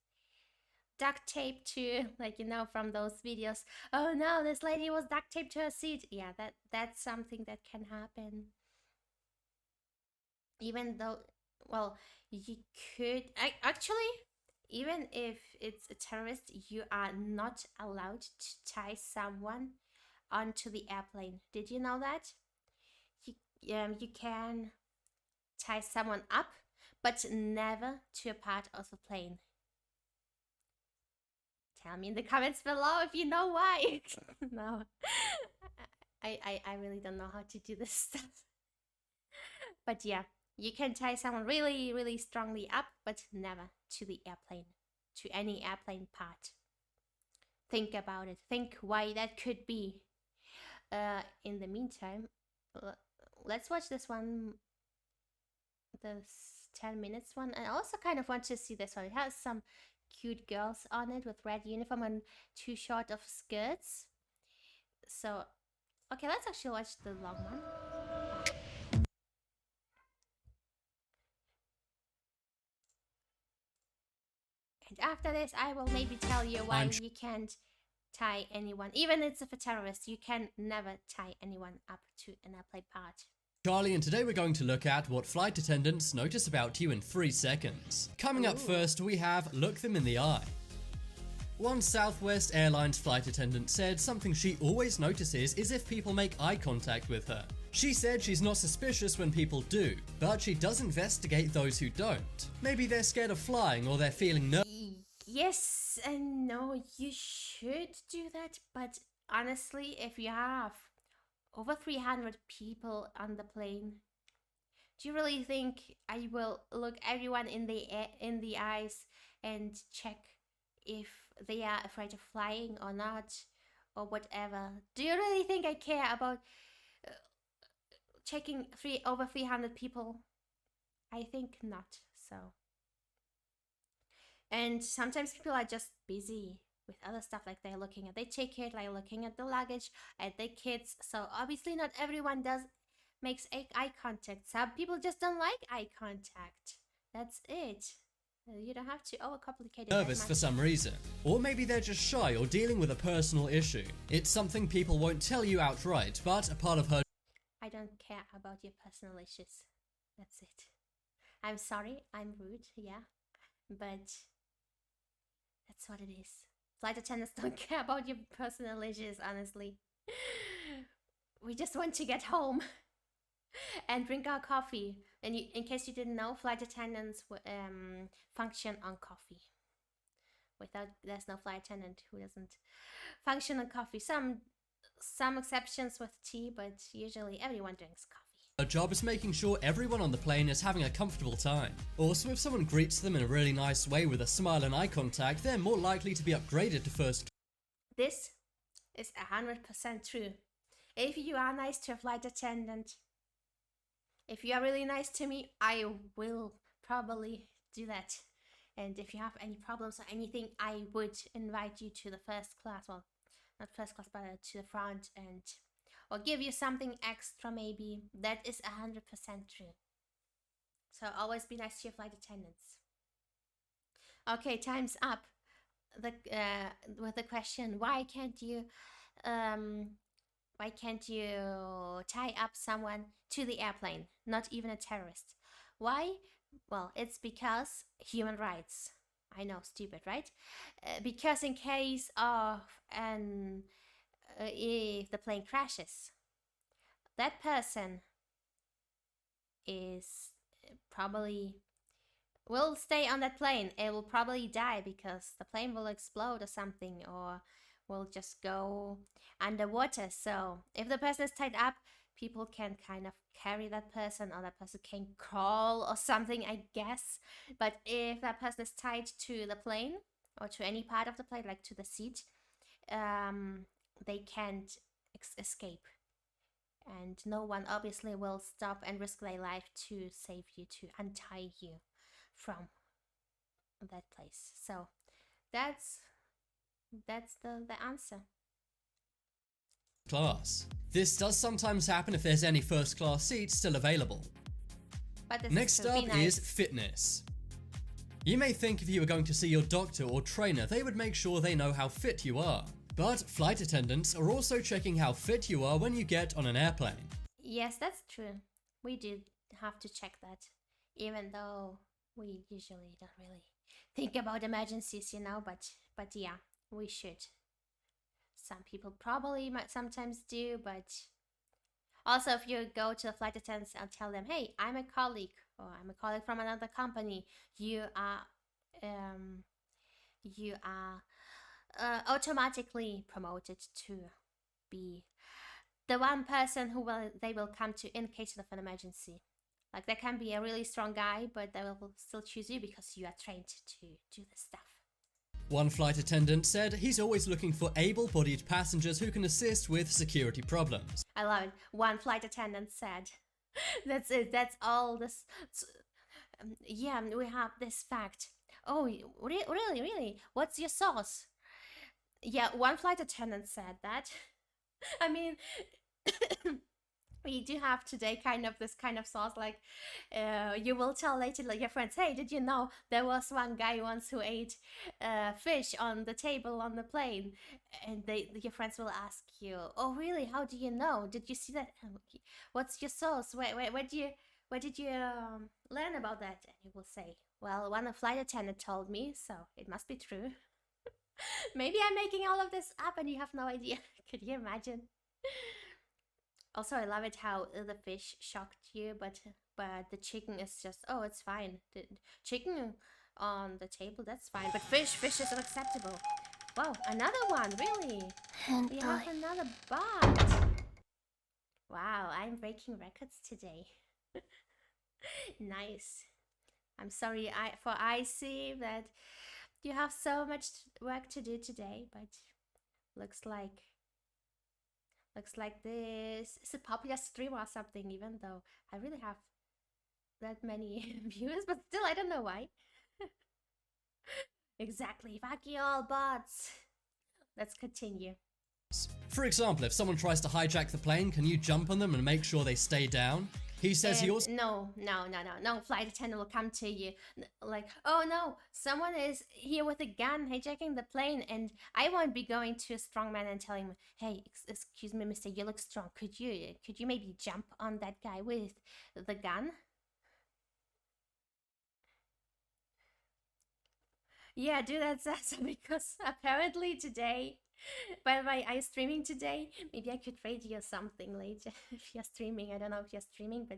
Duct tape too, like, you know, from those videos. Oh no, this lady was duct taped to her seat. Yeah, that's something that can happen. Even though, well, you could actually, even if it's a terrorist, you are not allowed to tie someone onto the airplane. Did you know that? You can tie someone up, but never to a part of the plane. Tell me in the comments below if you know why. No, I really don't know how to do this stuff. But yeah, you can tie someone really, really strongly up, but never to the airplane, to any airplane part. Think about it. Think why that could be. In the meantime, let's watch this one. This 10 minutes one. I also kind of want to see this one. It has some cute girls on it with red uniform and too short of skirts. So, okay, let's actually watch the long one. And after this, I will maybe tell you why you can't tie anyone. Even if it's a terrorist, you can never tie anyone up to an airplane part. Charlie, and today we're going to look at what flight attendants notice about you in 3 seconds. Coming up first, we have look them in the eye. One Southwest Airlines flight attendant said something she always notices is if people make eye contact with her. She said she's not suspicious when people do, but she does investigate those who don't. Maybe they're scared of flying or they're feeling nervous. Yes and no, you should do that, but honestly, if you have over 300 people on the plane, do you really think I will look everyone in the eyes and check if they are afraid of flying or not, or whatever? Do you really think I care about checking over 300 people? I think not. So, and sometimes people are just busy with other stuff, like they're looking at their ticket, like looking at the luggage, at their kids. So obviously not everyone makes eye contact. Some people just don't like eye contact. That's it. You don't have to overcomplicate it. Nervous for some reason. Or maybe they're just shy or dealing with a personal issue. It's something people won't tell you outright, but a part of her... I don't care about your personal issues. That's it. I'm sorry, I'm rude, yeah. But that's what it is. Flight attendants don't care about your personal issues, honestly. We just want to get home and drink our coffee. And in case you didn't know, flight attendants function on coffee. There's no flight attendant who doesn't function on coffee. Some exceptions with tea, but usually everyone drinks coffee. Her job is making sure everyone on the plane is having a comfortable time. Also, if someone greets them in a really nice way with a smile and eye contact, they're more likely to be upgraded to first. This is 100% true. If you are nice to a flight attendant, if you are really nice to me, I will probably do that. And if you have any problems or anything, I would invite you to the first class. Well, not first class, but to the front, and or give you something extra maybe. That is 100% true. So always be nice to your flight attendants. Okay, time's up. With the question, why can't you tie up someone to the airplane? Not even a terrorist. Why? Well, it's because human rights. I know, stupid, right? Because in case of if the plane crashes, that person is probably will stay on that plane. It will probably die because the plane will explode or something, or will just go underwater. So if the person is tied up, people can kind of carry that person, or that person can crawl or something, I guess. But if that person is tied to the plane or to any part of the plane, like to the seat, they can't escape. And no one obviously will stop and risk their life to save you, to untie you from that place. So that's the answer. Class. This does sometimes happen if there's any first class seats still available. But next up is fitness. You may think if you were going to see your doctor or trainer, they would make sure they know how fit you are. But flight attendants are also checking how fit you are when you get on an airplane. Yes, that's true. We do have to check that, even though we usually don't really think about emergencies, you know, but yeah, we should. Some people probably might sometimes do, but also if you go to the flight attendants and tell them, hey, I'm a colleague, or I'm a colleague from another company, you are automatically promoted to be the one person who they will come to in case of an emergency. Like, there can be a really strong guy, but they will still choose you because you are trained to do this stuff. One flight attendant said he's always looking for able-bodied passengers who can assist with security problems. I love it. One flight attendant said. That's it. That's all this. Yeah, we have this fact. Oh, really? What's your sauce? Yeah, one flight attendant said that. I mean, we do have today this kind of sauce, like you will tell later, like, your friends, hey, did you know there was one guy once who ate fish on the table on the plane? And your friends will ask you, oh really, how do you know? Did you see that? What's your sauce? Where did you learn about that? And you will say, well, one flight attendant told me, so it must be true. Maybe I'm making all of this up and you have no idea. Could you imagine? Also, I love it how the fish shocked you, but the chicken is just, oh, it's fine. The chicken on the table, that's fine. But fish is unacceptable. Wow, another one, really? We have another bot. Wow, I'm breaking records today. Nice. I'm sorry I see that you have so much work to do today, but looks like this is a popular streamer or something, even though I really have that many viewers, but still I don't know why. Exactly, fuck you all bots. Let's continue. For example, if someone tries to hijack the plane, can you jump on them and make sure they stay down? He says he also... No, flight attendant will come to you like, oh no, someone is here with a gun hijacking the plane, and I won't be going to a strong man and telling him, hey, excuse me, mister, you look strong, could you maybe jump on that guy with the gun? Yeah, do that, Sasa, because apparently today, by the way, are you streaming today? Maybe I could raid you or something later if you're streaming. I don't know if you're streaming, but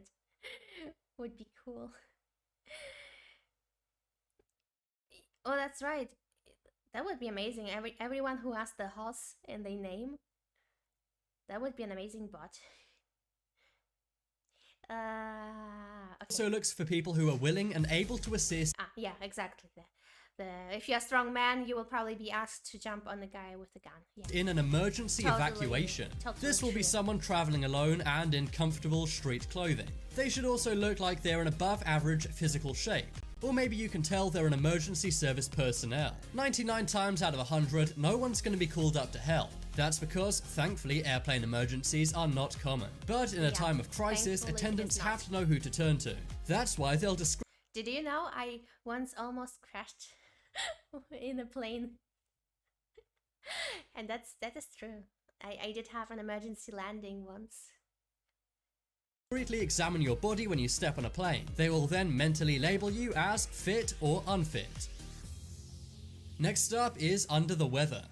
would be cool. Oh, that's right. That would be amazing. Everyone who has the horse in their name, that would be an amazing bot. Okay. Also looks for people who are willing and able to assist. Yeah, exactly. If you're a strong man, you will probably be asked to jump on the guy with the gun. Yeah. In an emergency evacuation. This will be someone traveling alone and in comfortable street clothing. They should also look like they're in above average physical shape. Or maybe you can tell they're an emergency service personnel. 99 times out of 100, no one's going to be called up to help. That's because, thankfully, airplane emergencies are not common. But in a time of crisis, attendants have to know who to turn to. That's why they'll describe... Did you know I once almost crashed in a plane? And that is true. I did have an emergency landing once. Discreetly examine your body when you step on a plane. They will then mentally label you as fit or unfit. Next up is under the weather.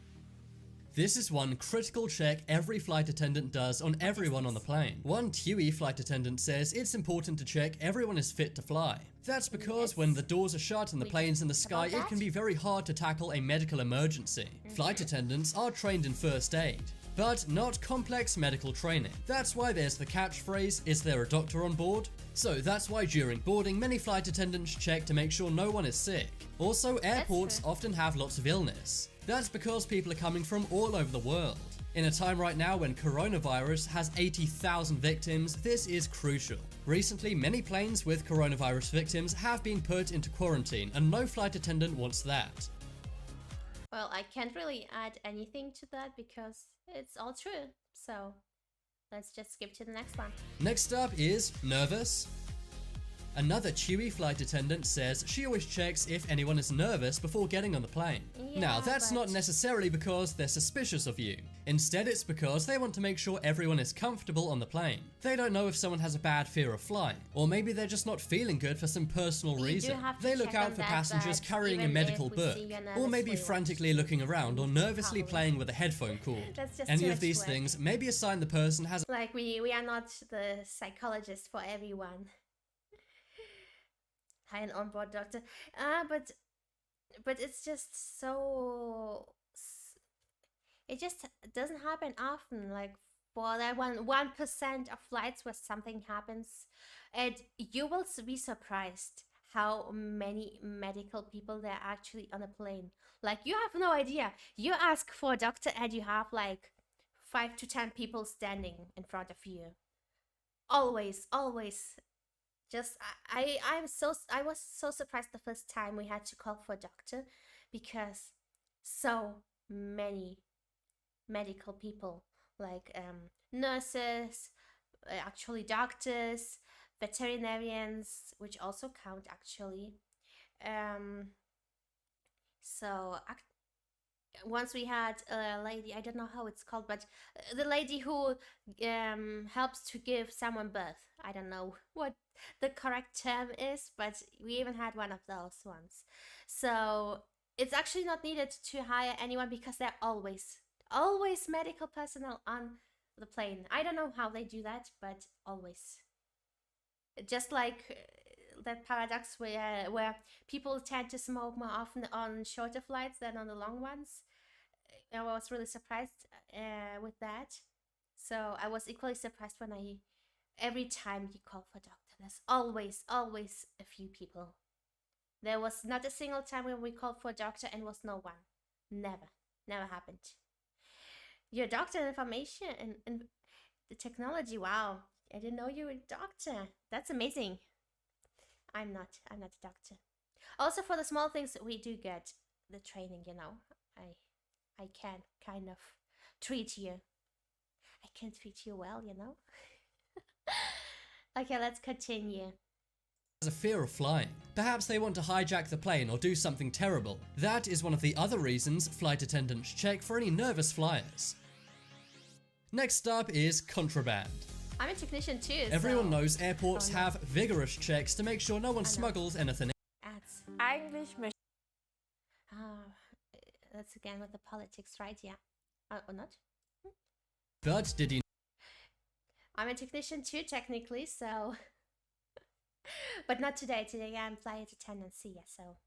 This is one critical check every flight attendant does on everyone on the plane. One TUI flight attendant says it's important to check everyone is fit to fly. That's because when the doors are shut and the plane's in the sky, it can be very hard to tackle a medical emergency. Flight attendants are trained in first aid, but not complex medical training. That's why there's the catchphrase, "Is there a doctor on board?" So that's why during boarding, many flight attendants check to make sure no one is sick. Also, airports often have lots of illness. That's because people are coming from all over the world. In a time right now when coronavirus has 80,000 victims, this is crucial. Recently, many planes with coronavirus victims have been put into quarantine, and no flight attendant wants that. Well, I can't really add anything to that because it's all true. So let's just skip to the next one. Next up is nervous. Another TUI flight attendant says she always checks if anyone is nervous before getting on the plane. Yeah, now, that's but not necessarily because they're suspicious of you. Instead, it's because they want to make sure everyone is comfortable on the plane. They don't know if someone has a bad fear of flying, or maybe they're just not feeling good for some personal You do reason. have to They look check out on for that, passengers but carrying a even medical if we book, see you're or nervous, maybe we won't. frantically looking around or nervously Probably. playing with a headphone cord. That's just Any too of much these work. things may be a sign the person has Like we are not the psychologist for everyone. Hi, an onboard doctor. But it's just so. It just doesn't happen often. Like for that 1% of flights where something happens, and you will be surprised how many medical people there are actually on a plane. Like you have no idea. You ask for a doctor and you have like 5 to 10 people standing in front of you. Always. Just I was so surprised the first time we had to call for a doctor because so many medical people like nurses, actually doctors, veterinarians, which also count actually. So once we had a lady, I don't know how it's called, but the lady who helps to give someone birth. I don't know what the correct term is, but we even had one of those ones. So it's actually not needed to hire anyone because they're always medical personnel on the plane. I don't know how they do that, but always. Just like that paradox where people tend to smoke more often on shorter flights than on the long ones. I was really surprised with that. So I was equally surprised when every time you call for doctor, there's always a few people. There was not a single time when we called for a doctor and was no one. Never happened. Your doctor information and the technology, wow. I didn't know you were a doctor. That's amazing. I'm not a doctor. Also, for the small things, we do get the training, you know. I can kind of treat you. I can treat you well, you know. Okay, let's continue. has a fear of flying. Perhaps they want to hijack the plane or do something terrible. That is one of the other reasons flight attendants check for any nervous flyers. Next up is contraband. I'm a technician too. Everyone knows airports have vigorous checks to make sure no one smuggles anything. Ads. Eigentlich möchte That's again with the politics, right? Yeah. Or not? But did you I'm a technician too, technically, so. But not today. Today I'm flight attendant, yeah, so.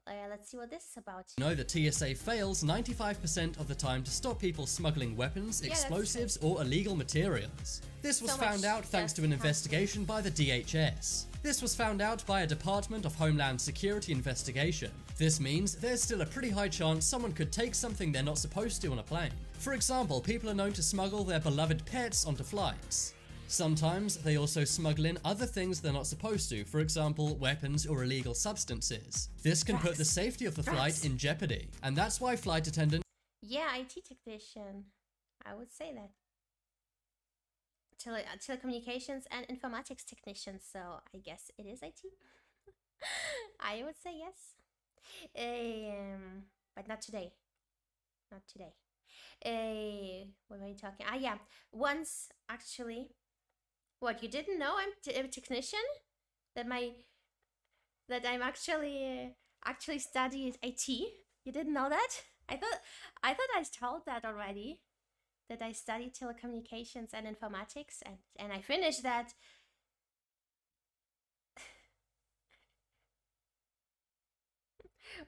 Let's see what this is about. know that TSA fails 95% of the time to stop people smuggling weapons, Yeah, that's explosives, or illegal materials. This was So found much out thanks to an just investigation by the DHS. This was found out by a Department of Homeland Security investigation. This means there's still a pretty high chance someone could take something they're not supposed to on a plane. For example, people are known to smuggle their beloved pets onto flights. Sometimes they also smuggle in other things they're not supposed to, for example, weapons or illegal substances. This can put the safety of the flight in jeopardy, and that's why flight attendants Yeah, IT technician. I would say that. Telecommunications and informatics technician, so I guess it is IT. I would say yes. But not today. Not today. What were we talking? Yeah. Once, actually. What, you didn't know I'm a technician? That I'm actually studied IT? You didn't know that? I thought I told that already. That I studied telecommunications and informatics, and I finished that.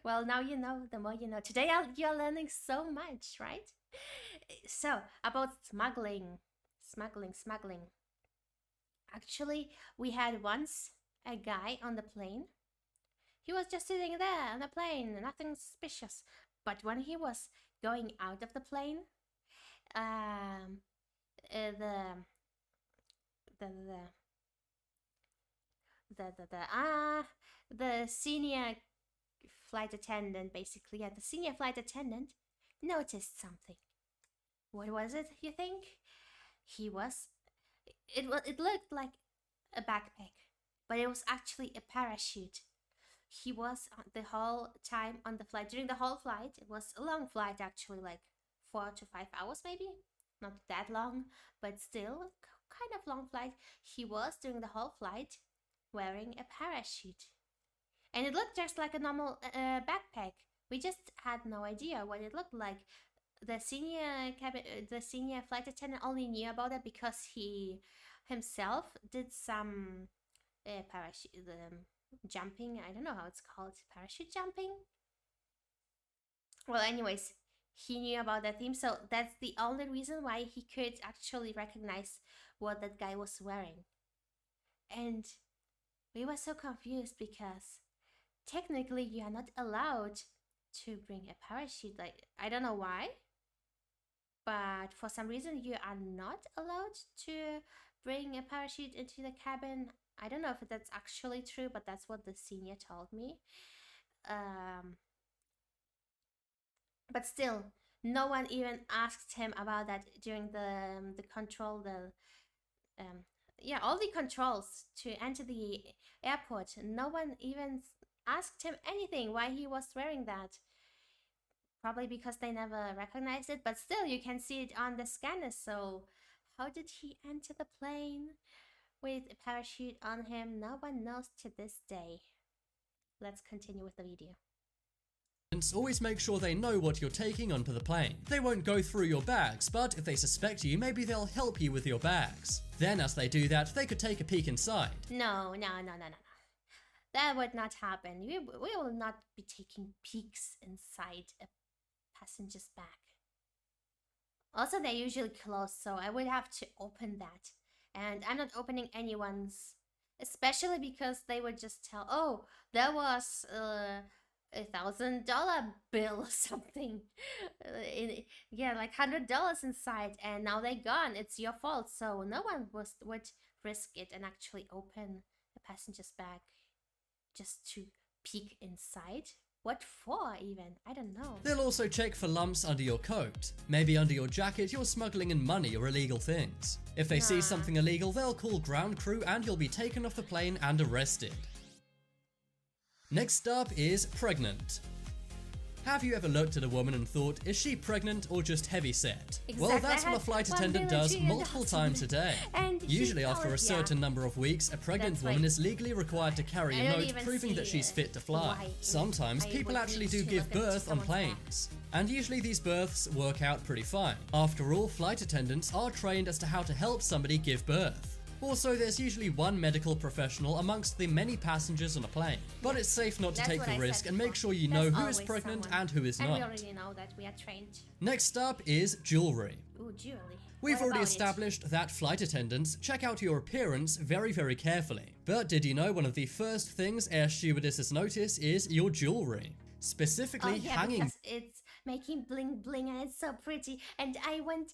Well, now you know, the more you know. Today you're learning so much, right? So, about smuggling. Smuggling. Actually, we had once a guy on the plane. He was just sitting there on the plane, nothing suspicious. But when he was going out of the plane, um, the senior flight attendant, basically, the senior flight attendant noticed something. What was it, you think? It looked like a backpack, but it was actually a parachute. He was the whole time on the flight. During the whole flight, it was a long flight, actually, like 4 to 5 hours, maybe. Not that long, but still kind of long flight. He was during the whole flight wearing a parachute, and it looked just like a normal backpack. We just had no idea what it looked like. The senior flight attendant only knew about it because he himself did some parachute jumping. I don't know how it's called, parachute jumping. Well, anyways, he knew about that theme, so that's the only reason why he could actually recognize what that guy was wearing. And we were so confused because technically you are not allowed to bring a parachute. Like, I don't know why, but for some reason you are not allowed to bring a parachute into the cabin. I don't know if that's actually true, but that's what the senior told me. But still, no one even asked him about that during the control, all the controls to enter the airport. No one even asked him anything why he was wearing that. Probably because they never recognized it, but still you can see it on the scanner. So how did he enter the plane with a parachute on him? No one knows to this day. Let's continue with the video. Always make sure they know what you're taking onto the plane. They won't go through your bags, but if they suspect you, maybe they'll help you with your bags. Then as they do that, they could take a peek inside. No. That would not happen. We will not be taking peeks inside a passenger's bag. Also, they're usually closed, so I would have to open that. And I'm not opening anyone's, especially because they would just tell, oh, there was $1,000 bill or something. Like $100 inside, and now they're gone. It's your fault. So no one would risk it and actually open the passenger's bag just to peek inside. What for, even? I don't know. They'll also check for lumps under your coat. Maybe under your jacket you're smuggling in money or illegal things. If they see something illegal, they'll call ground crew and you'll be taken off the plane and arrested. Next up is pregnant. Have you ever looked at a woman and thought, is she pregnant or just heavyset? Exactly. Well, that's what a flight attendant does multiple times a day. Usually after a certain number of weeks, a pregnant woman is legally required to carry a note proving that she's fit to fly. Sometimes people actually do give birth on planes. And usually these births work out pretty fine. After all, flight attendants are trained as to how to help somebody give birth. Also, there's usually one medical professional amongst the many passengers on a plane. But it's safe not to take the risk and make sure you know who is pregnant and who is not. And we already know that we are trained. Next up is jewelry. Ooh, jewelry. We've already established that flight attendants check out your appearance very, very carefully. But did you know one of the first things air stewardesses notice is your jewelry? Specifically hanging. Because it's making bling bling and it's so pretty, and I want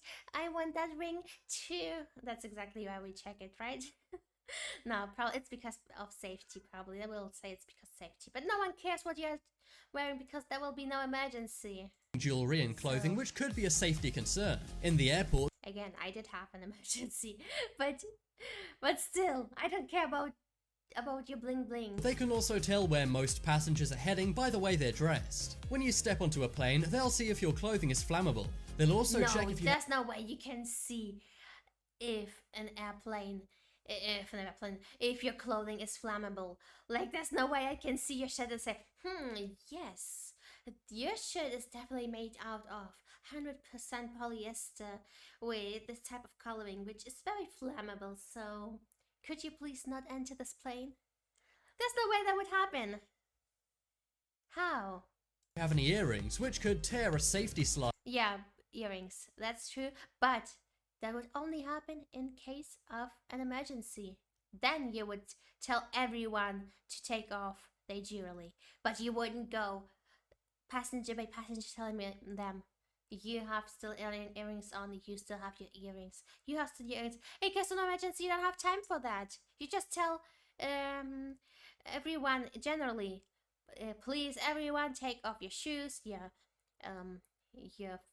that ring too. That's exactly why we check it, right? No, probably it's because of safety. Probably they will say it's because of safety, but no one cares what you're wearing because there will be no emergency. Jewelry and clothing, which could be a safety concern in the airport. Again, I did have an emergency, but still, I don't care about your bling bling. They can also tell where most passengers are heading by the way they're dressed. When you step onto a plane, they'll see if your clothing is flammable. They'll also check if you... there's no way you can see if your clothing is flammable. Like, there's no way I can see your shirt and say, yes, Your shirt is definitely made out of 100% polyester with this type of coloring, which is very flammable. So, could you please not enter this plane? There's no way that would happen. How? Have any earrings, which could tear a safety slide. Yeah, earrings. That's true. But that would only happen in case of an emergency. Then you would tell everyone to take off their jewelry. But you wouldn't go passenger by passenger telling them, you have still earrings on, you still have your earrings. You have still earrings. In case of an emergency, you don't have time for that. You just tell everyone generally, please everyone take off your shoes, your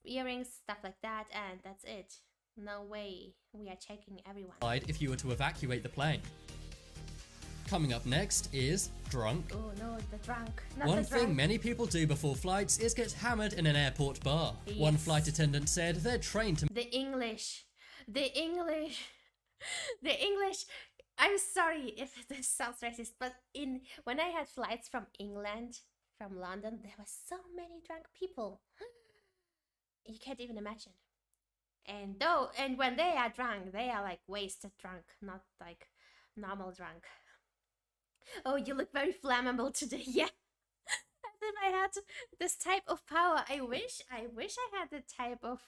earrings, stuff like that, and that's it. No way we are checking everyone. If you were to evacuate the plane. Coming up next is drunk. Oh no, the drunk. One thing many people do before flights is get hammered in an airport bar. Yes. One flight attendant said they're trained to The English. I'm sorry if this sounds racist, but when I had flights from England, from London, there were so many drunk people. You can't even imagine. And when they are drunk, they are like wasted drunk, not like normal drunk. Oh, you look very flammable today. Yeah. As if I had this type of power. I wish I had the type of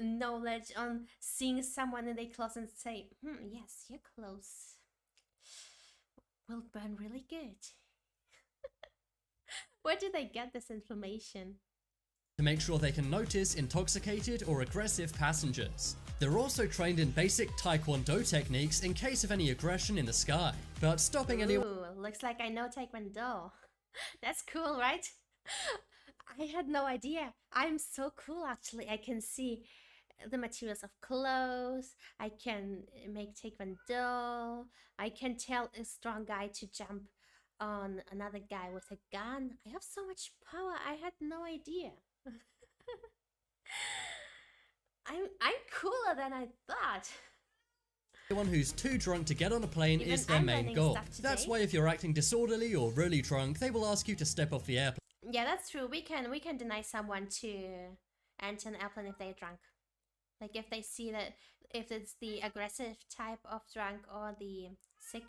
knowledge on seeing someone in their clothes and say, yes, your clothes will burn really good. Where did they get this information? to make sure they can notice intoxicated or aggressive passengers. They're also trained in basic Taekwondo techniques in case of any aggression in the sky, but stopping anyone. Ooh, looks like I know Taekwondo. That's cool, right? I had no idea. I'm so cool actually. I can see the materials of clothes. I can make Taekwondo. I can tell a strong guy to jump on another guy with a gun. I have so much power. I had no idea. I'm cooler than I thought. Anyone who's too drunk to get on a plane Even is their I'm main learning goal. stuff today. That's why if you're acting disorderly or really drunk, they will ask you to step off the airplane. Yeah, that's true. We can deny someone to enter an airplane if they're drunk. Like if they see that, if it's the aggressive type of drunk or the sick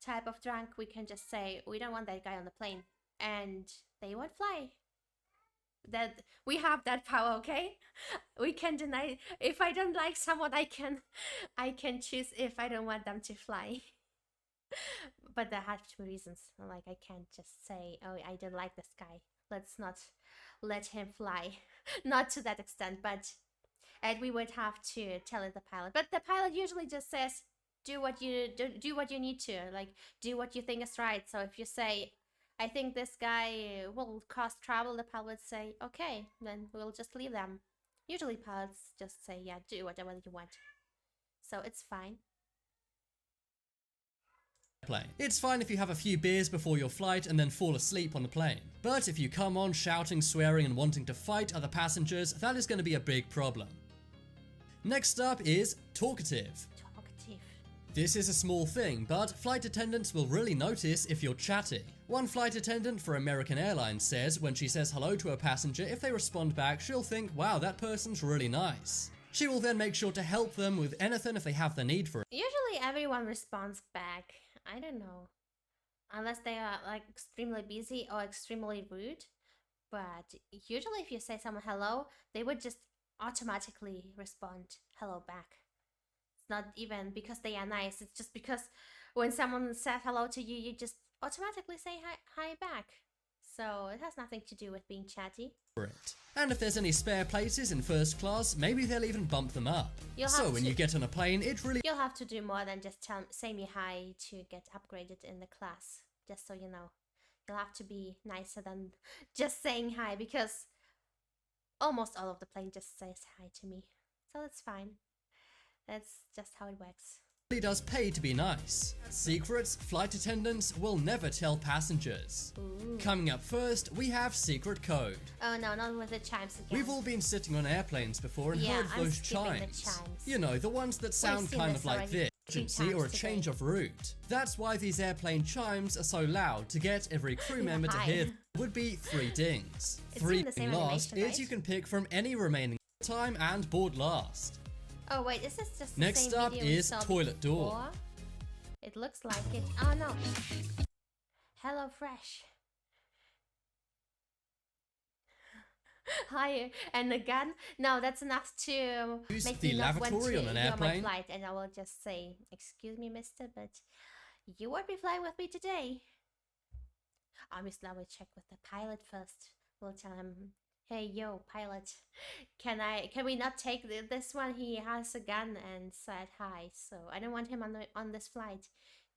type of drunk, we can just say we don't want that guy on the plane, and they won't fly. That we have that power, okay? We can deny. If I don't like someone, I can choose if I don't want them to fly. But there have to be reasons. Like I can't just say, oh, I don't like this guy, let's not let him fly. Not to that extent, but and we would have to tell it the pilot. But the pilot usually just says, do what you need to, like do what you think is right. So if you say, I think this guy will cause trouble, the pilot would say, okay, then we'll just leave them. Usually pilots just say, yeah, do whatever you want. So it's fine. It's fine if you have a few beers before your flight and then fall asleep on the plane. But if you come on shouting, swearing and wanting to fight other passengers, that is going to be a big problem. Next up is talkative. Talkative. This is a small thing, but flight attendants will really notice if you're chatty. One flight attendant for American Airlines says when she says hello to a passenger, if they respond back, she'll think, wow, that person's really nice. She will then make sure to help them with anything if they have the need for it. Usually everyone responds back. I don't know. Unless they are like extremely busy or extremely rude. But usually if you say someone hello, they would just automatically respond hello back. It's not even because they are nice. It's just because when someone says hello to you, you just automatically say hi back. So it has nothing to do with being chatty. And if there's any spare places in first class, maybe they'll even bump them up. So when you get on a plane, it really... You'll have to do more than just say me hi to get upgraded in the class. Just so you know. You'll have to be nicer than just saying hi, because almost all of the plane just says hi to me. So that's fine. That's just how it works. Really does pay to be nice. Secrets flight attendants will never tell passengers. Ooh. Coming up first, we have secret code. Oh no, not with the chimes again. We've all been sitting on airplanes before and heard I'm those skipping chimes. the chimes. You know, the ones that sound seen kind this of like already this. 2 Emergency or a times change today. of route. That's why these airplane chimes are so loud, to get every crew member to Hi. hear them. would be 3 dings. It's 3 in the same being last animation, is right? you can pick from any remaining time and board last. Oh wait, is this just the Next same up video we is saw toilet door. before? It looks like it. Oh no. Hello Fresh. Hi, and a gun? No, that's enough to Use make the me not want lavatory to on an go on my airplane. flight, and I will just say, "Excuse me, mister, but you won't be flying with me today." Obviously, I will check with the pilot first. We'll tell him, "Hey, yo, pilot, can we not take this one? He has a gun and said hi, so I don't want him on this flight.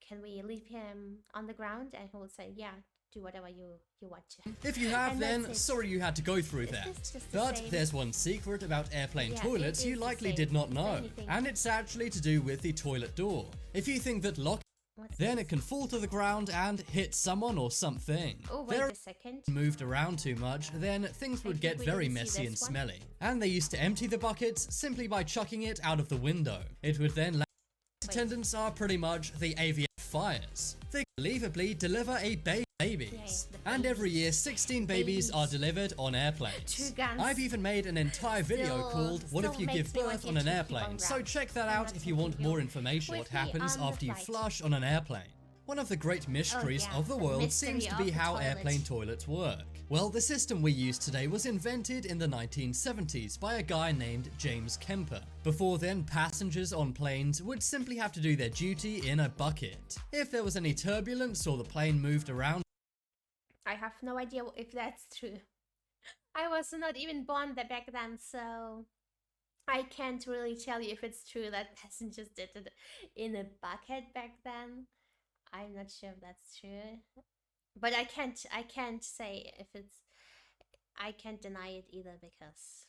Can we leave him on the ground?" And he will say, "Yeah, do whatever you want to." If you have, And then that's it. sorry you had to go through Is that. this just the But same? there's one secret about airplane Yeah, toilets it you is the likely same. did not Is there know, anything? and it's actually to do with the toilet door. If you think that lock, What's then this? it can fall to the ground and hit someone or something. Oh, wait There a second. moved around too much, then things would think get we very didn't see messy and this one. smelly. And they used to empty the buckets simply by chucking it out of the window. It would then land. Attendants are pretty much the AVF fires. They believably deliver a babies. Yeah, the And every year 16 babies are Babies. delivered on airplanes. 2 guns. I've even made an entire video Still- called What If still You makes Give me want Birth you on to an keep Airplane, on so ground. check that I'm out not if you taking want you more information with what me happens on the after you flight. flush on an airplane. One of the great mysteries yeah, of the the world mystery seems to of be the how toilet. airplane toilets work. Well, the system we use today was invented in the 1970s by a guy named James Kemper. Before then, passengers on planes would simply have to do their duty in a bucket. If there was any turbulence or the plane moved around, I have no idea if that's true. I was not even born back then, so I can't really tell you if it's true that passengers did it in a bucket back then. I'm not sure if that's true, but I can't say if it's. I can't deny it either because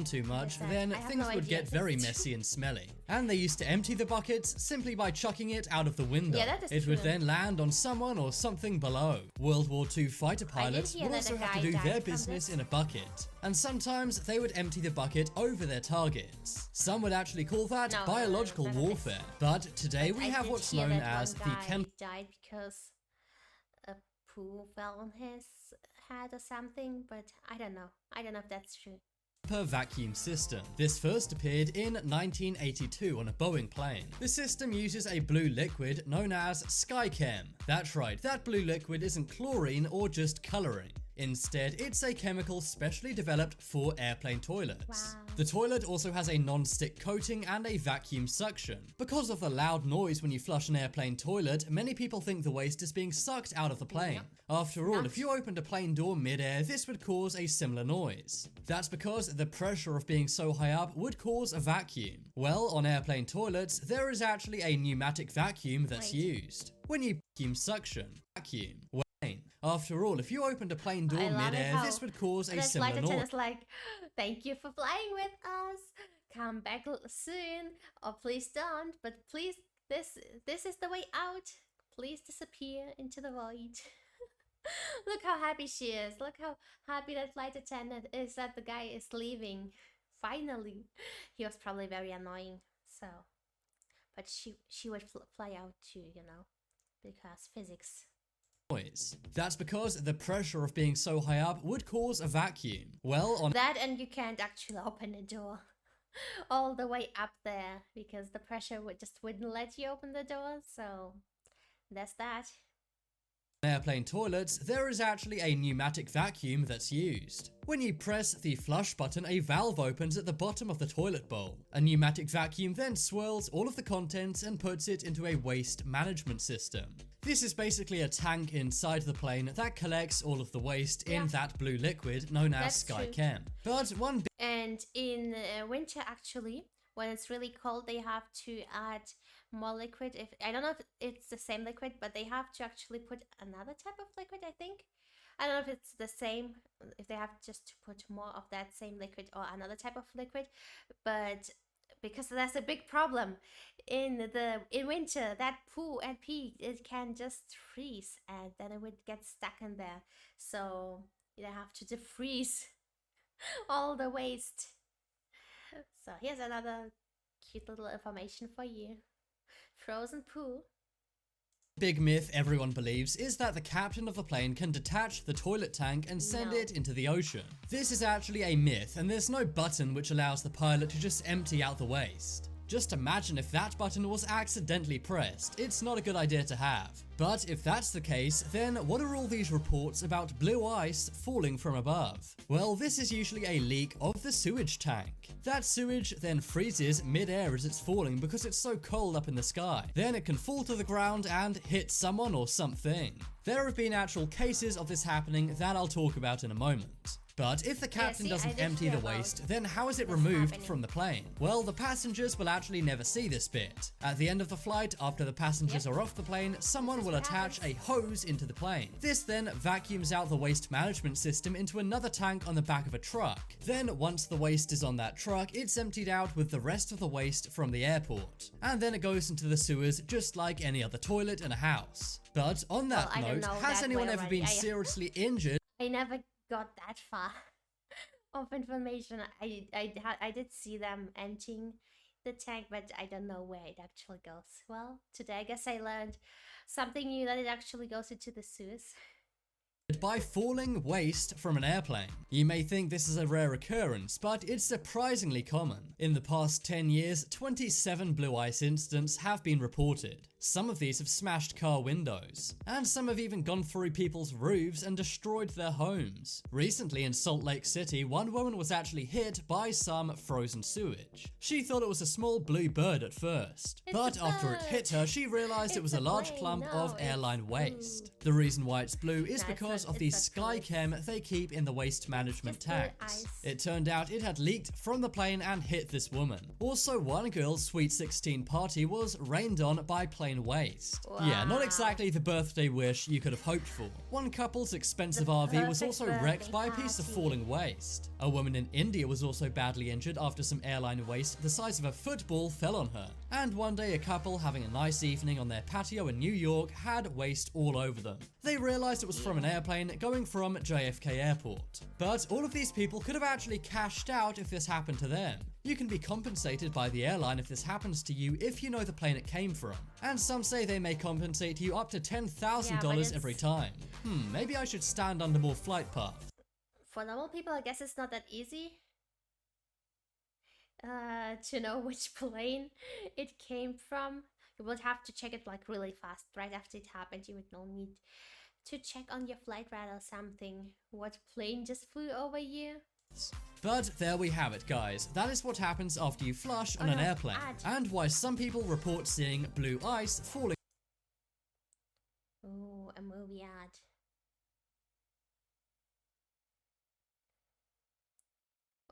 too much, Listen, then I have things no would idea get if very it's messy and smelly. And they used to empty the buckets simply by chucking it out of the window. Yeah, that is it would true. then land on someone or something below. World War II fighter pilots hear would that also a have to guy do died their from business this. in a bucket. And sometimes they would empty the bucket over their targets. Some would actually call that No, biological none of this. warfare. But today we I have did what's hear known that as one the guy chem died because a poo fell on his head or something, but I don't know. I don't know if that's true. vacuum system. This first appeared in 1982 on a Boeing plane. The system uses a blue liquid known as SkyChem. That's right, that blue liquid isn't chlorine or just coloring. Instead, it's a chemical specially developed for airplane toilets. Wow. The toilet also has a non-stick coating and a vacuum suction. Because of the loud noise when you flush an airplane toilet, many people think the waste is being sucked out of the plane. After all, if you opened a plane door mid-air, this would cause a similar noise. That's because the pressure of being so high up would cause a vacuum. Well, on airplane toilets, there is actually a pneumatic vacuum that's used. When you vacuum suction, after all, if you opened a plane door I love it mid-air, how this would cause a the similar flight noise. attendant's like, "Thank you for flying with us. Come back soon, or please don't. But please, this is the way out. Please disappear into the void." Look how happy she is. Look how happy that flight attendant is that the guy is leaving. Finally, he was probably very annoying. So, but she would fly out too, you know, because physics. Noise. That's because the pressure of being so high up would cause a vacuum. Well, on That, and you can't actually open a door all the way up there because the pressure wouldn't let you open the door. So that's that. airplane toilets, there is actually a pneumatic vacuum that's used. When you press the flush button, a valve opens at the bottom of the toilet bowl. A pneumatic vacuum then swirls all of the contents and puts it into a waste management system. This is basically a tank inside the plane that collects all of the waste in that blue liquid known as That's true. SkyChem. But one And in winter, actually, when it's really cold, they have to add more liquid. If I don't know if it's the same liquid, but they have to actually put another type of liquid, I think. I don't know if it's the same, if they have just to put more of that same liquid or another type of liquid, but because there's a big problem in winter, that poo and pee, it can just freeze and then it would get stuck in there. So you have to defreeze all the waste. So here's another cute little information for you. Frozen poo Big myth everyone believes is that the captain of the plane can detach the toilet tank and send it into the ocean. This is actually a myth, and there's no button which allows the pilot to just empty out the waste. Just imagine if that button was accidentally pressed. It's not a good idea to have. But if that's the case, then what are all these reports about blue ice falling from above? Well, this is usually a leak of the sewage tank. That sewage then freezes mid-air as it's falling because it's so cold up in the sky. Then it can fall to the ground and hit someone or something. There have been actual cases of this happening that I'll talk about in a moment. But if the captain doesn't empty the waste, then how is it removed from the plane? Well, the passengers will actually never see this bit. At the end of the flight, after the passengers are off the plane, someone will attach a hose into the plane. This then vacuums out the waste management system into another tank on the back of a truck. Then, once the waste is on that truck, it's emptied out with the rest of the waste from the airport. And then it goes into the sewers just like any other toilet in a house. But on that note, has anyone ever been seriously injured? I never got that far of information. I did see them emptying the tank, but I don't know where it actually goes. Well, today I guess I learned something new, that it actually goes into the sewers. By falling waste from an airplane. You may think this is a rare occurrence, but it's surprisingly common. In the past 10 years, 27 blue ice incidents have been reported. Some of these have smashed car windows, and some have even gone through people's roofs and destroyed their homes. Recently in Salt Lake City, one woman was actually hit by some frozen sewage. She thought it was a small blue bird at first, but after it hit her, she realized it was a large clump of airline waste. The reason why it's blue is because of the sky chem they keep in the waste management tanks. It turned out it had leaked from the plane and hit this woman. Also, one girl's Sweet 16 party was rained on by plane waste. Wow. Yeah, not exactly the birthday wish you could have hoped for. One couple's expensive RV was also wrecked by a piece of falling waste. A woman in India was also badly injured after some airline waste the size of a football fell on her. And one day a couple having a nice evening on their patio in New York had waste all over them. They realized it was from an airplane going from JFK Airport. But all of these people could have actually cashed out if this happened to them. You can be compensated by the airline if this happens to you if you know the plane it came from. And some say they may compensate you up to $10,000 every time. Maybe I should stand under more flight paths. For normal people, I guess it's not that easy to know which plane it came from. You would have to check it like really fast. Right after it happened, you would not need to check on your flight radar or something. What plane just flew over you? But there we have it, guys. That is what happens after you flush on an airplane, and why some people report seeing blue ice falling. Oh, a movie ad.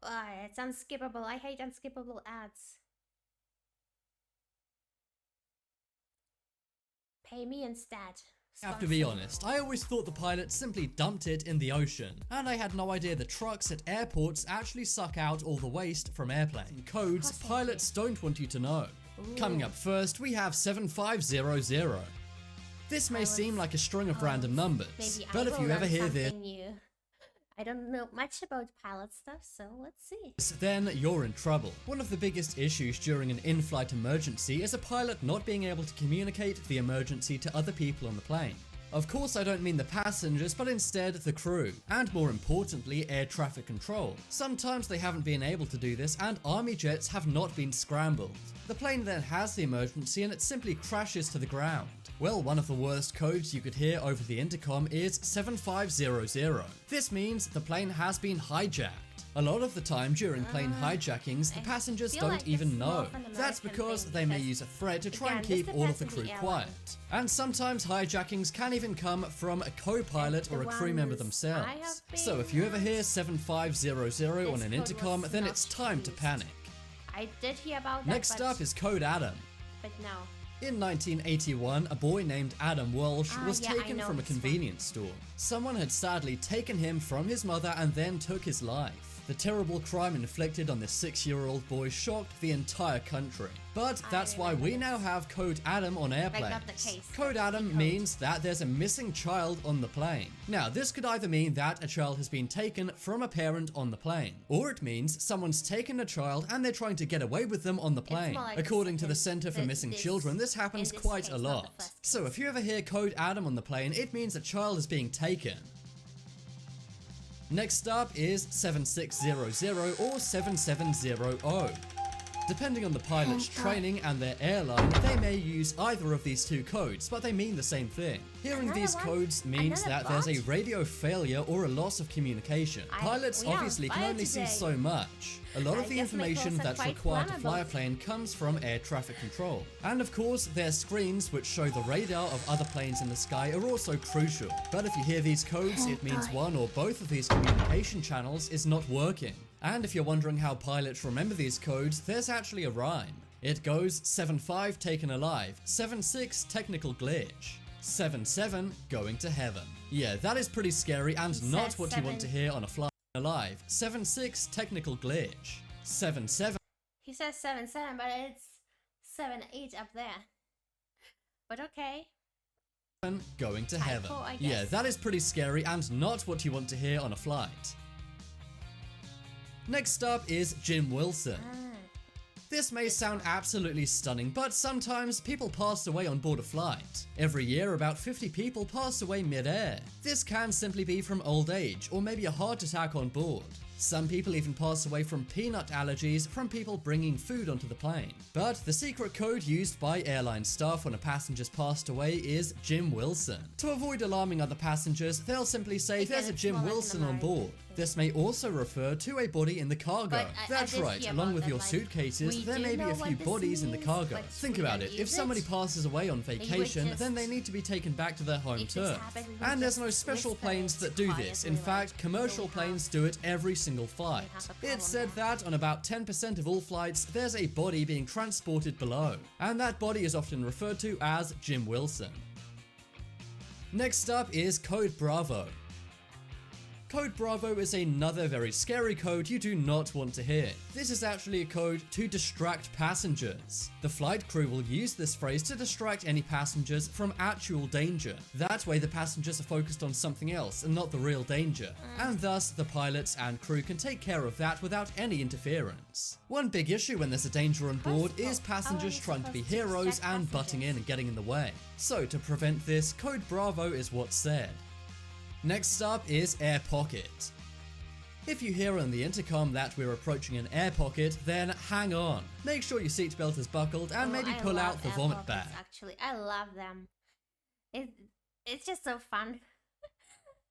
Oh, it's unskippable. I hate unskippable ads. Pay me instead. I have to be honest, I always thought the pilot simply dumped it in the ocean, and I had no idea the trucks at airports actually suck out all the waste from airplane codes pilots don't want you to know. Ooh. Coming up first, we have 7500. This may seem like a string of random numbers, but if you ever hear this, I don't know much about pilot stuff, so let's see. Then you're in trouble. One of the biggest issues during an in-flight emergency is a pilot not being able to communicate the emergency to other people on the plane. Of course, I don't mean the passengers, but instead the crew, and more importantly, air traffic control. Sometimes they haven't been able to do this, and army jets have not been scrambled. The plane then has the emergency and it simply crashes to the ground. Well, one of the worst codes you could hear over the intercom is 7500. This means the plane has been hijacked. A lot of the time during plane hijackings, the passengers don't even know. That's because they may use a threat to try and keep all of the crew quiet. And sometimes hijackings can even come from a co-pilot or a crew member themselves. So if you ever hear 7500 on an intercom, then it's time to panic. I did hear about that. Next up is Code Adam. But no. In 1981, a boy named Adam Walsh was taken from a convenience store. Someone had sadly taken him from his mother and then took his life. The terrible crime inflicted on this 6-year-old boy shocked the entire country. But that's why we now have Code Adam on airplanes. not the case. Code Adam means that there's a missing child on the plane. Now, this could either mean that a child has been taken from a parent on the plane, or it means someone's taken a child and they're trying to get away with them on the plane. more like According to the second- Center for Missing Children, this happens in this quite case, a not the lot. first So if you ever hear Code Adam on the plane, it means a child is being taken. Next up is 7600 or 7700. Depending on the pilot's training and their airline, they may use either of these two codes, but they mean the same thing. Hearing Another these one? codes means Another that there's a bot? radio failure or a loss of communication. Pilots we are on obviously can fire only see today. so much. A lot of I the guess my information clothes are that's quite required to fly a flammable. plane comes from air traffic control. And of course, their screens which show the radar of other planes in the sky are also crucial. But if you hear these codes, it means one or both of these communication channels is not working. And if you're wondering how pilots remember these codes, there's actually a rhyme. It goes 7-5 taken alive, 7-6 technical glitch, 7-7 going to heaven. Yeah, that is pretty scary and He not said what you want to 7. hear on a flight alive. 7-6 technical glitch, 7-7 He says 7-7, but it's 7-8 up there. But okay. going to heaven. Typo, I Yeah, guess. that is pretty scary and not what you want to hear on a flight. Next up is Jim Wilson. This may sound absolutely stunning, but sometimes people pass away on board a flight. Every year, about 50 people pass away mid-air. This can simply be from old age, or maybe a heart attack on board. Some people even pass away from peanut allergies from people bringing food onto the plane. But the secret code used by airline staff when a passenger's passed away is Jim Wilson. To avoid alarming other passengers, they'll simply say Because there's a it's Jim more like an Wilson on American board. This may also refer to a body in the cargo. But I That's did right, hear along about with that, your like, suitcases, we there do may be know a what few this bodies in the means, cargo. but Think we about don't it, if use somebody it. passes away on vacation, just- then they need to be taken back to their home If this turf. happened, we would And there's just no special whisper planes it that do this. In quietly, fact, like, commercial we have- planes do it every single flight. have a It's problem said now. that on about 10% of all flights, there's a body being transported below. And that body is often referred to as Jim Wilson. Next up is Code Bravo. Code Bravo is another very scary code you do not want to hear. This is actually a code to distract passengers. The flight crew will use this phrase to distract any passengers from actual danger. That way the passengers are focused on something else and not the real danger. And thus the pilots and crew can take care of that without any interference. One big issue when there's a danger on board is passengers trying to be heroes and butting in and getting in the way. So to prevent this, Code Bravo is what's said. Next up is air pocket. If you hear on the intercom that we're approaching an air pocket, then hang on. Make sure your seatbelt is buckled and maybe I pull love out the air vomit pockets, bag. Actually, I love them. It's just so fun.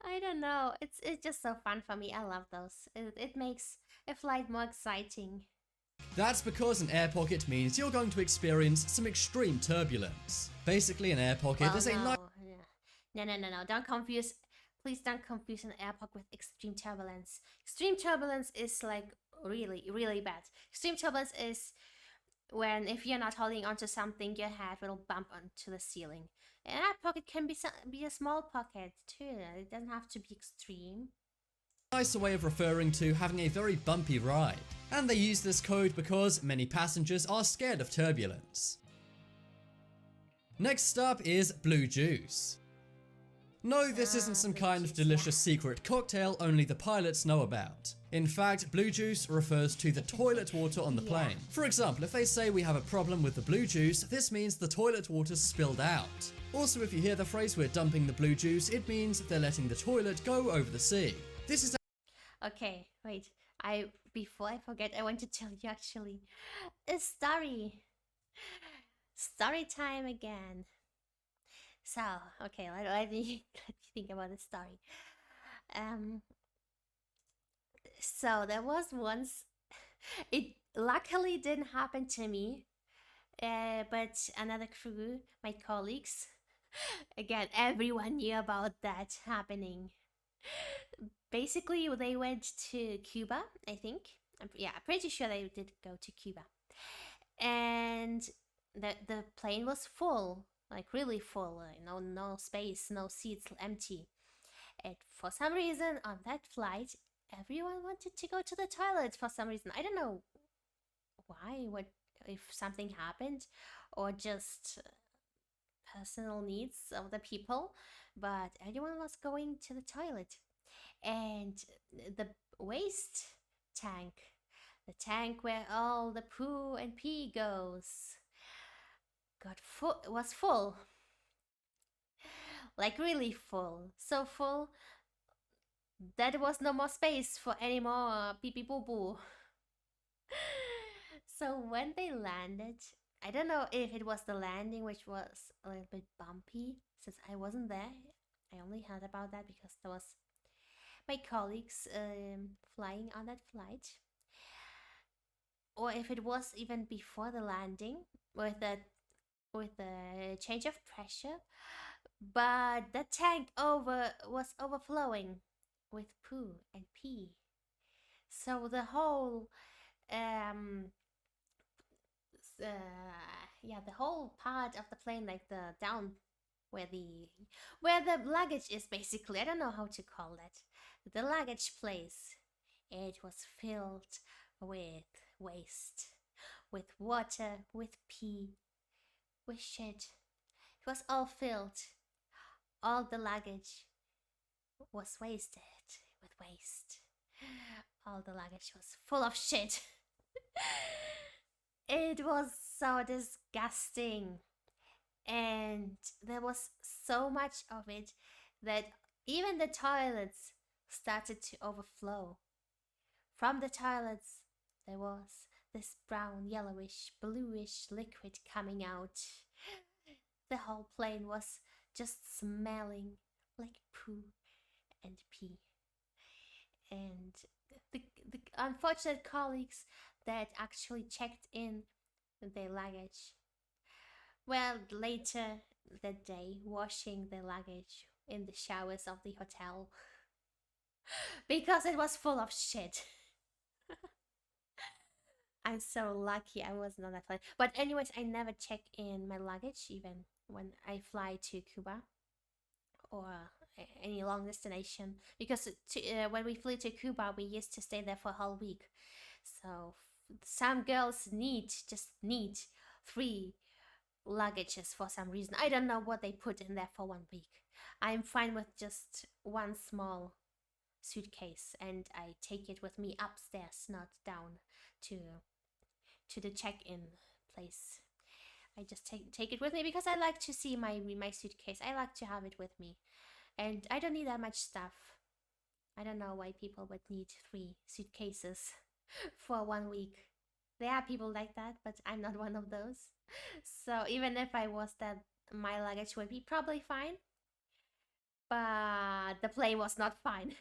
I don't know. It's just so fun for me. I love those. It makes a flight more exciting. That's because an air pocket means you're going to experience some extreme turbulence. Basically, an air pocket Well, is a nice no. No. Don't confuse. Please don't confuse an air pocket with extreme turbulence. Extreme turbulence is like really, really bad. Extreme turbulence is when if you're not holding onto something, your head will bump onto the ceiling. An air pocket can be a small pocket too. It doesn't have to be extreme. nicer way of referring to having a very bumpy ride. And they use this code because many passengers are scared of turbulence. Next up is blue juice. No, this isn't some kind of delicious secret cocktail only the pilots know about. In fact, blue juice refers to the toilet water on the plane. For example, if they say we have a problem with the blue juice, this means the toilet water spilled out. Also, if you hear the phrase we're dumping the blue juice, it means they're letting the toilet go over the sea. This is Okay, wait. Before I forget, I want to tell you actually a story. Story time again. So, okay, let me think about the story. So there was once, it luckily didn't happen to me, but another crew, my colleagues, again, everyone knew about that happening. Basically, they went to Cuba, I think. I'm pretty sure they did go to Cuba. And the plane was full, like really full, no space, no seats, empty. And for some reason on that flight, everyone wanted to go to the toilet for some reason. I don't know why, what, if something happened, or just personal needs of the people, but everyone was going to the toilet. And the waste tank, the tank where all the poo and pee goes, was full. Like really full. So full that there was no more space for any more pee pee poo poo. So when they landed, I don't know if it was the landing which was a little bit bumpy, since I wasn't there. I only heard about that because there was my colleagues flying on that flight. Or if it was even before the landing with the change of pressure, but the tank was overflowing with poo and pee. So the whole the whole part of the plane, like the down where the luggage is, basically, I don't know how to call that, the luggage place, it was filled with waste, with water, with pee, with shit. It was all filled. All the luggage was wasted with waste. All the luggage was full of shit. It was so disgusting. And there was so much of it that even the toilets started to overflow. From the toilets, there was this brown, yellowish, bluish liquid coming out. The whole plane was just smelling like poo and pee. And the unfortunate colleagues that actually checked in their luggage, well, later that day, washing their luggage in the showers of the hotel because it was full of shit. I'm so lucky I wasn't on that flight. But anyways, I never check in my luggage even when I fly to Cuba or any long destination, because when we flew to Cuba, we used to stay there for a whole week. So some girls just need 3 luggages for some reason. I don't know what they put in there for 1 week. I'm fine with just one small suitcase, and I take it with me upstairs, not down to the check-in place. I just take it with me because I like to see my suitcase. I like to have it with me, and I don't need that much stuff. I don't know why people would need 3 suitcases for 1 week. There are people like that, but I'm not one of those. So even if I was that, my luggage would be probably fine. But the plane was not fine.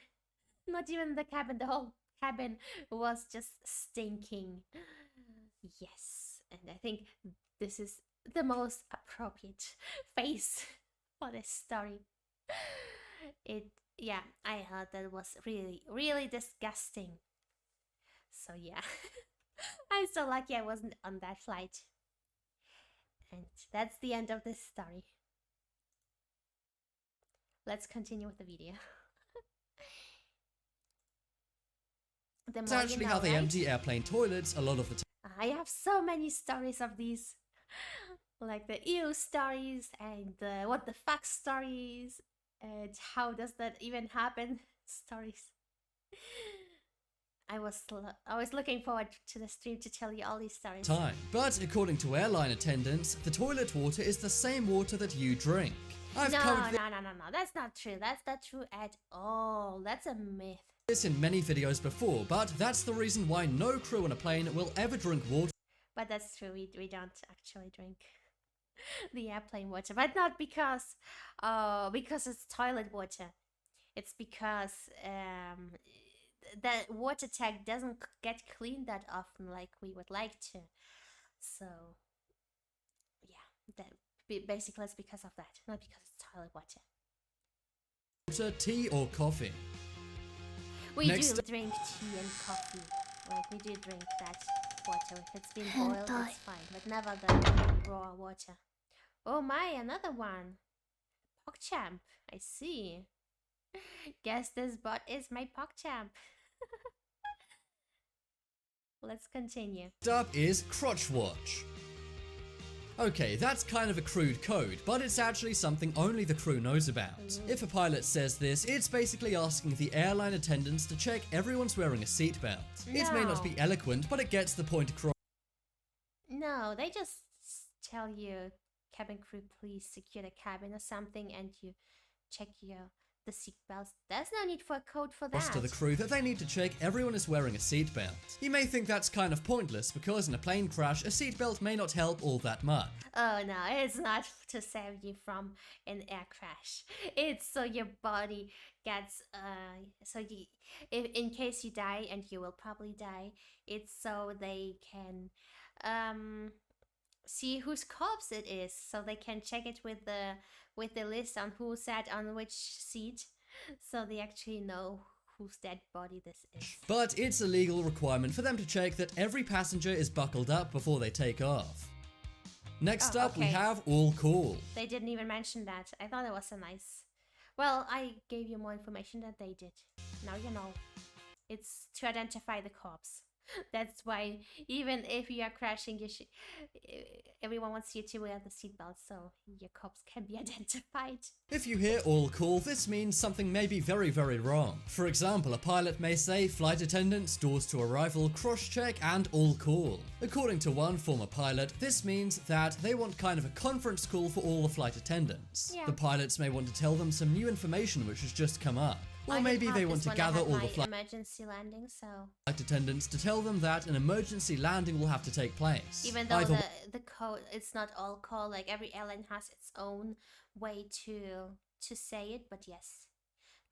Not even the cabin. The whole cabin was just stinking. Yes, and I think this is the most appropriate face for this story. I heard that was really, really disgusting. So yeah, I'm so lucky I wasn't on that flight. And that's the end of this story. Let's continue with the video. It's actually how they empty airplane toilets a lot of the time. I have so many stories of these. Like the ew stories and the what the fuck stories and how does that even happen stories. I was looking forward to the stream to tell you all these stories. But according to airline attendants, the toilet water is the same water that you drink. No, that's not true. That's not true at all. That's a myth. This in many videos before, but that's the reason why no crew on a plane will ever drink water. But that's true, we don't actually drink the airplane water, but not because it's toilet water. It's because the water tank doesn't get cleaned that often like we would like to. So yeah, that basically it's because of that, not because it's toilet water. Tea or coffee? We do drink tea and coffee. Like, we do drink that water. If it's been boiled, it's fine. But never the raw water. Oh my, another one. PogChamp. I see. Guess this bot is my PogChamp. Let's continue. Next up is crotch watch. Okay, that's kind of a crude code, but it's actually something only the crew knows about. If a pilot says this, it's basically asking the airline attendants to check everyone's wearing a seatbelt. It may not be eloquent, but it gets the point across. No, they just tell you, cabin crew, please secure the cabin or something, and you check the seatbelts. There's no need for a code for that. To the crew that they need to check everyone is wearing a seatbelt. You may think that's kind of pointless because in a plane crash, a seatbelt may not help all that much. Oh no, it's not to save you from an air crash. It's so your body gets if in case you die, and you will probably die, it's so they can see whose corpse it is, so they can check it with the list on who sat on which seat, so they actually know whose dead body this is. But it's a legal requirement for them to check that every passenger is buckled up before they take off. Next up, we have all cool. They didn't even mention that. I thought it was a nice... Well, I gave you more information than they did. Now you know. It's to identify the corpse. That's why even if you are crashing, everyone wants you to wear the seatbelt so your corpse can be identified. If you hear all cool, this means something may be very, very wrong. For example, a pilot may say flight attendants, doors to arrival, cross-check, and all cool. According to one former pilot, this means that they want kind of a conference call for all the flight attendants. Yeah. The pilots may want to tell them some new information which has just come up. Or maybe they want to gather all the flight emergency landing, so attendants to tell them that an emergency landing will have to take place. even though the code, it's not all call, like every airline has its own way to say it, but yes,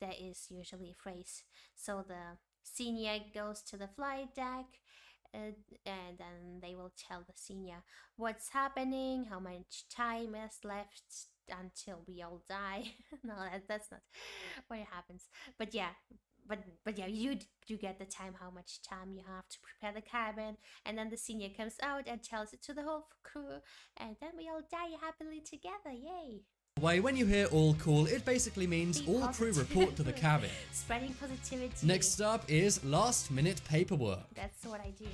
there is usually a phrase. So the senior goes to the flight deck, and then they will tell the senior what's happening, how much time is left until we all die. No, that's not what happens. But yeah, but yeah, you get the time, how much time you have to prepare the cabin, and then the senior comes out and tells it to the whole crew, and then we all die happily together. Yay! When you hear all cool, it basically means all crew report to the cabin. Spreading positivity. Next up is last minute paperwork. That's what I do.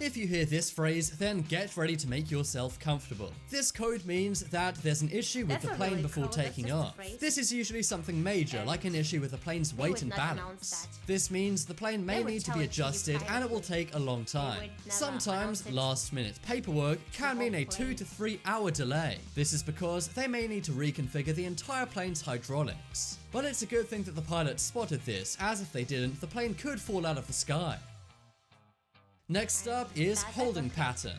If you hear this phrase, then get ready to make yourself comfortable. This code means that there's an issue with the plane before taking off. This is usually something major, like an issue with the plane's weight and balance. This means the plane may need to be adjusted and it will take a long time. Sometimes last minute paperwork can mean a 2 to 3 hour delay. This is because they may need to reconfigure the entire plane's hydraulics. But it's a good thing that the pilots spotted this, as if they didn't, the plane could fall out of the sky. Next up is holding pattern.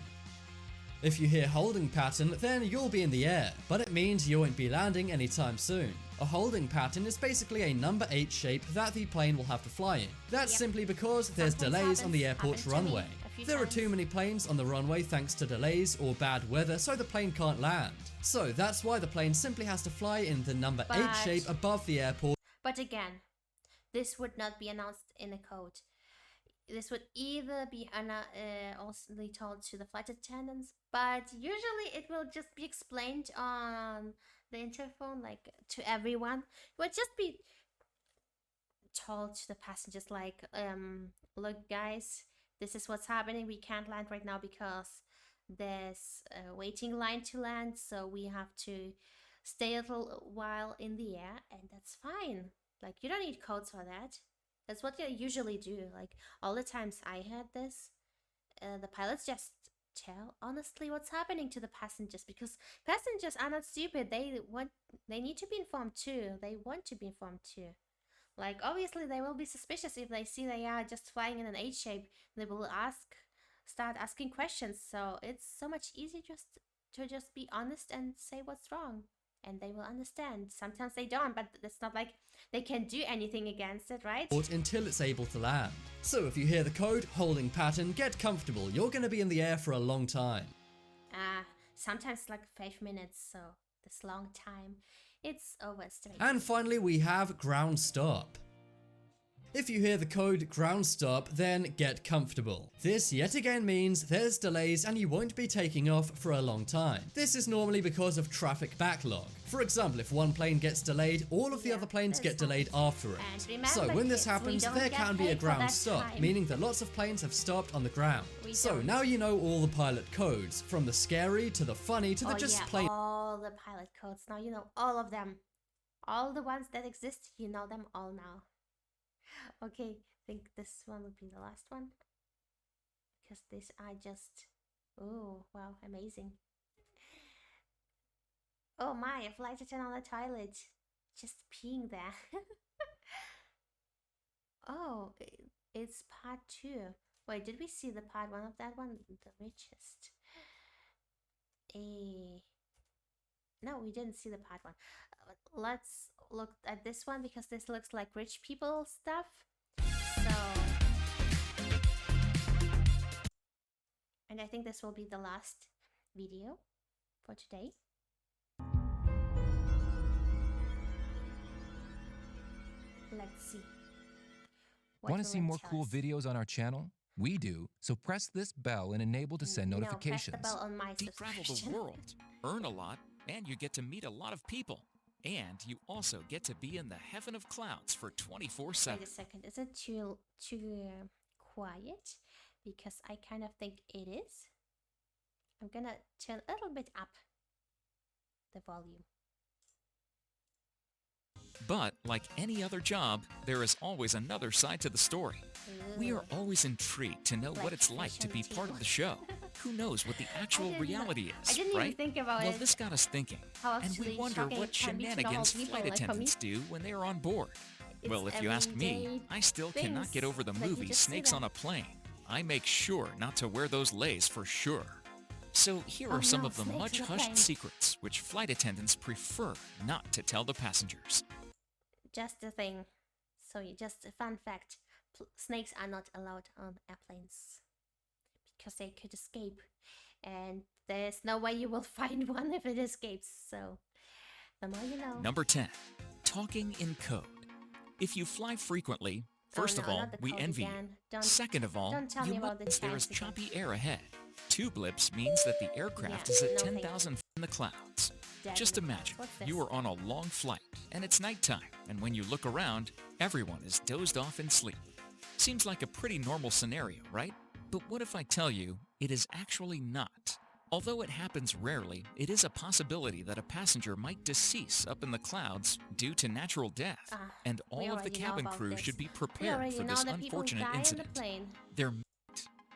If you hear holding pattern, then you'll be in the air, but it means you won't be landing anytime soon. A holding pattern is basically a number 8 shape that the plane will have to fly in. That's simply because there's delays on the airport's runway. There are too many planes on the runway thanks to delays or bad weather, so the plane can't land. So that's why the plane simply has to fly in the number 8 shape above the airport. But again, this would not be announced in a code. This would either be also told to the flight attendants, but usually it will just be explained on the interphone, like to everyone. It would just be told to the passengers, like, look guys, this is what's happening. We can't land right now because there's a waiting line to land, so we have to stay a little while in the air, and that's fine. Like, you don't need codes for that. That's what they usually do. Like, all the times I had this, the pilots just tell honestly what's happening to the passengers, because passengers are not stupid. They need to be informed too. They want to be informed too. Like, obviously they will be suspicious if they see they are just flying in an H shape. They will start asking questions. So it's so much easier to just be honest and say what's wrong, and they will understand. Sometimes they don't, but it's not like they can do anything against it, right? Until it's able to land. So if you hear the code holding pattern, get comfortable. You're going to be in the air for a long time. Sometimes like 5 minutes, so this long time, it's overstated. And finally we have ground stop. If you hear the code ground stop, then get comfortable. This yet again means there's delays and you won't be taking off for a long time. This is normally because of traffic backlog. For example, if one plane gets delayed, all of the other planes get delayed after it. So when this happens, there can be a ground stop, meaning that lots of planes have stopped on the ground. So now you know all the pilot codes, from the scary to the funny to the just plain. All the pilot codes. Now you know all of them. All the ones that exist, you know them all now. Okay, I think this one would be the last one. Because this I just... Oh, wow, amazing. Oh my, a flight attendant on the toilet. Just peeing there. Oh, it's part 2. Wait, did we see the part 1 of that one? The richest. No, we didn't see the part 1. Let's look at this one because this looks like rich people stuff. So, and I think this will be the last video for today. Let's see. Want to see more cool videos on our channel? We do, so press this bell and enable to send notifications. Press the bell on my You travel the world, earn a lot, and you get to meet a lot of people. And you also get to be in the heaven of clouds for 24/7. Wait a second, is it too quiet? Because I kind of think it is. I'm gonna turn a little bit up the volume. But like any other job, there is always another side to the story. We are always intrigued to know what it's like to be part of the show. Who knows what the actual reality is, I didn't right? even think about well, it. this got us thinking, How and we actually wonder shocking what it can be to normal shenanigans people flight like for me. attendants do when they are on board. It's Well, if you ask me, everyday I still cannot get over the things that you movie just see Snakes that. on a Plane. I make sure not to wear those leis for sure. So here Oh are some no, of the snakes much on a hushed plane. secrets which flight attendants prefer not to tell the passengers. Just a thing. So just a fun fact. Snakes are not allowed on airplanes. Because they could escape. And there's no way you will find one if it escapes. So, the more you know. Number 10. Talking in code. If you fly frequently, first of no, all, not the we code envy again. you. Don't- Second of all, don't tell you me about the must there is chance again. choppy air ahead. 2 blips means that the aircraft Yeah, is at no thank 10,000 feet in the clouds. Dead Just in the imagine, clouds. What's you this? are on a long flight, and it's nighttime, and when you look around, everyone is dozed off in sleep. Seems like a pretty normal scenario, right? But what if I tell you it is actually not? Although it happens rarely, it is a possibility that a passenger might decease up in the clouds due to natural death, and we all of the already know cabin about crew this. should be We prepared already for know this that people unfortunate die in the incident. plane. They're mute.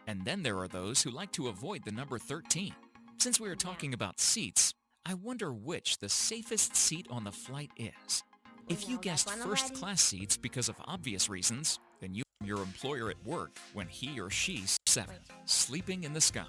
And then there are those who like to avoid the number 13. Since we are talking about seats, I wonder which the safest seat on the flight is. If you know that guessed one first already. class seats because of obvious reasons, then you are your employer at work when he or she 7, sleeping in the sky.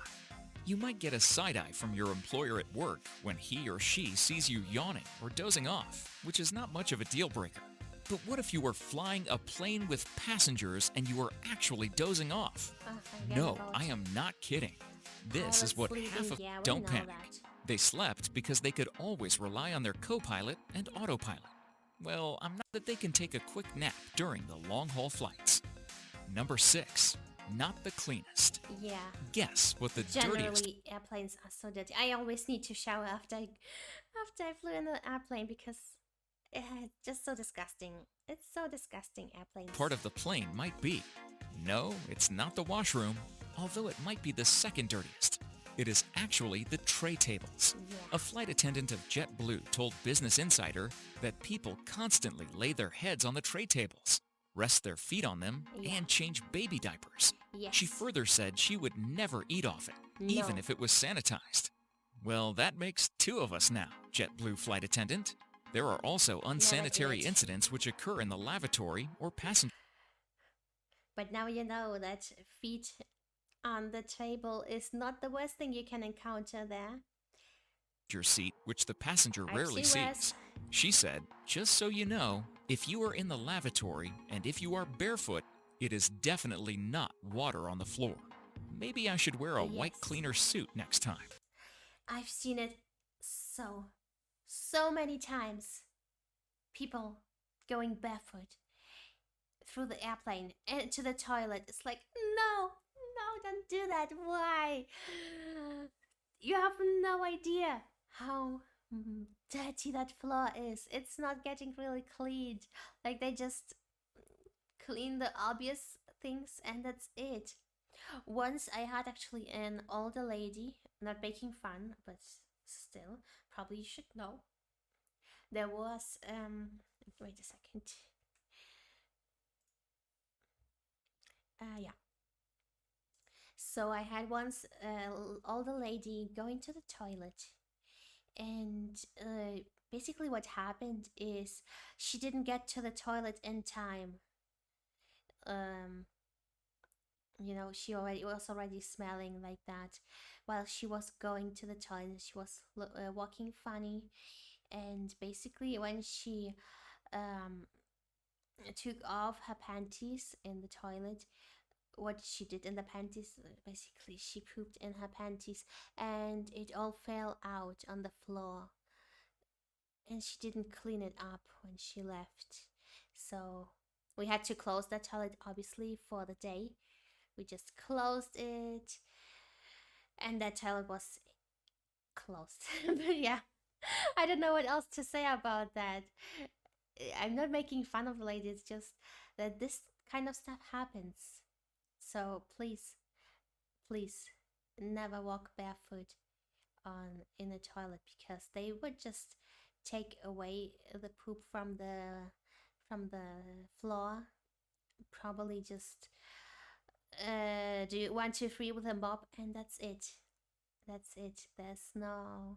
You might get a side-eye from your employer at work when he or she sees you yawning or dozing off, which is not much of a deal breaker. But what if you were flying a plane with passengers and you were actually dozing off? forget No, about I am not kidding. This is what sleeping, half of yeah, we don't know panic. that. They slept because they could always rely on their co-pilot and autopilot. Well, I'm not that they can take a quick nap during the long-haul flights. Number 6. Not the cleanest. Yeah. Guess what the dirtiest... Generally, airplanes are so dirty. I always need to shower after I flew in an airplane because it's just so disgusting. It's so disgusting, airplanes. part of the plane might be. No, it's not the washroom, although it might be the second dirtiest. It is actually the tray tables. Yeah. A flight attendant of JetBlue told Business Insider that people constantly lay their heads on the tray tables, rest their feet on them, Yeah. and change baby diapers. Yes. She further said she would never eat off it, even No. if it was sanitized. Well, that makes 2 of us now, JetBlue flight attendant. There are also unsanitary did. incidents which occur in the lavatory or passenger But now you know that feet on the table is not the worst thing you can encounter there. seat, which the passenger I've rarely seen worse. sees. She said, just so you know, if you are in the lavatory and if you are barefoot, it is definitely not water on the floor. Maybe I should wear a white Yes. cleaner suit next time. I've seen it so many times. People going barefoot. through the airplane into the toilet. It's like, no, don't do that. Why? You have no idea how dirty that floor is. It's not getting really cleaned. Like, they just clean the obvious things and that's it. Once I had actually an older lady, not making fun, but still, probably you should know. There was, wait a second. Yeah. So I had once older lady going to the toilet, and basically what happened is she didn't get to the toilet in time. You know, she was already smelling like that while she was going to the toilet. She was walking funny, and basically when she took off her panties in the toilet, what she did in the panties, basically she pooped in her panties and it all fell out on the floor, and she didn't clean it up when she left. So we had to close the toilet obviously for the day. We just closed it and that toilet was closed. But yeah, I don't know what else to say about that. I'm not making fun of the lady, it's just that this kind of stuff happens. So please never walk barefoot in the toilet, because they would just take away the poop from the floor. Probably just do 1, 2, 3 with a mop, and that's it. There's no,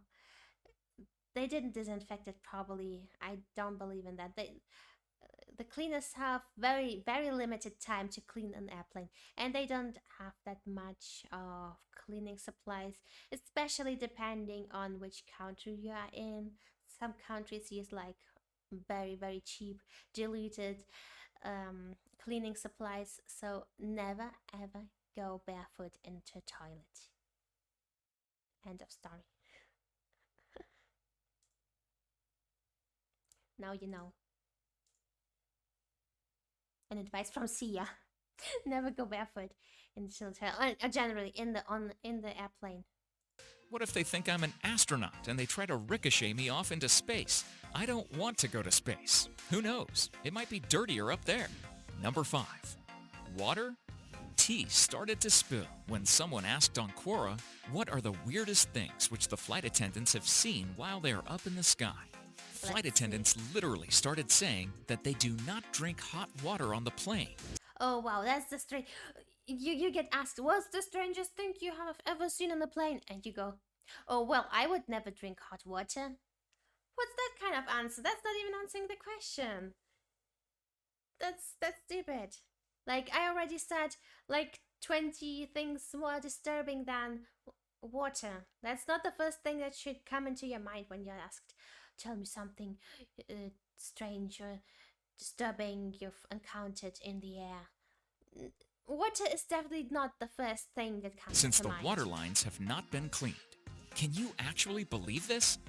they didn't disinfect it properly. I don't believe in that. The cleaners have very limited time to clean an airplane, and they don't have that much of cleaning supplies, especially depending on which country you are in. Some countries use like very cheap diluted cleaning supplies, so never ever go barefoot into a toilet. End of story. Now you know. An advice from Sia: never go barefoot into the toilet, generally in the airplane. What if they think I'm an astronaut and they try to ricochet me off into space? I don't want to go to space. Who knows? It might be dirtier up there. Number 5. Water? Tea started to spill when someone asked on Quora, what are the weirdest things which the flight attendants have seen while they are up in the sky? Flight attendants literally started saying that they do not drink hot water on the plane. Oh wow, that's the strange. You get asked, what's the strangest thing you have ever seen on the plane? And you go, oh well, I would never drink hot water. What's that kind of answer? That's not even answering the question. That's stupid. Like, I already said like 20 things more disturbing than water. That's not the first thing that should come into your mind when you're asked, tell me something strange or disturbing you've encountered in the air. Water is definitely not the first thing that comes Since to the mind. water lines have not been cleaned. Can you actually believe this?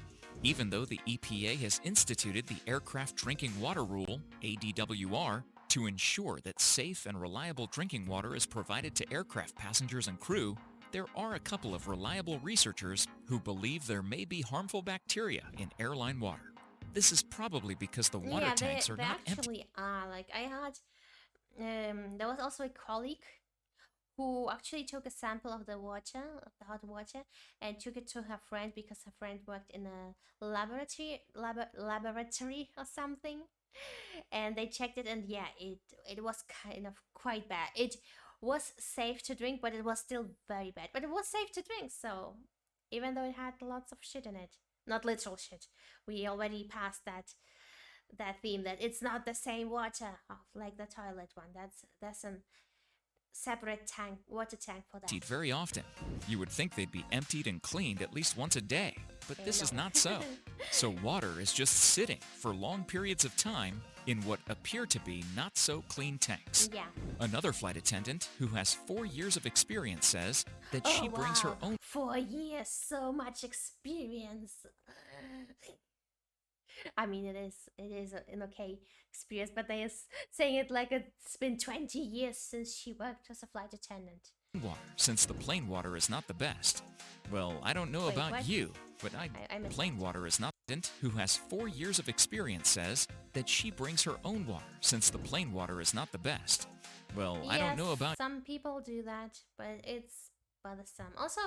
Even though the EPA has instituted the Aircraft Drinking Water Rule, ADWR, to ensure that safe and reliable drinking water is provided to aircraft passengers and crew, there are a couple of reliable researchers who believe there may be harmful bacteria in airline water. This is probably because the water tanks are not empty. They actually are. Like, I had, there was also a colleague who actually took a sample of the hot water, and took it to her friend because her friend worked in a laboratory or something. And they checked it, and yeah, it was kind of quite bad. It was safe to drink, but it was still very bad. But it was safe to drink, so even though it had lots of shit in it, not literal shit, we already passed that theme, that it's not the same water like the toilet one. That's a separate water tank for that. Emptied very often. You would think they'd be emptied and cleaned at least once a day, but this is not so. So water is just sitting for long periods of time in what appear to be not so clean tanks. Yeah. Another flight attendant who has 4 years of experience says that she brings her own 4 years, so much experience. I mean, it is an okay experience, but they is saying it like it's been 20 years since she worked as a flight attendant. Water, since the plain water is not the best. Well, I don't know Wait, about what? you, but I missed plain water is not. Who has 4 years of experience says that she brings her own water since the plain water is not the best. Well, I don't know about. Some people do that, but it's bothersome. Also,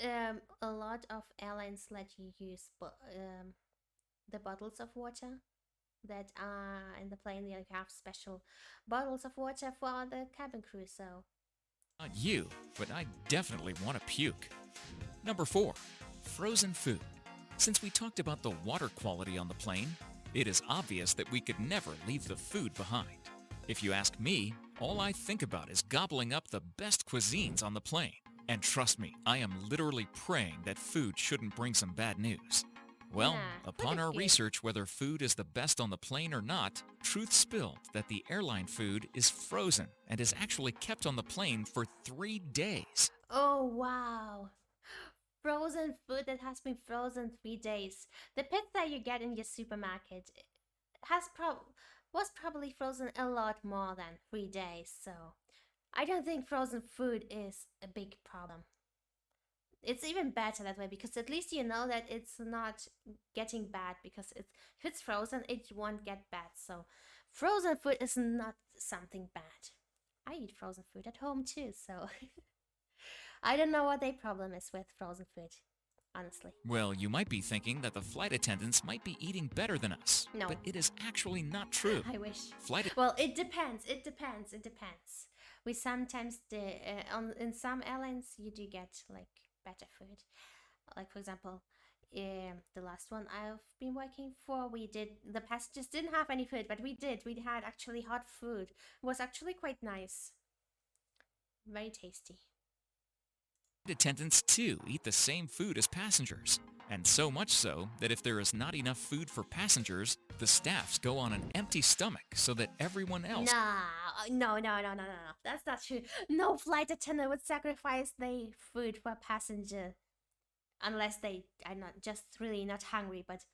a lot of airlines let you use the bottles of water that are in the plane. They have special bottles of water for the cabin crew. So. Not you, but I definitely want to puke. Number 4, frozen food. Since we talked about the water quality on the plane, it is obvious that we could never leave the food behind. If you ask me, all I think about is gobbling up the best cuisines on the plane. And trust me, I am literally praying that food shouldn't bring some bad news. Well, upon our research whether food is the best on the plane or not, truth spilled that the airline food is frozen and is actually kept on the plane for 3 days. Oh, wow. Frozen food that has been frozen 3 days. The pizza you get in your supermarket was probably frozen a lot more than 3 days, so I don't think frozen food is a big problem. It's even better that way because at least you know that it's not getting bad because if it's frozen, it won't get bad. So frozen food is not something bad. I eat frozen food at home too, so I don't know what their problem is with frozen food, honestly. Well, you might be thinking that the flight attendants might be eating better than us. No. But it is actually not true. I wish. Well, it depends. We sometimes in some airlines you do get like better food. Like for example, the last one I've been working for, the passengers didn't have any food, but we had actually hot food. It was actually quite nice. Very tasty. Attendants too eat the same food as passengers, and so much so that if there is not enough food for passengers, the staffs go on an empty stomach so that everyone else. No. That's not true. No flight attendant would sacrifice their food for a passenger, unless they are not just really not hungry. But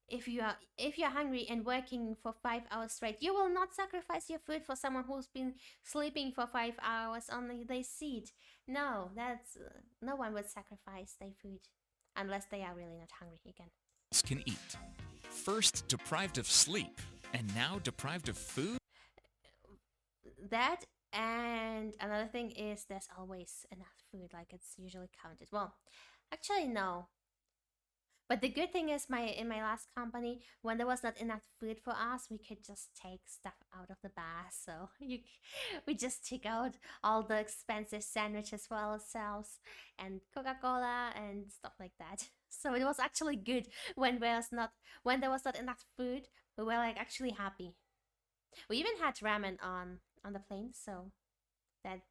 if you're hungry and working for 5 hours straight, you will not sacrifice your food for someone who's been sleeping for 5 hours on their seat. No, no one would sacrifice their food unless they are really not hungry again. Can eat. First deprived of sleep, and now deprived of food? That, and another thing is there's always enough food, like it's usually counted. Well, actually no. But the good thing is in my last company, when there was not enough food for us, we could just take stuff out of the bar. So we just took out all the expensive sandwiches for ourselves and Coca-Cola and stuff like that. So it was actually good when there was not enough food. We were like actually happy. We even had ramen on the plane, so that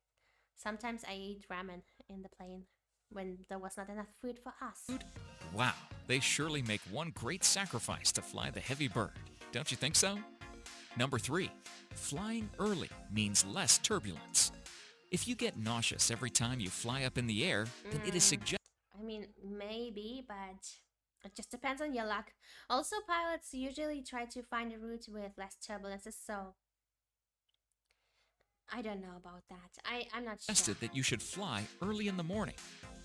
sometimes I eat ramen in the plane when there was not enough food for us. Wow, they surely make one great sacrifice to fly the heavy bird. Don't you think so? Number 3, flying early means less turbulence. If you get nauseous every time you fly up in the air, then it is suggested. I mean, maybe, but it just depends on your luck. Also, pilots usually try to find a route with less turbulences, so I don't know about that. I'm not sure. That you should fly early in the morning.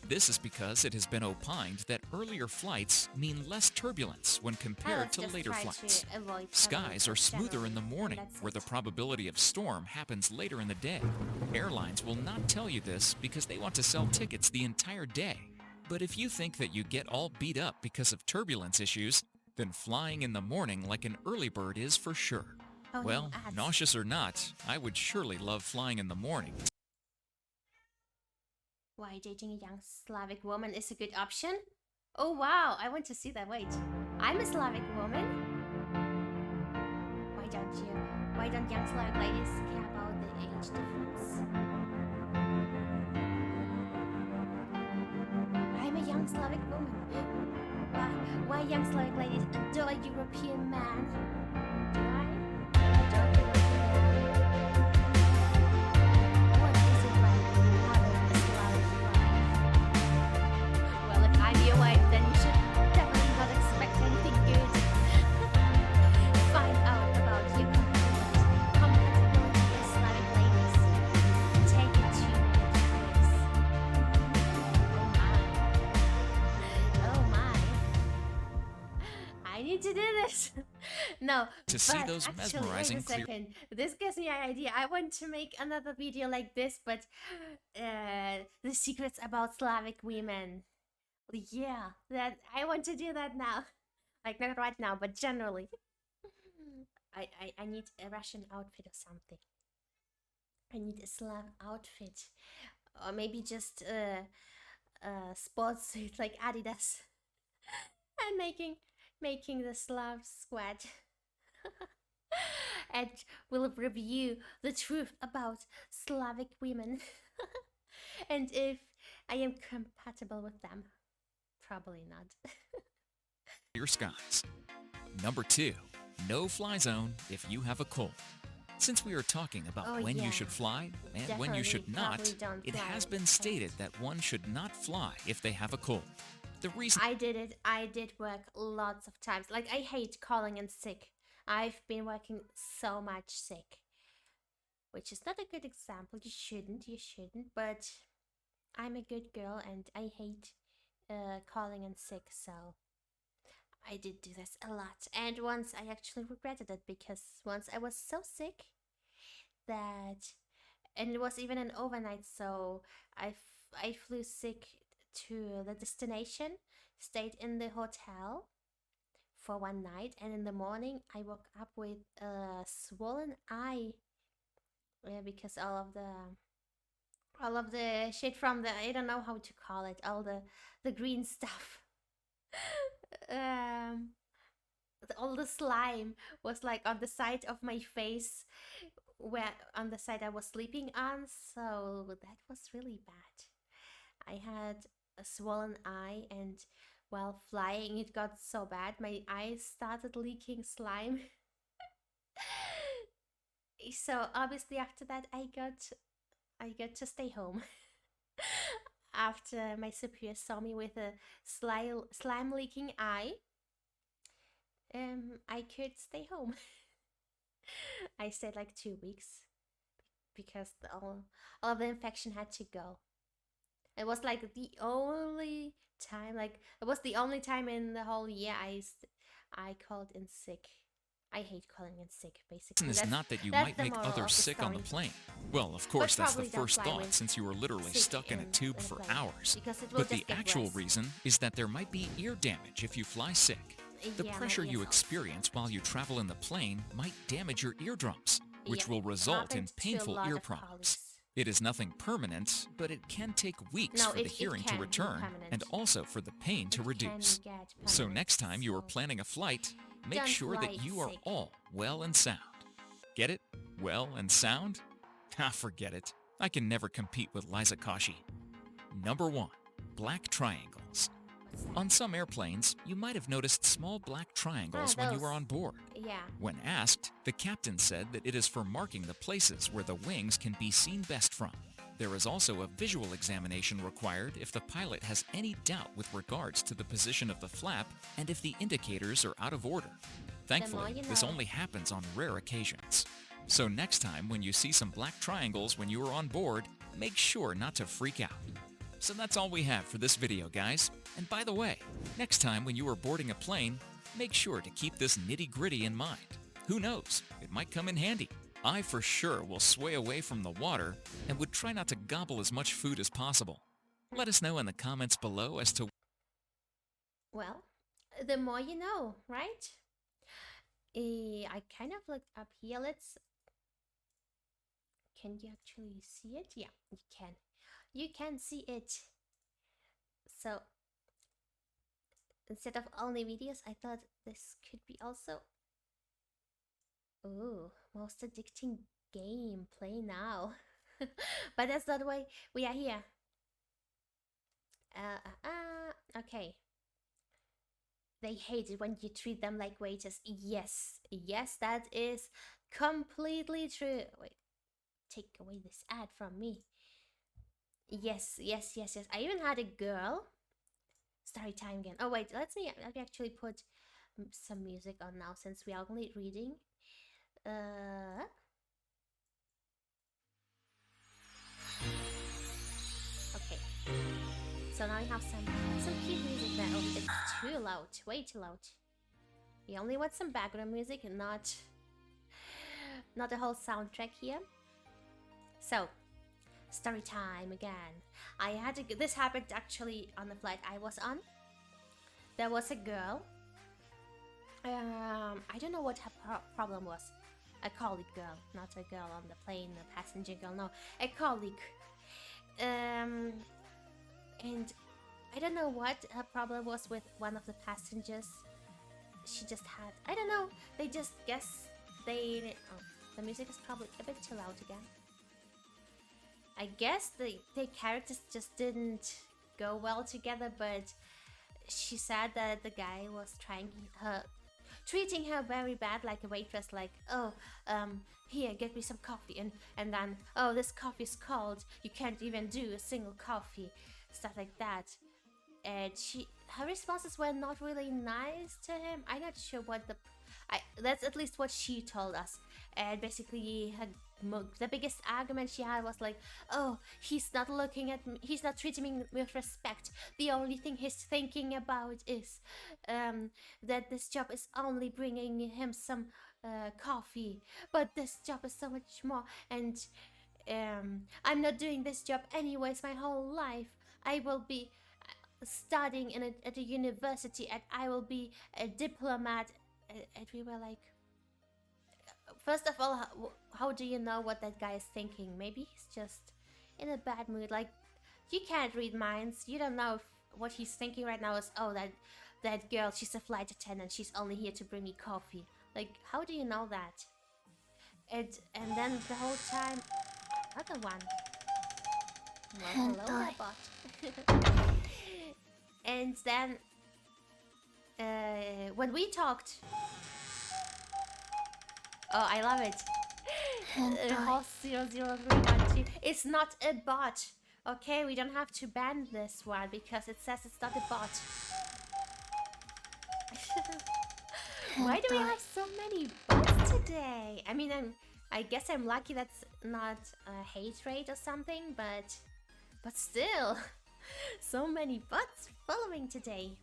This is because it has been opined that earlier flights mean less turbulence when compared to later flights. Skies are smoother in the morning, where the probability of storm happens later in the day. Airlines will not tell you this because they want to sell tickets the entire day. But if you think that you get all beat up because of turbulence issues, then flying in the morning like an early bird is for sure. Well, nauseous or not, I would surely love flying in the morning. Why dating a young Slavic woman is a good option? Oh wow, I want to see that. Wait, I'm a Slavic woman? Why don't young Slavic ladies care about the age difference? I'm a young Slavic woman. Why young Slavic ladies adore a European man? Do I? What is it like having a Slavic wife? Well, if I'm your wife, then you should definitely not expect anything good. to do this. No, to see but those actually, mesmerizing wait a second. This gives me an idea. I want to make another video like this, but the secrets about Slavic women. Yeah, that I want to do that now. Like not right now, but generally. I need a Russian outfit or something. I need a Slav outfit, or maybe just sports suit like Adidas, and making the Slav squad. And we'll review the truth about Slavic women, and if I am compatible with them. Probably not. clear skies. Number 2, no fly zone if you have a cold. Since we are talking about when you should fly and when you should not, it has been stated that one should not fly if they have a cold. The reason I did it. I did work lots of times. Like, I hate calling in sick. I've been working so much sick, which is not a good example. You shouldn't, but I'm a good girl and I hate calling in sick, so I did do this a lot. And once I actually regretted it, because once I was so sick that, and it was even an overnight, so I flew sick to the destination, stayed in the hotel for one night, and in the morning I woke up with a swollen eye, because all of the shit from the, I don't know how to call it, all the green stuff. All the slime was like on the side of my face, where on the side I was sleeping on, so that was really bad. I had a swollen eye, and while flying it got so bad my eyes started leaking slime. So obviously after that I got to stay home. After my superior saw me with a slime leaking eye, I could stay home. I stayed like 2 weeks because all of the infection had to go. It was like the only time, in the whole year I called in sick. I hate calling in sick, basically. is not that you might make others sick on the plane. Well, of course, that's the first thought, since you were literally stuck in a tube for hours. But the actual reason is that there might be ear damage if you fly sick. The pressure you experience while you travel in the plane might damage your eardrums, which will result in painful ear problems. It is nothing permanent, but it can take weeks for the hearing to return and also for the pain to reduce. So next time you are planning a flight, make sure that you are all well and sound. Get it? Well and sound? Ah, forget it. I can never compete with Liza Koshy. Number 1, black triangles. On some airplanes, you might have noticed small black triangles when you were on board. Yeah. When asked, the captain said that it is for marking the places where the wings can be seen best from. There is also a visual examination required if the pilot has any doubt with regards to the position of the flap and if the indicators are out of order. Thankfully, this only happens on rare occasions. So next time when you see some black triangles when you are on board, make sure not to freak out. So that's all we have for this video, guys. And by the way, next time when you are boarding a plane, make sure to keep this nitty-gritty in mind. Who knows, it might come in handy. I for sure will sway away from the water and would try not to gobble as much food as possible. Let us know in the comments below as to... Well, the more you know, right? I kind of looked up here. Can you actually see it? Yeah, you can. You can see it. So instead of only videos, I thought this could be also... Ooh, most addicting game. Play now. But that's not why we are here. Okay. They hate it when you treat them like waiters. Yes, that is completely true. Wait, take away this ad from me. Yes. I even had a girl. Story time again. Oh wait, let me actually put some music on now since we are only reading. Okay. So now I have some cute music there. Oh, it's too loud. Way too loud. We only want some background music and not the whole soundtrack here. So, story time again. This happened actually on the flight I was on. There was a girl. I don't know what her problem was. A colleague girl, not a girl on the plane, a passenger girl, no, a colleague. And I don't know what her problem was with one of the passengers. She just had, I don't know, they just guess they, oh, the music is probably a bit too loud again. I guess the characters just didn't go well together, but she said that the guy was treating her very bad, like a waitress, like, oh, here, get me some coffee, and then, oh, this coffee's cold, you can't even do a single coffee, stuff like that. And her responses were not really nice to him. I'm not sure what that's at least what she told us. And basically, the biggest argument she had was like, oh, he's not looking at me, he's not treating me with respect. The only thing he's thinking about is that this job is only bringing him some coffee, but this job is so much more, and I'm not doing this job anyways my whole life. I will be studying at a university, and I will be a diplomat. And we were like, first of all, how do you know what that guy is thinking? Maybe he's just in a bad mood. Like, you can't read minds. You don't know if what he's thinking right now is, oh, that girl, she's a flight attendant, she's only here to bring me coffee. Like, how do you know that? And then the whole time, another one. Well, hello, robot. And then when we talked, oh, I love it. Host 00312. It's not a bot. Okay, we don't have to ban this one because it says it's not a bot. Why do we have so many bots today? I mean, I guess I'm lucky that's not a hate rate or something, but still, so many bots following today.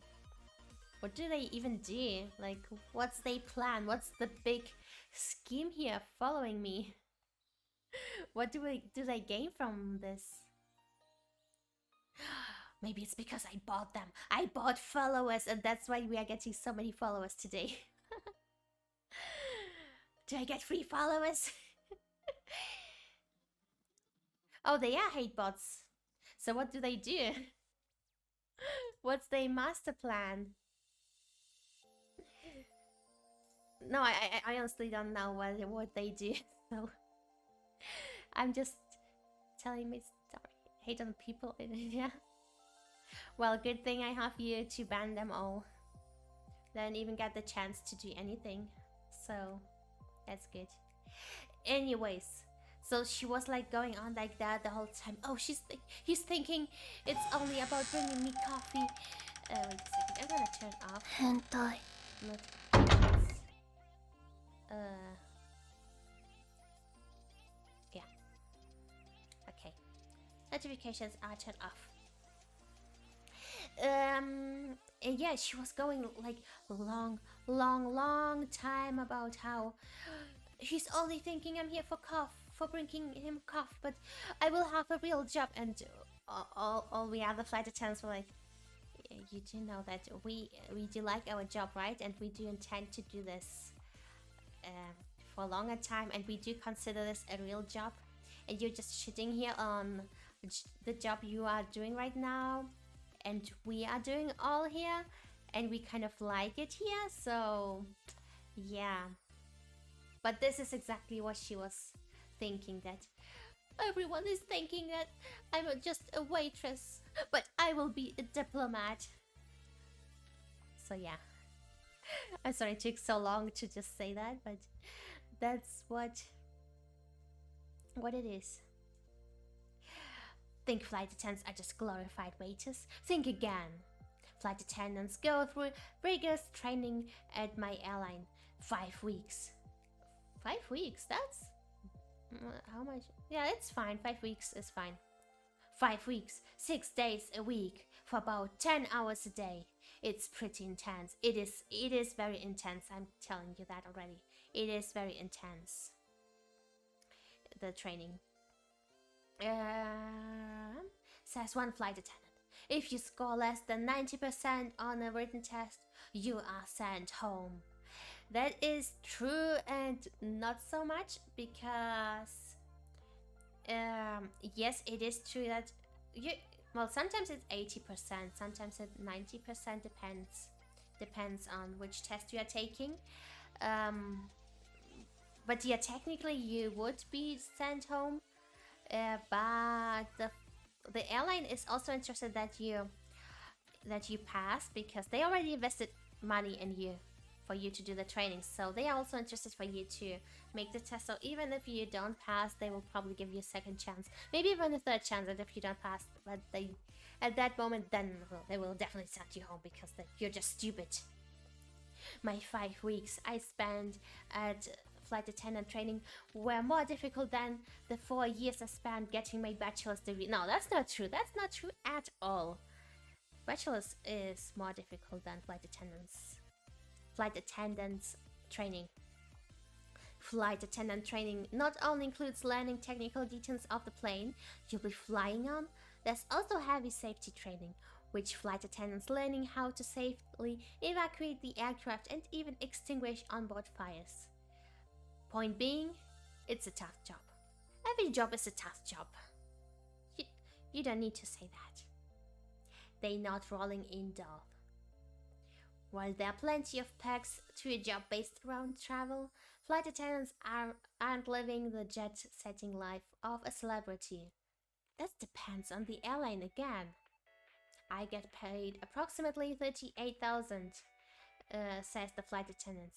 What do they even do? Like, what's their plan? What's the big scheme here following me? What do they gain from this? Maybe it's because I bought them. I bought followers, and that's why we are getting so many followers today. Do I get free followers? Oh, they are hate bots. So what do they do? What's their master plan? No, I honestly don't know what they do. So I'm just telling my story. Hate on people. Yeah. Well, good thing I have you to ban them all. They don't even get the chance to do anything. So that's good. Anyways, so she was like going on like that the whole time. Oh, he's thinking it's only about bringing me coffee. Wait a second, I'm gonna turn off notifications. Yeah. Okay. Notifications are turned off. And yeah, she was going like long time about how he's only thinking I'm here for bringing him coffee, but I will have a real job. And all the other flight attendants were like, you do know that we do like our job, right? And we do intend to do this for a longer time, and we do consider this a real job. And you're just shitting here on the job you are doing right now, and we are doing all here, and we kind of like it here, so yeah. But this is exactly what she was thinking, that everyone is thinking that I'm just a waitress, but I will be a diplomat. So yeah. I'm sorry it took so long to just say that, but that's what it is. Think flight attendants are just glorified waiters? Think again. Flight attendants go through rigorous training at my airline. 5 weeks. 5 weeks? That's... how much? Yeah, it's fine. 5 weeks is fine. 5 weeks, 6 days a week, for about 10 hours a day. It's pretty intense. It is very intense. I'm telling you that already. It is very intense. The training. Says one flight attendant. If you score less than 90% on a written test, you are sent home. That is true and not so much, because yes, it is true that sometimes it's 80%, sometimes it's 90%, depends on which test you are taking. But yeah, technically you would be sent home, but the airline is also interested that you pass, because they already invested money in you for you to do the training, so they are also interested for you to make the test. So even if you don't pass, they will probably give you a second chance, maybe even a third chance. And if you don't pass, but they at that moment, then they will definitely send you home, because you're just stupid. My 5 weeks I spent at flight attendant training were more difficult than the 4 years I spent getting my bachelor's degree. No, that's not true. That's not true at all. Bachelor's is more difficult than flight attendants training. Flight attendant training not only includes learning technical details of the plane you'll be flying on, there's also heavy safety training, which flight attendants learning how to safely evacuate the aircraft and even extinguish onboard fires. Point being, it's a tough job. Every job is a tough job. You don't need to say that. They're not rolling in dough. While there are plenty of perks to a job based around travel, flight attendants aren't living the jet-setting life of a celebrity. That depends on the airline again. I get paid approximately 38,000, says the flight attendant.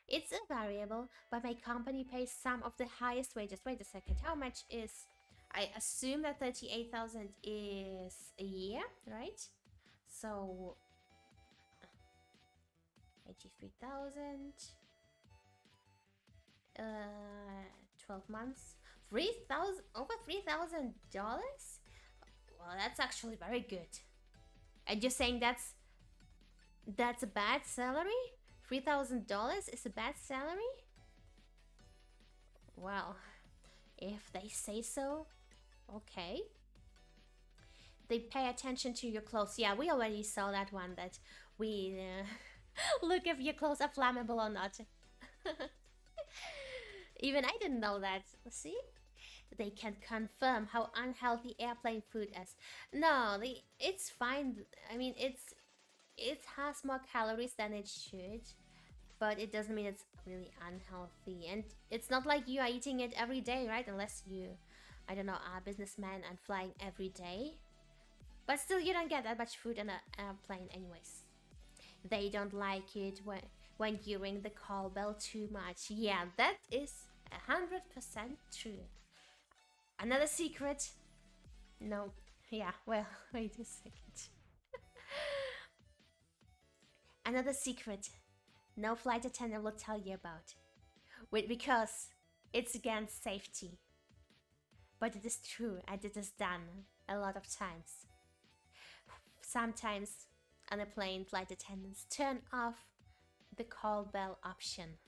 It's a variable, but my company pays some of the highest wages. Wait a second, how much is... I assume that 38,000 is a year, right? So... 83,000... 12 months... 3,000... over $3,000? Well, that's actually very good. And you're saying that's a bad salary? $3,000 is a bad salary? Well, if they say so, okay. They pay attention to your clothes. Yeah, we already saw that one, that we look if your clothes are flammable or not. Even I didn't know that. See? They can confirm how unhealthy airplane food is. No, it's fine. I mean, it has more calories than it should, but it doesn't mean it's really unhealthy. And it's not like you are eating it every day, right? Unless you, I don't know, are a businessman and flying every day. But still, you don't get that much food on an airplane anyways. They don't like it when you ring the call bell too much. Yeah, that is 100% true. Another secret? No. Yeah, well, wait a second. Another secret no flight attendant will tell you about. Because it's against safety. But it is true, and it is done a lot of times. Sometimes on a plane, flight attendants turn off the call bell option.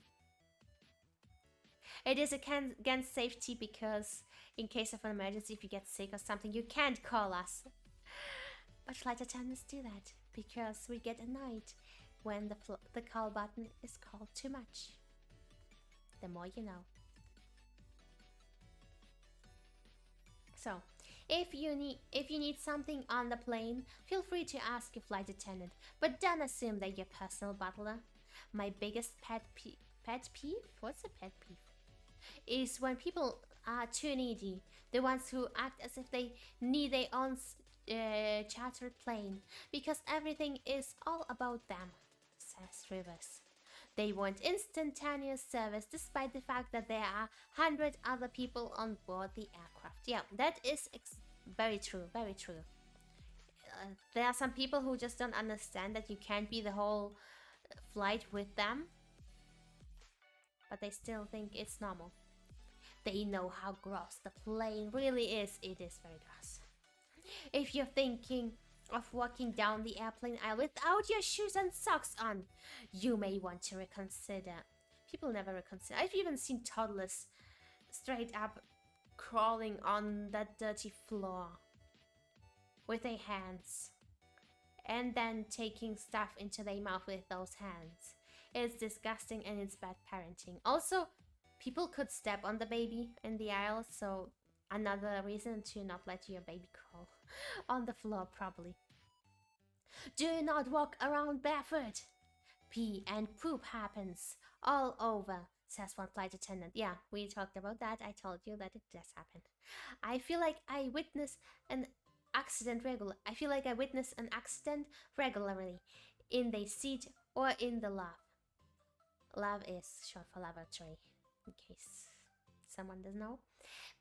It is against safety because in case of an emergency, if you get sick or something, you can't call us. But flight attendants do that because we get annoyed when the call button is called too much. The more you know. So, if you need something on the plane, feel free to ask your flight attendant, but don't assume they're your personal butler. My biggest pet peeve? What's a pet peeve? Is when people are too needy, the ones who act as if they need their own chartered plane, because everything is all about them, says Rivers. They want instantaneous service despite the fact that there are 100 other people on board the aircraft. Yeah, that is very true, very true. There are some people who just don't understand that you can't be the whole flight with them, but they still think it's normal. They know how gross the plane really is. It is very gross. If you're thinking, of walking down the airplane aisle without your shoes and socks on, you may want to reconsider. People never reconsider. I've even seen toddlers straight up crawling on that dirty floor with their hands and then taking stuff into their mouth with those hands. It's disgusting and it's bad parenting. Also, people could step on the baby in the aisle, so another reason to not let your baby crawl on the floor, probably. Do not walk around barefoot. Pee and poop happens all over, says one flight attendant. Yeah, we talked about that. I told you that it does happen. I feel like I witness an accident regularly in the seat or in the lab. Lab is short for laboratory, in case someone doesn't know.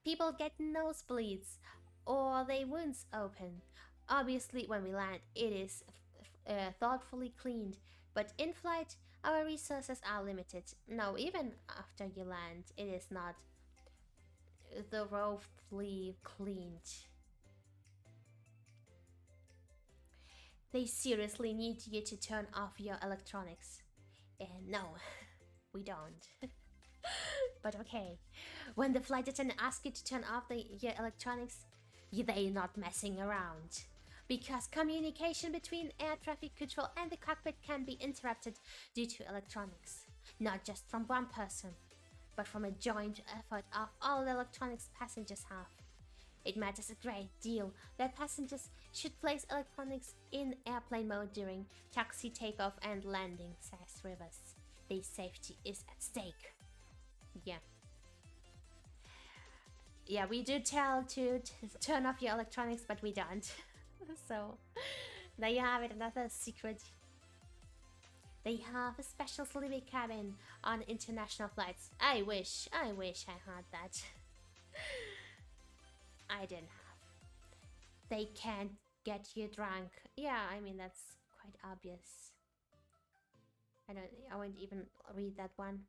People get nosebleeds or their wounds open. Obviously, when we land, it is thoughtfully cleaned, but in flight, our resources are limited. No, even after you land, it is not thoroughly cleaned. They seriously need you to turn off your electronics. No, we don't. But okay, when the flight attendant asks you to turn off your electronics, they're not messing around. Because communication between air traffic control and the cockpit can be interrupted due to electronics. Not just from one person, but from a joint effort of all the electronics passengers have. It matters a great deal that passengers should place electronics in airplane mode during taxi, takeoff and landing, says Rivers. Their safety is at stake. Yeah, we do tell to turn off your electronics, but we don't. So, there you have it, another secret. They have a special sleeping cabin on international flights. I wish I had that. I didn't have. They can't get you drunk. Yeah, I mean, that's quite obvious. I won't even read that one.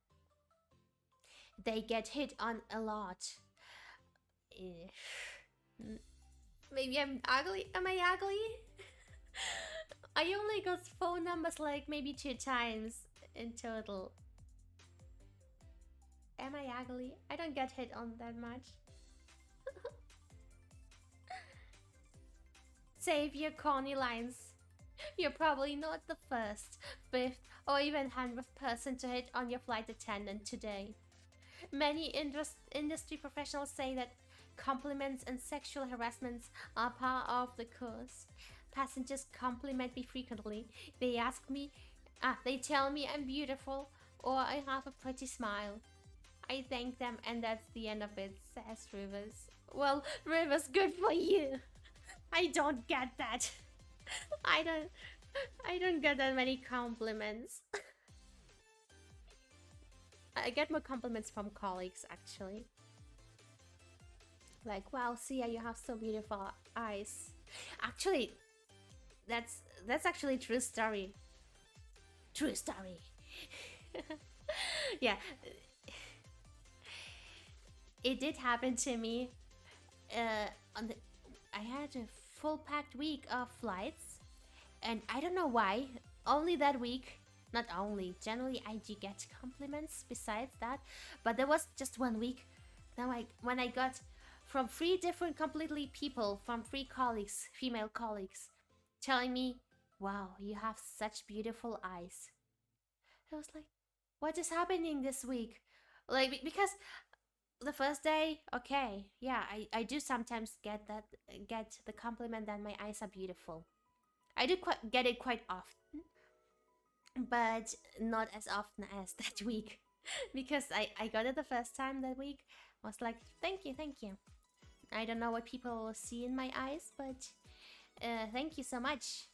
They get hit on a lot. Maybe I'm ugly. Am I ugly? I only got phone numbers like maybe 2 times in total. Am I ugly? I don't get hit on that much. Save your corny lines. You're probably not the first, 5th, or even 100th person to hit on your flight attendant today. Many industry professionals say that compliments and sexual harassments are part of the course. Passengers compliment me frequently. They tell me I'm beautiful or I have a pretty smile. I thank them and that's the end of it, says Rivers. Well, Rivers, good for you. I don't get that. I don't get that many compliments. I get more compliments from colleagues, actually. Like, wow, Sia, you have so beautiful eyes. Actually, that's actually true story. True story. Yeah. It did happen to me. I had a full packed week of flights, and I don't know why. Only that week. Not only. Generally, I do get compliments besides that, but there was just 1 week. Now, when I got from 3 different completely people, from 3 colleagues, female colleagues, telling me, wow, you have such beautiful eyes. I was like, what is happening this week? Like, because the first day, okay, yeah, I do sometimes get the compliment that my eyes are beautiful. I do get it quite often, but not as often as that week. Because I got it the first time that week. I was like, thank you. I don't know what people see in my eyes, but thank you so much.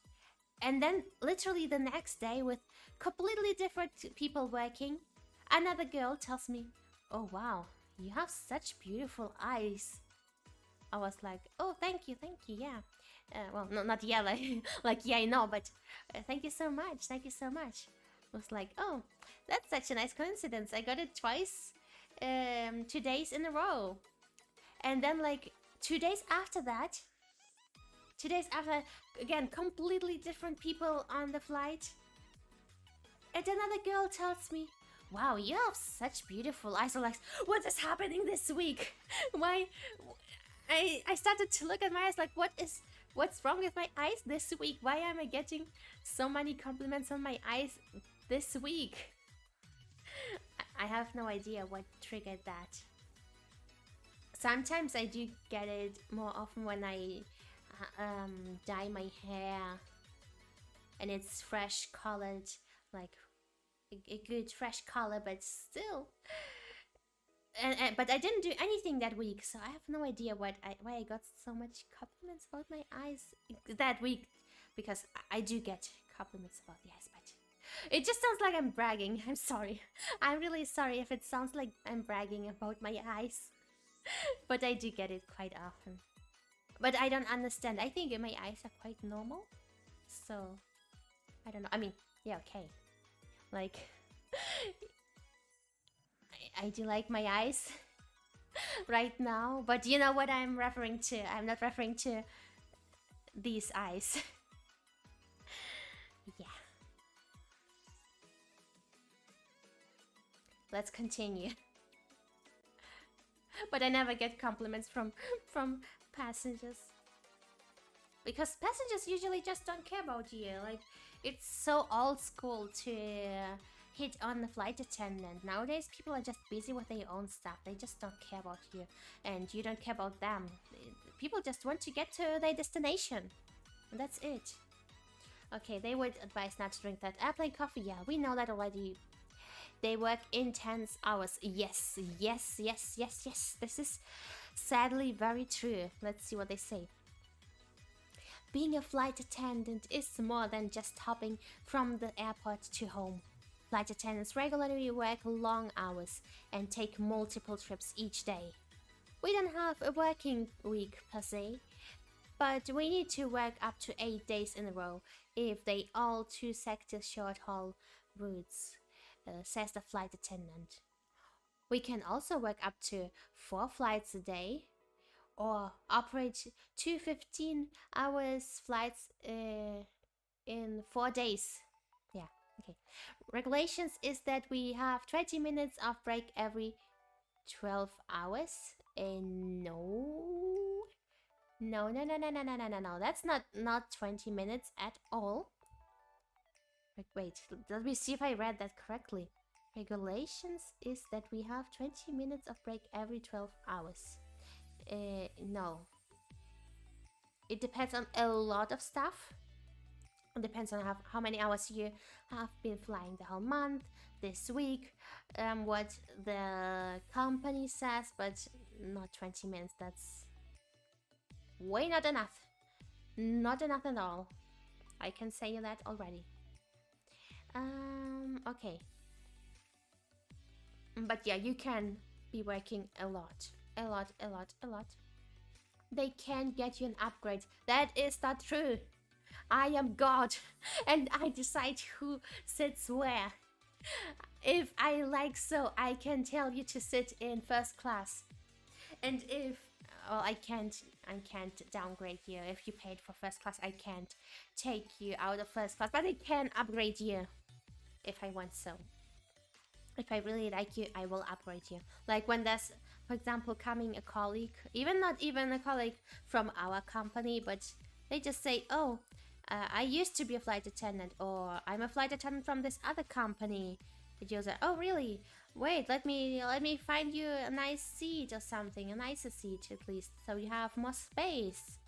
And then literally the next day, with completely different people working, another girl tells me, oh wow, you have such beautiful eyes. I was like, oh, thank you, yeah. Well, no, not yeah, like yeah, I know, but thank you so much. I was like, oh, that's such a nice coincidence. I got it twice, 2 days in a row. And then like 2 days after that, 2 days after, again, completely different people on the flight. And another girl tells me, wow, you have such beautiful eyes. I'm like, what is happening this week? Why? I started to look at my eyes like, what's wrong with my eyes this week? Why am I getting so many compliments on my eyes this week? I have no idea what triggered that. Sometimes I do get it more often when I dye my hair and it's fresh colored, like a good fresh color, but still. But I didn't do anything that week, so I have no idea why I got so much compliments about my eyes that week, because I do get compliments about the eyes, but it just sounds like I'm bragging. I'm sorry. I'm really sorry if it sounds like I'm bragging about my eyes. But I do get it quite often. But I don't understand. I think my eyes are quite normal. So, I don't know. I mean, yeah, okay. Like, I do like my eyes right now. But you know what I'm referring to. I'm not referring to these eyes. Yeah. Let's continue. But I never get compliments from passengers, because passengers usually just don't care about you. Like, it's so old school to hit on the flight attendant. Nowadays people are just busy with their own stuff. They just don't care about you, and you don't care about them. People just want to get to their destination, and that's it. Okay, they would advise not to drink that airplane coffee. Yeah, we know that already. They work intense hours. Yes, yes, yes, yes, yes. This is sadly very true. Let's see what they say. Being a flight attendant is more than just hopping from the airport to home. Flight attendants regularly work long hours and take multiple trips each day. We don't have a working week per se, but we need to work up to 8 days in a row if they all 2 sector short haul routes. Says the flight attendant. We can also work up to 4 flights a day, or operate 2 15-hour flights in 4 days. Yeah, okay. Regulations is that we have 20 minutes of break every 12 hours. No. That's not 20 minutes at all. Wait, let me see if I read that correctly. Regulations is that we have 20 minutes of break every 12 hours. No. It depends on a lot of stuff. It depends on how many hours you have been flying the whole month, this week, what the company says, but not 20 minutes. That's way not enough. Not enough at all. I can say you that already. Okay. But yeah, you can be working a lot. They can get you an upgrade. That is not true. I am God, and I decide who sits where. If I like so, I can tell you to sit in first class. And if I can't downgrade you. If you paid for first class, I can't take you out of first class, but I can upgrade you if I want so. If I really like you, I will upgrade you. Like when there's, for example, coming a colleague, not even a colleague from our company, but they just say, oh, I used to be a flight attendant, or I'm a flight attendant from this other company. And you'll say, oh really? Wait, let me find you a nice seat or something, a nicer seat at least, so you have more space.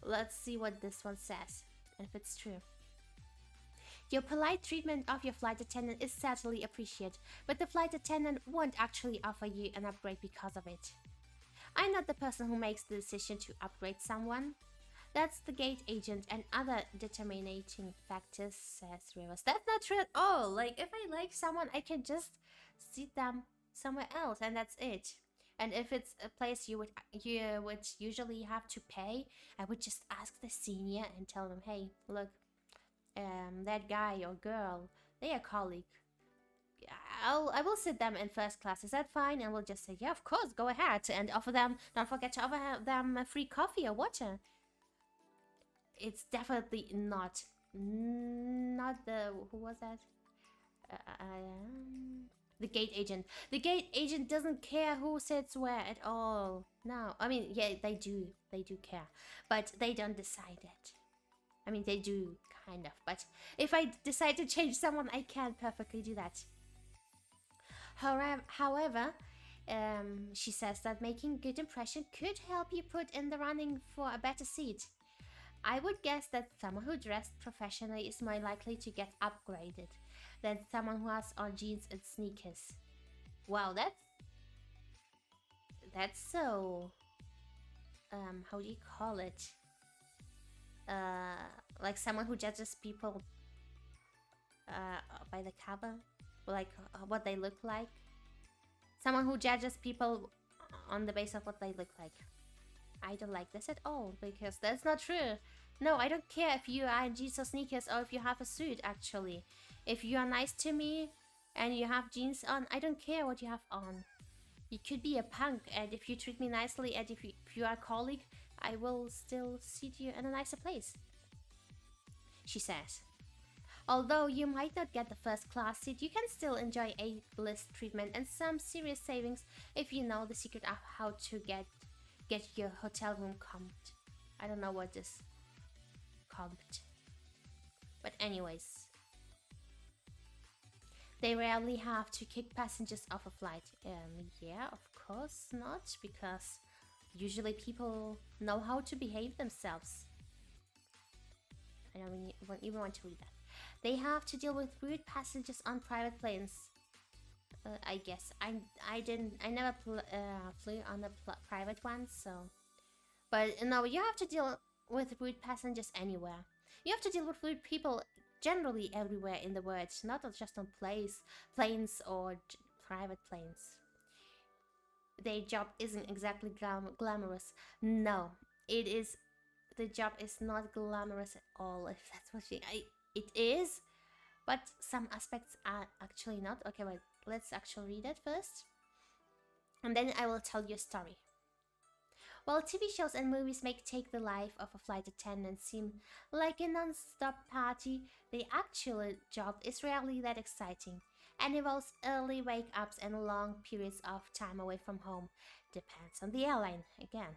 Let's see what this one says, and if it's true. Your polite treatment of your flight attendant is certainly appreciated, but the flight attendant won't actually offer you an upgrade because of it. I'm not the person who makes the decision to upgrade someone. That's the gate agent and other determining factors, says Rivers. That's not true at all. Like, if I like someone, I can just seat them somewhere else, and that's it. And if it's a place you would usually have to pay, I would just ask the senior and tell them, hey, look, that guy or girl, they are a colleague. I will sit them in first class. Is that fine? And we'll just say, yeah, of course, go ahead, and don't forget to offer them a free coffee or water. it's definitely not the, who was that? The gate agent. The gate agent doesn't care who sits where at all. No, I mean, yeah, they do care, but they don't decide it. I mean, they do kind of, but if I decide to change someone, I can perfectly do that. However, she says that making good impression could help you put in the running for a better seat. I would guess that someone who dressed professionally is more likely to get upgraded than someone who has on jeans and sneakers. Wow, that's so how do you call it? Like someone who judges people by the cover, like what they look like. Someone who judges people on the basis of what they look like. I don't like this at all, because that's not true. No, I don't care if you are in jeans or sneakers or if you have a suit, actually. If you are nice to me and you have jeans on, I don't care what you have on. You could be a punk, and if you treat me nicely and if you are a colleague, I will still seat you in a nicer place. She says. Although you might not get the first class seat, you can still enjoy A-list treatment and some serious savings if you know the secret of how to get your hotel room comped. I don't know what this comped. But anyways. They rarely have to kick passengers off a flight. Yeah, of course not, because usually people know how to behave themselves. I don't even want to read that. They have to deal with rude passengers on private planes. I guess I never flew on a private one, so. But no, you have to deal with rude passengers anywhere. You have to deal with rude people generally everywhere in the world, not just on planes or private planes. Their job isn't exactly glamorous. No, it is. The job is not glamorous at all. If that's what it is, but some aspects are actually not. Okay, wait. Let's actually read it first, and then I will tell you a story. While TV shows and movies may take the life of a flight attendant seem like a non-stop party, the actual job is rarely that exciting and involves early wake-ups and long periods of time away from home. Depends on the airline, again.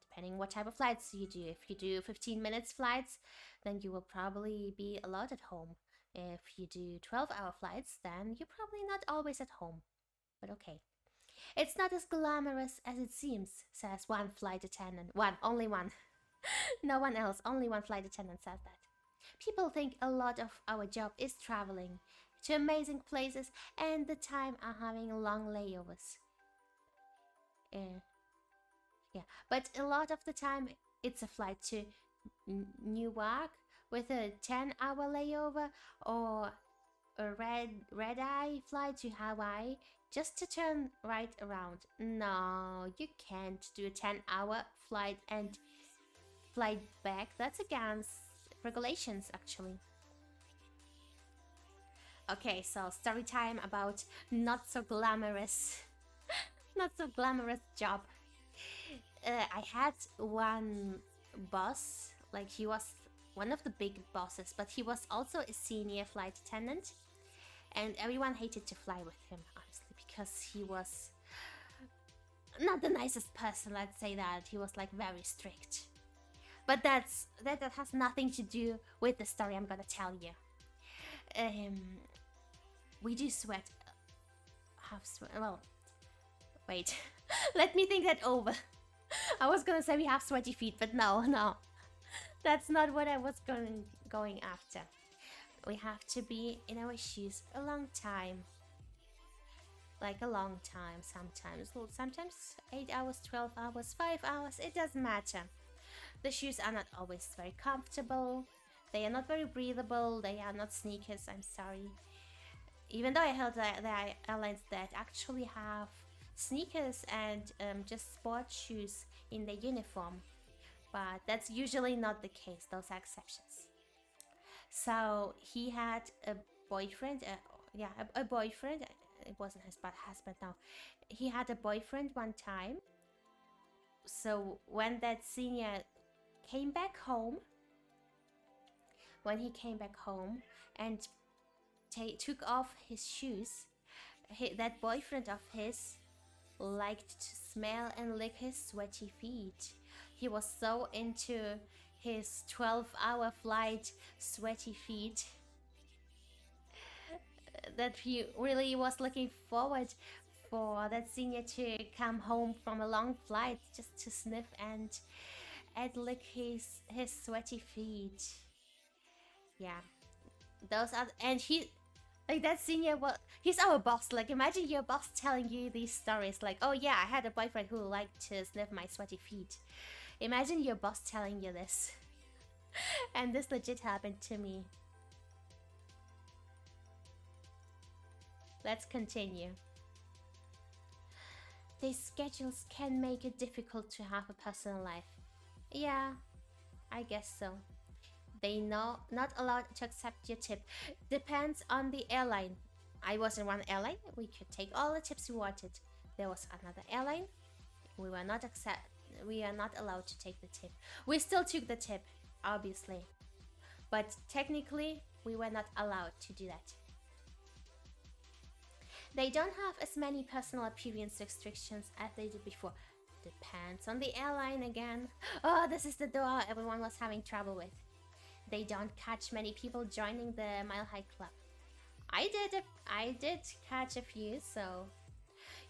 Depending what type of flights you do. If you do 15 minutes flights, then you will probably be a lot at home. If you do 12-hour flights, then you're probably not always at home. But okay. It's not as glamorous as it seems, says one flight attendant. Only one. No one else, only one flight attendant says that. People think a lot of our job is traveling to amazing places and the time are having long layovers. Yeah, but a lot of the time it's a flight to Newark with a 10-hour layover, or a red-eye flight to Hawaii just to turn right around. No, you can't do a 10-hour flight and flight back. That's against regulations, actually. Okay, so story time about not so glamorous job. I had one boss, like he was one of the big bosses, but he was also a senior flight attendant, and everyone hated to fly with him, honestly, because he was not the nicest person. Let's say that he was like very strict. But that has nothing to do with the story I'm gonna tell you. We do sweat. Well, wait. Let me think that over. I was gonna say we have sweaty feet, but no. That's not what I was going after. We have to be in our shoes a long time. Like a long time sometimes. Well, sometimes 8 hours, 12 hours, 5 hours, it doesn't matter. The shoes are not always very comfortable. They are not very breathable. They are not sneakers, I'm sorry. Even though I heard that there are airlines that actually have sneakers and just sports shoes in their uniform. But that's usually not the case. Those are exceptions. So he had a boyfriend. A boyfriend. It wasn't his husband, no. He had a boyfriend one time. So when that senior came back home, when he came back home and took off his shoes, that boyfriend of his liked to smell and lick his sweaty feet. He was so into his 12-hour flight sweaty feet that he really was looking forward for that senior to come home from a long flight just to sniff and lick his sweaty feet. Yeah, those are, and he, like, that senior, well, he's our boss. Like, imagine your boss telling you these stories like, oh yeah, I had a boyfriend who liked to sniff my sweaty feet. Imagine your boss telling you this. And this legit happened to me. Let's continue. These schedules can make it difficult to have a personal life. Yeah, I guess so. They know not allowed to accept your tip. Depends on the airline. I was in one airline, we could take all the tips we wanted. There was another airline, we are not allowed to take the tip. We still took the tip, obviously, but technically we were not allowed to do that. They don't have as many personal appearance restrictions as they did before. Depends on the airline again. Oh, this is the door everyone was having trouble with. They don't catch many people joining the Mile High Club. I did catch a few, so...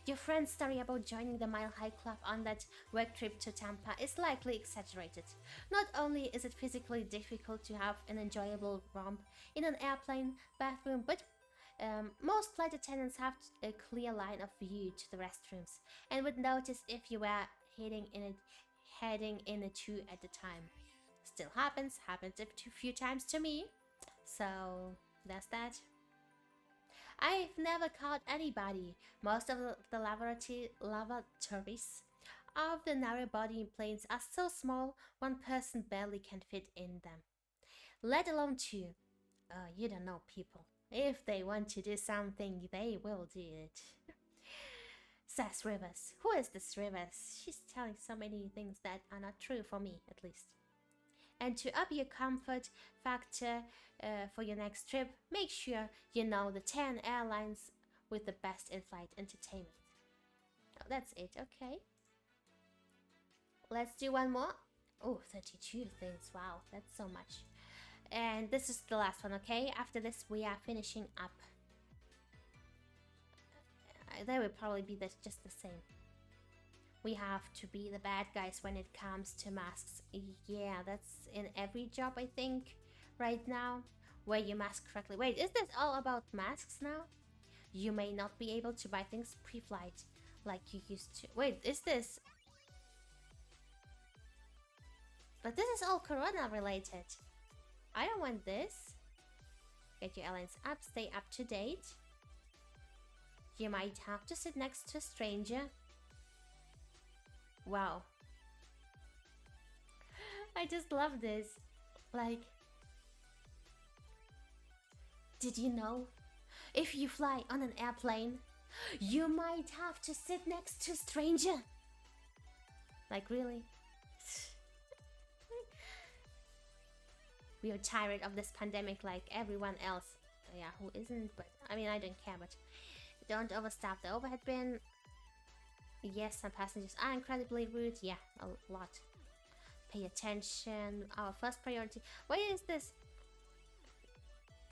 Your friend's story about joining the Mile High Club on that work trip to Tampa is likely exaggerated. Not only is it physically difficult to have an enjoyable romp in an airplane bathroom, but most flight attendants have a clear line of view to the restrooms and would notice if you were heading in a two at the time. Still happens a few times to me, so that's that. I've never caught anybody. Most of the lavatories of the narrow-body planes are so small one person barely can fit in them, let alone two. You don't know people. If they want to do something, they will do it. Says Rivers. Who is this Rivers? She's telling so many things that are not true for me, at least. And to up your comfort factor for your next trip, make sure you know the 10 airlines with the best in-flight entertainment. Oh, that's it, okay. Let's do one more. Oh, 32 things, wow, that's so much. And this is the last one, okay? After this, we are finishing up. They will probably be just the same. We have to be the bad guys when it comes to masks. Yeah, that's in every job, I think, right now. Wear your mask correctly. Wait, is this all about masks now? You may not be able to buy things pre-flight like you used to. Wait, is this... But this is all corona related. I don't want this. Get your airlines up, stay up to date. You might have to sit next to a stranger. Wow. I just love this. Like, did you know? If you fly on an airplane, you might have to sit next to a stranger. Like, really? We are tired of this pandemic like everyone else. Yeah, who isn't? But I mean, I don't care, but don't overstaff the overhead bin. Yes, some passengers are incredibly rude. Yeah, a lot. Pay attention. Our first priority. Why is this?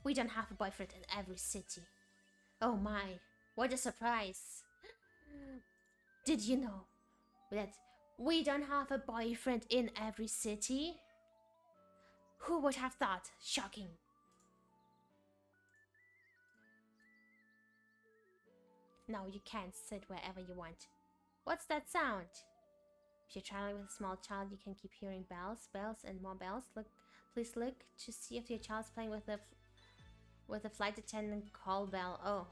We don't have a boyfriend in every city. Oh my, what a surprise. Did you know that we don't have a boyfriend in every city? Who would have thought? Shocking. No, you can't sit wherever you want. What's that sound? If you're traveling with a small child, you can keep hearing bells, and more bells. Please look to see if your child's playing with the flight attendant call bell. Oh,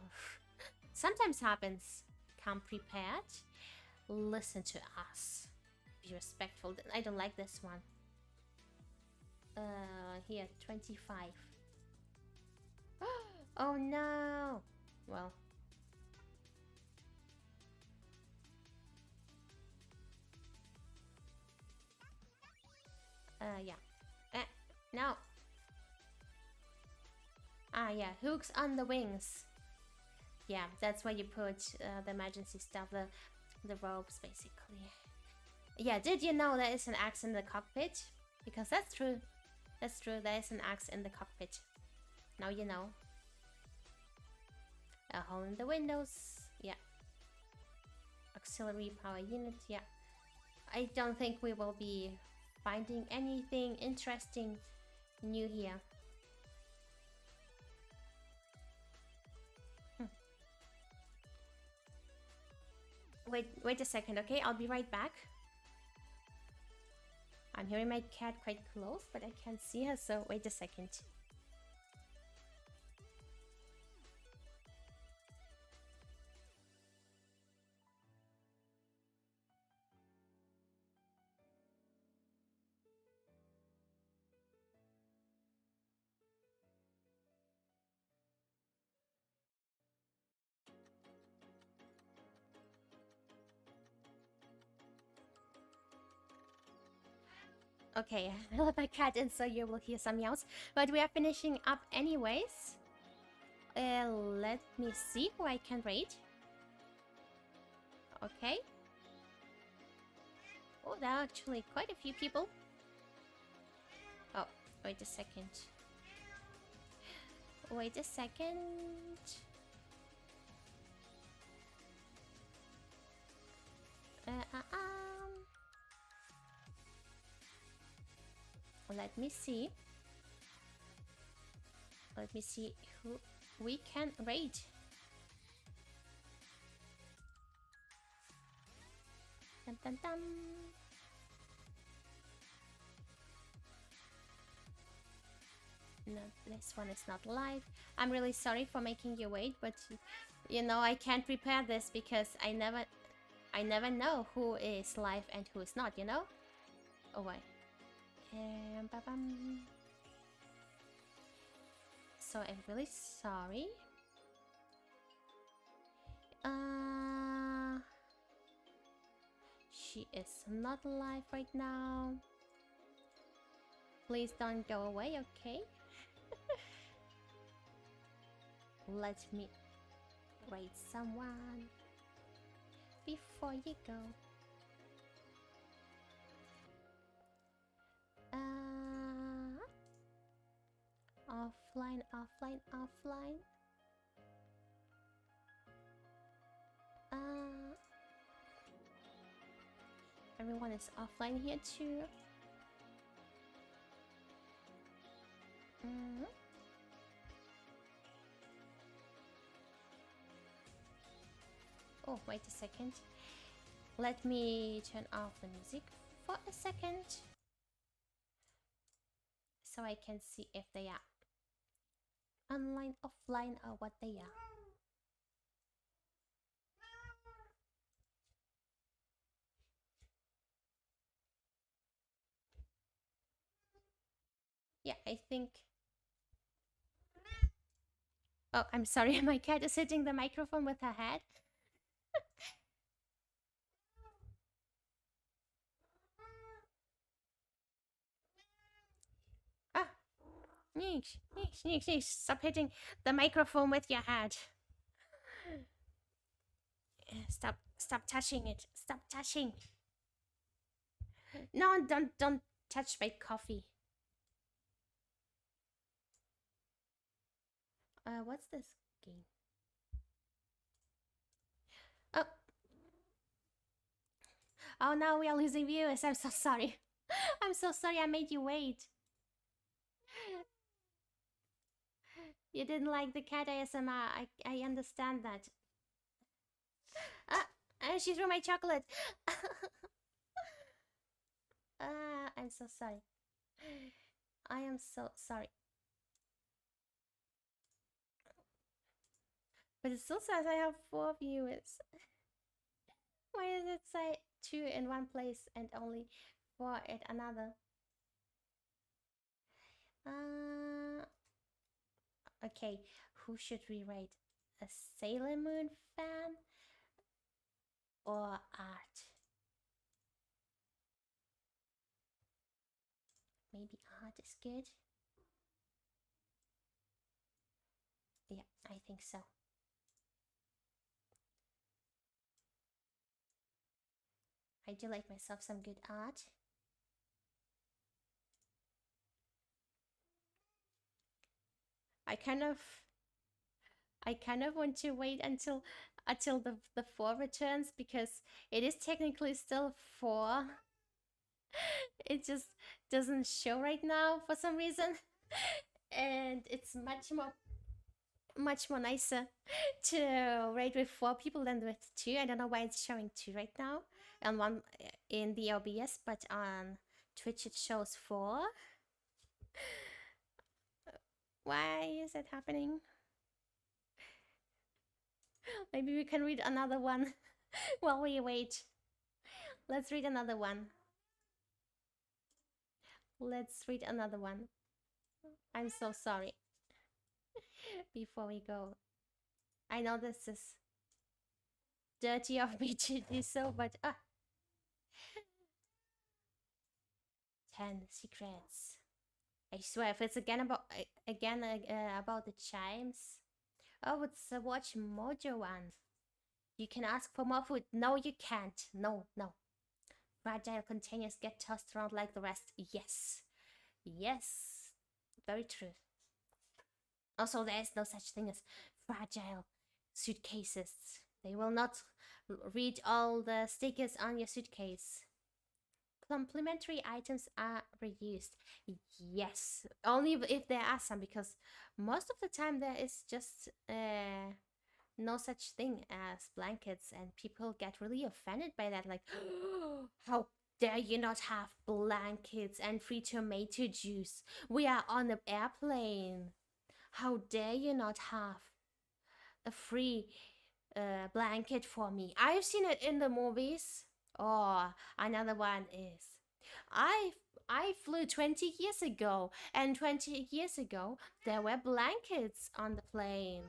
sometimes happens. Come prepared. Listen to us. Be respectful. I don't like this one. Here, 25. Oh no. Well. Yeah. No. Ah, yeah, hooks on the wings. Yeah, that's where you put the emergency stuff, the ropes, basically. Yeah, did you know there is an axe in the cockpit? Because that's true. That's true, there is an axe in the cockpit. Now you know. A hole in the windows. Yeah. Auxiliary power unit. Yeah. I don't think we will be finding anything interesting new here. Wait a second, okay? I'll be right back. I'm hearing my cat quite close, but I can't see her, so wait a second. Okay, I let my cat in, so you will hear some meows. But we are finishing up anyways. Let me see who I can raid. Okay. Oh, there are actually quite a few people. Oh, wait a second. Wait a second. Let me see. Let me see who we can raid. Dun, dun, dun. No, this one is not live. I'm really sorry for making you wait, but you know I can't prepare this because I never know who is live and who is not, you know? Oh wait. Ba-bam. So I'm really sorry. She is not live right now. Please don't go away, okay? Let me raid someone before you go. Offline, offline, offline. Everyone is offline here too. Oh, wait a second. Let me turn off the music for a second so I can see if they are online, offline, or what they are. Yeah, I think... Oh, I'm sorry, my cat is hitting the microphone with her head. Ah! Neesh, neesh, neesh, neesh. Stop hitting the microphone with your head. Stop touching it. Stop touching. No, don't touch my coffee. What's this game? Oh. Oh no, we are losing viewers. I'm so sorry. I'm so sorry I made you wait. You didn't like the cat ASMR. I understand that. She threw my chocolate. I'm so sorry. I am so sorry. But it still says I have 4 viewers. Why does it say 2 in one place and only 4 at another? Okay, who should we rate? A Sailor Moon fan? Or art? Maybe art is good. I think so. I do like myself some good art. I kind of want to wait until the 4 returns, because it is technically still 4. It just doesn't show right now for some reason. And it's much more nicer to raid with 4 people than with 2. I don't know why it's showing 2 right now, and 1 in the OBS, but on Twitch it shows 4. Why is that happening? Maybe we can read another one while we wait. Let's read another one. I'm so sorry. Before we go, I know this is dirty of me to do so, but 10 secrets. I swear, if it's again about the chimes. Oh, it's a Watch Mojo one. You can ask for more food. No, you can't. No. Fragile containers get tossed around like the rest. Yes. Very true. Also, there is no such thing as fragile suitcases. They will not read all the stickers on your suitcase. Complimentary items are reused. Yes, only if there are some, because most of the time there is just no such thing as blankets, and people get really offended by that, like, how dare you not have blankets and free tomato juice? We are on an airplane. How dare you not have a free blanket for me? I've seen it in the movies. Oh, another one is, I flew 20 years ago, and 20 years ago there were blankets on the plane.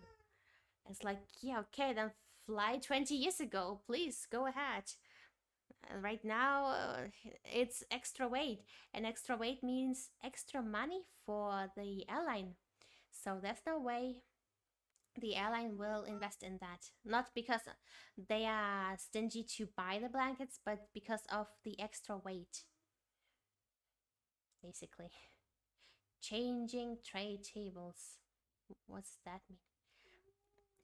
It's like, yeah, okay, then fly 20 years ago, please go ahead. Right now it's extra weight, and extra weight means extra money for the airline, so there's no way the airline will invest in that. Not because they are stingy to buy the blankets, but because of the extra weight, basically. Changing tray tables. What's that mean?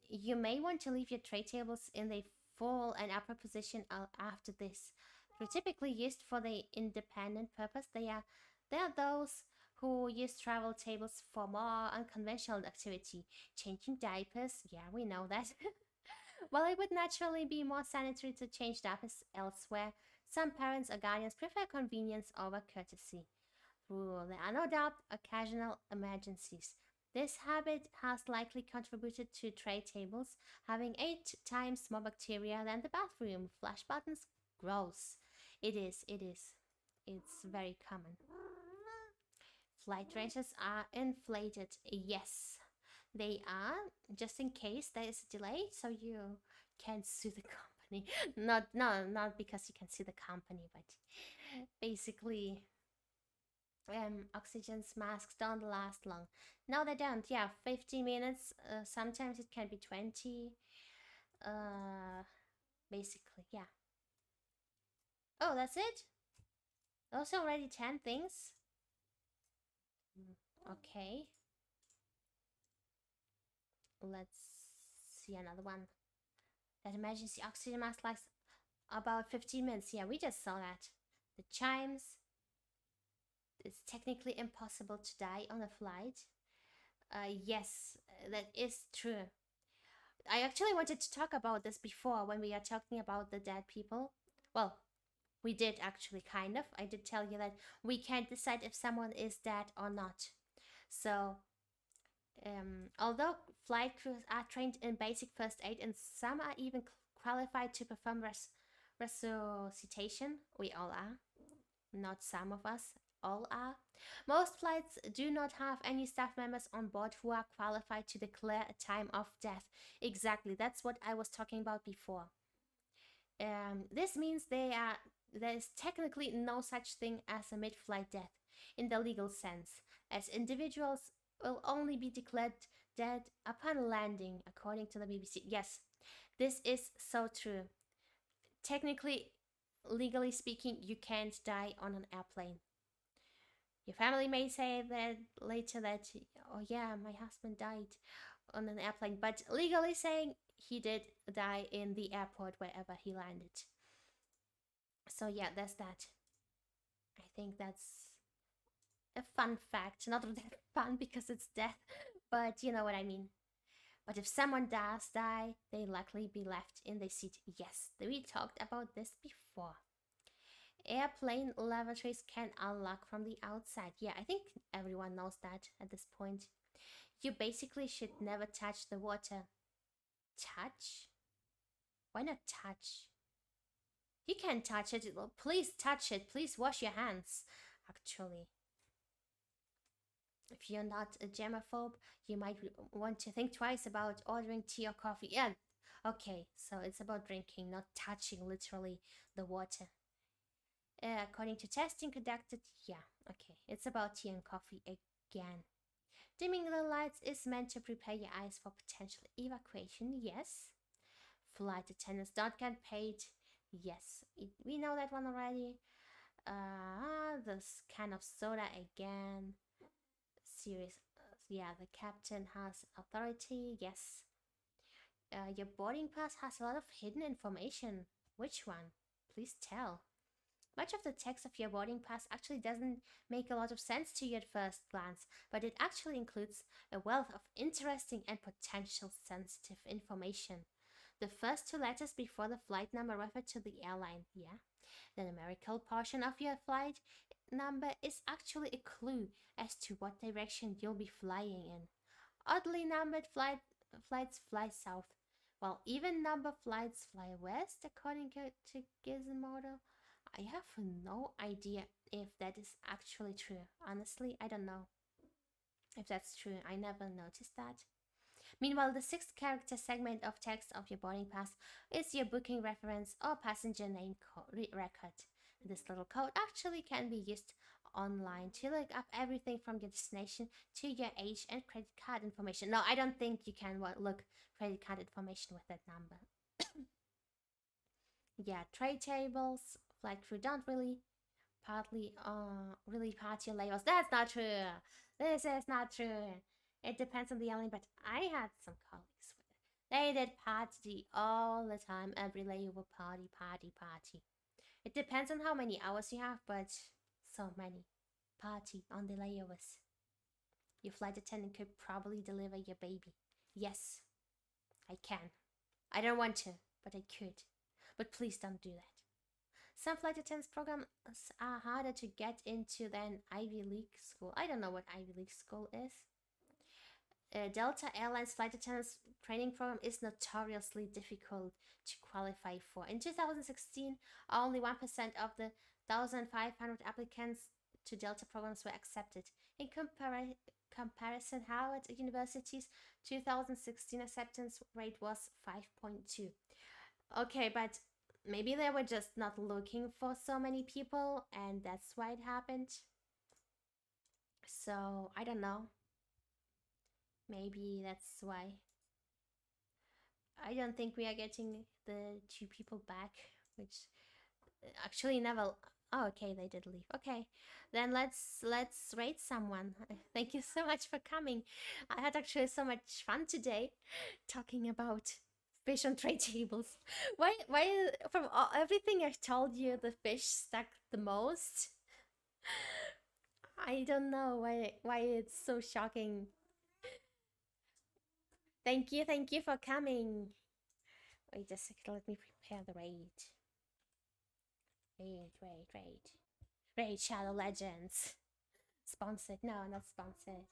You may want to leave your tray tables in the full and upper position after this. They're typically used for the independent purpose. They are those who use travel tables for more unconventional activity. Changing diapers, yeah, we know that. While it would naturally be more sanitary to change diapers elsewhere, some parents or guardians prefer convenience over courtesy. There are no doubt occasional emergencies. This habit has likely contributed to tray tables having 8 times more bacteria than the bathroom. Flush buttons, gross. It is. It's very common. Flight ranges are inflated. Yes, they are, just in case there is a delay, so you can sue the company. Not because you can sue the company, but basically, oxygen masks don't last long. No, they don't. Yeah, 15 minutes. Sometimes it can be 20. Basically, yeah. Oh, that's it? Those are already 10 things? Okay. Let's see another one. That emergency oxygen mask lasts about 15 minutes. Yeah, we just saw that. The chimes. It's technically impossible to die on a flight. Yes, that is true. I actually wanted to talk about this before when we are talking about the dead people. Well, we did actually, kind of. I did tell you that we can't decide if someone is dead or not. So, although flight crews are trained in basic first aid and some are even qualified to perform resuscitation, we all are. Not some of us, all are. Most flights do not have any staff members on board who are qualified to declare a time of death. Exactly, that's what I was talking about before. This means there is technically no such thing as a mid-flight death in the legal sense, as individuals will only be declared dead upon landing, according to the BBC. Yes, this is so true. Technically, legally speaking, you can't die on an airplane. Your family may say that later that, oh yeah, my husband died on an airplane, but legally saying he did die in the airport wherever he landed. So yeah, that's that. I think that's a fun fact. Not that fun because it's death, but you know what I mean. But if someone does die, they likely be left in the seat. Yes, we talked about this before. Airplane lavatories can unlock from the outside. Yeah, I think everyone knows that at this point. You basically should never touch the water. Touch? Why not touch? You can touch it. Please touch it. Please wash your hands, actually. If you're not a germaphobe, you might want to think twice about ordering tea or coffee. Yeah, okay, so it's about drinking, not touching literally the water. According to testing conducted, yeah, okay, it's about tea and coffee again. Dimming the lights is meant to prepare your eyes for potential evacuation, yes. Flight attendants don't get paid, yes, we know that one already. This can of soda again. Serious, yeah, the captain has authority, yes. Your boarding pass has a lot of hidden information. Which one? Please tell. Much of the text of your boarding pass actually doesn't make a lot of sense to you at first glance, but it actually includes a wealth of interesting and potential sensitive information. The first two letters before the flight number refer to the airline, yeah. The numerical portion of your flight number is actually a clue as to what direction you'll be flying in. Oddly numbered flights fly south, while even number flights fly west, according to Gizmodo. I have no idea if that is actually true. Honestly, I don't know if that's true. I never noticed that. Meanwhile, the sixth character segment of text of your boarding pass is your booking reference or passenger name record. This little code actually can be used online to look up everything from your destination to your age and credit card information. No, I don't think you can look credit card information with that number. Yeah, tray tables, flight crew don't really party labels. That's not true. This is not true. It depends on the airline, but I had some colleagues with it. They did party all the time. Every layover party. It depends on how many hours you have, but so many. Party on the layovers. Your flight attendant could probably deliver your baby. Yes, I can. I don't want to, but I could. But please don't do that. Some flight attendants programs are harder to get into than Ivy League school. I don't know what Ivy League school is. Delta Airlines flight attendants training program is notoriously difficult to qualify for. In 2016, only 1% of the 1,500 applicants to Delta programs were accepted. In comparison, Howard University's 2016 acceptance rate was 5.2. Okay, but maybe they were just not looking for so many people, and that's why it happened. So, I don't know. Maybe that's why. I don't think we are getting the two people back, which actually never. Oh, okay, they did leave. Okay, then let's rate someone. Thank you so much for coming. I had actually so much fun today, talking about fish on tray tables. Why from everything I've told you, the fish stuck the most? I don't know why it's so shocking. Thank you for coming. Wait a second, let me prepare the raid. Raid Shadow Legends. Sponsored? No, not sponsored.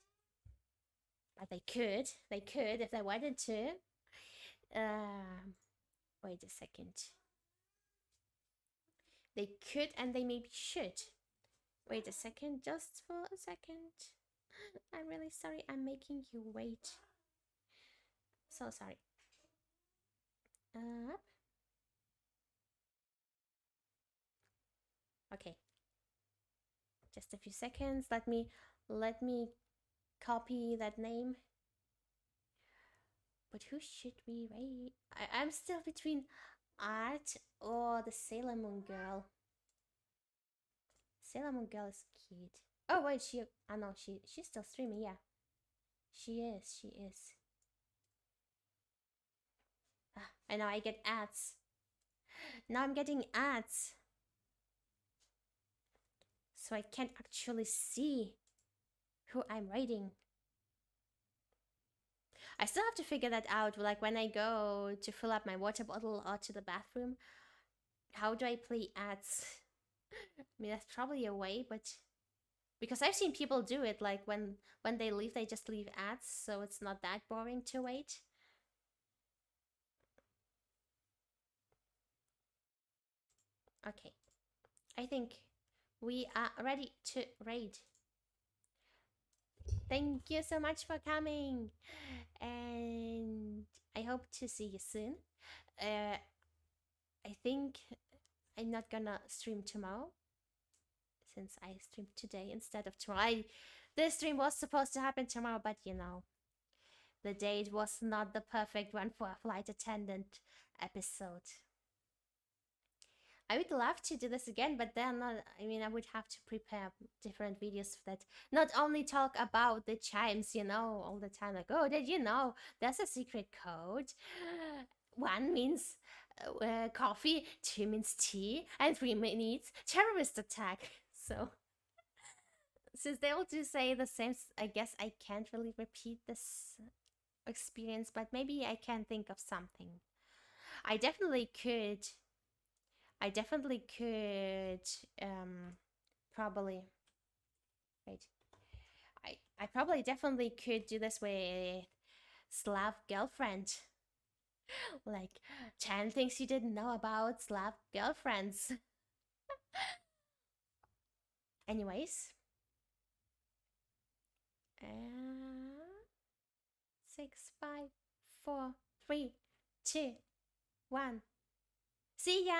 But they could if they wanted to. Wait a second. They could and they maybe should. Wait a second, just for a second. I'm really sorry, I'm making you wait. So sorry. Okay. Just a few seconds. Let me copy that name. But who should we rate? I'm still between Art or the Sailor Moon girl. Sailor Moon girl is cute. Oh wait, I know she's still streaming. Yeah, she is. I know I get ads. Now I'm getting ads, so I can't actually see who I'm rating. I still have to figure that out, like when I go to fill up my water bottle or to the bathroom. How do I play ads? I mean, that's probably a way, but because I've seen people do it, like when they leave, they just leave ads, so it's not that boring to wait. Okay, I think we are ready to raid. Thank you so much for coming, and I hope to see you soon. I think I'm not gonna stream tomorrow, since I streamed today instead of tomorrow. This stream was supposed to happen tomorrow, but you know, the date was not the perfect one for a flight attendant episode. I would love to do this again, but then I would have to prepare different videos that not only talk about the chimes, you know, all the time, like, oh, did you know there's a secret code? 1 means coffee, 2 means tea, and 3 means terrorist attack. So since they all do say the same, I guess I can't really repeat this experience, but maybe I can think of something. I definitely could probably wait. I probably definitely could do this with Slav girlfriend. Like 10 things you didn't know about Slav girlfriends. Anyways. 6, 5, 4, 3, 2, 1. See ya!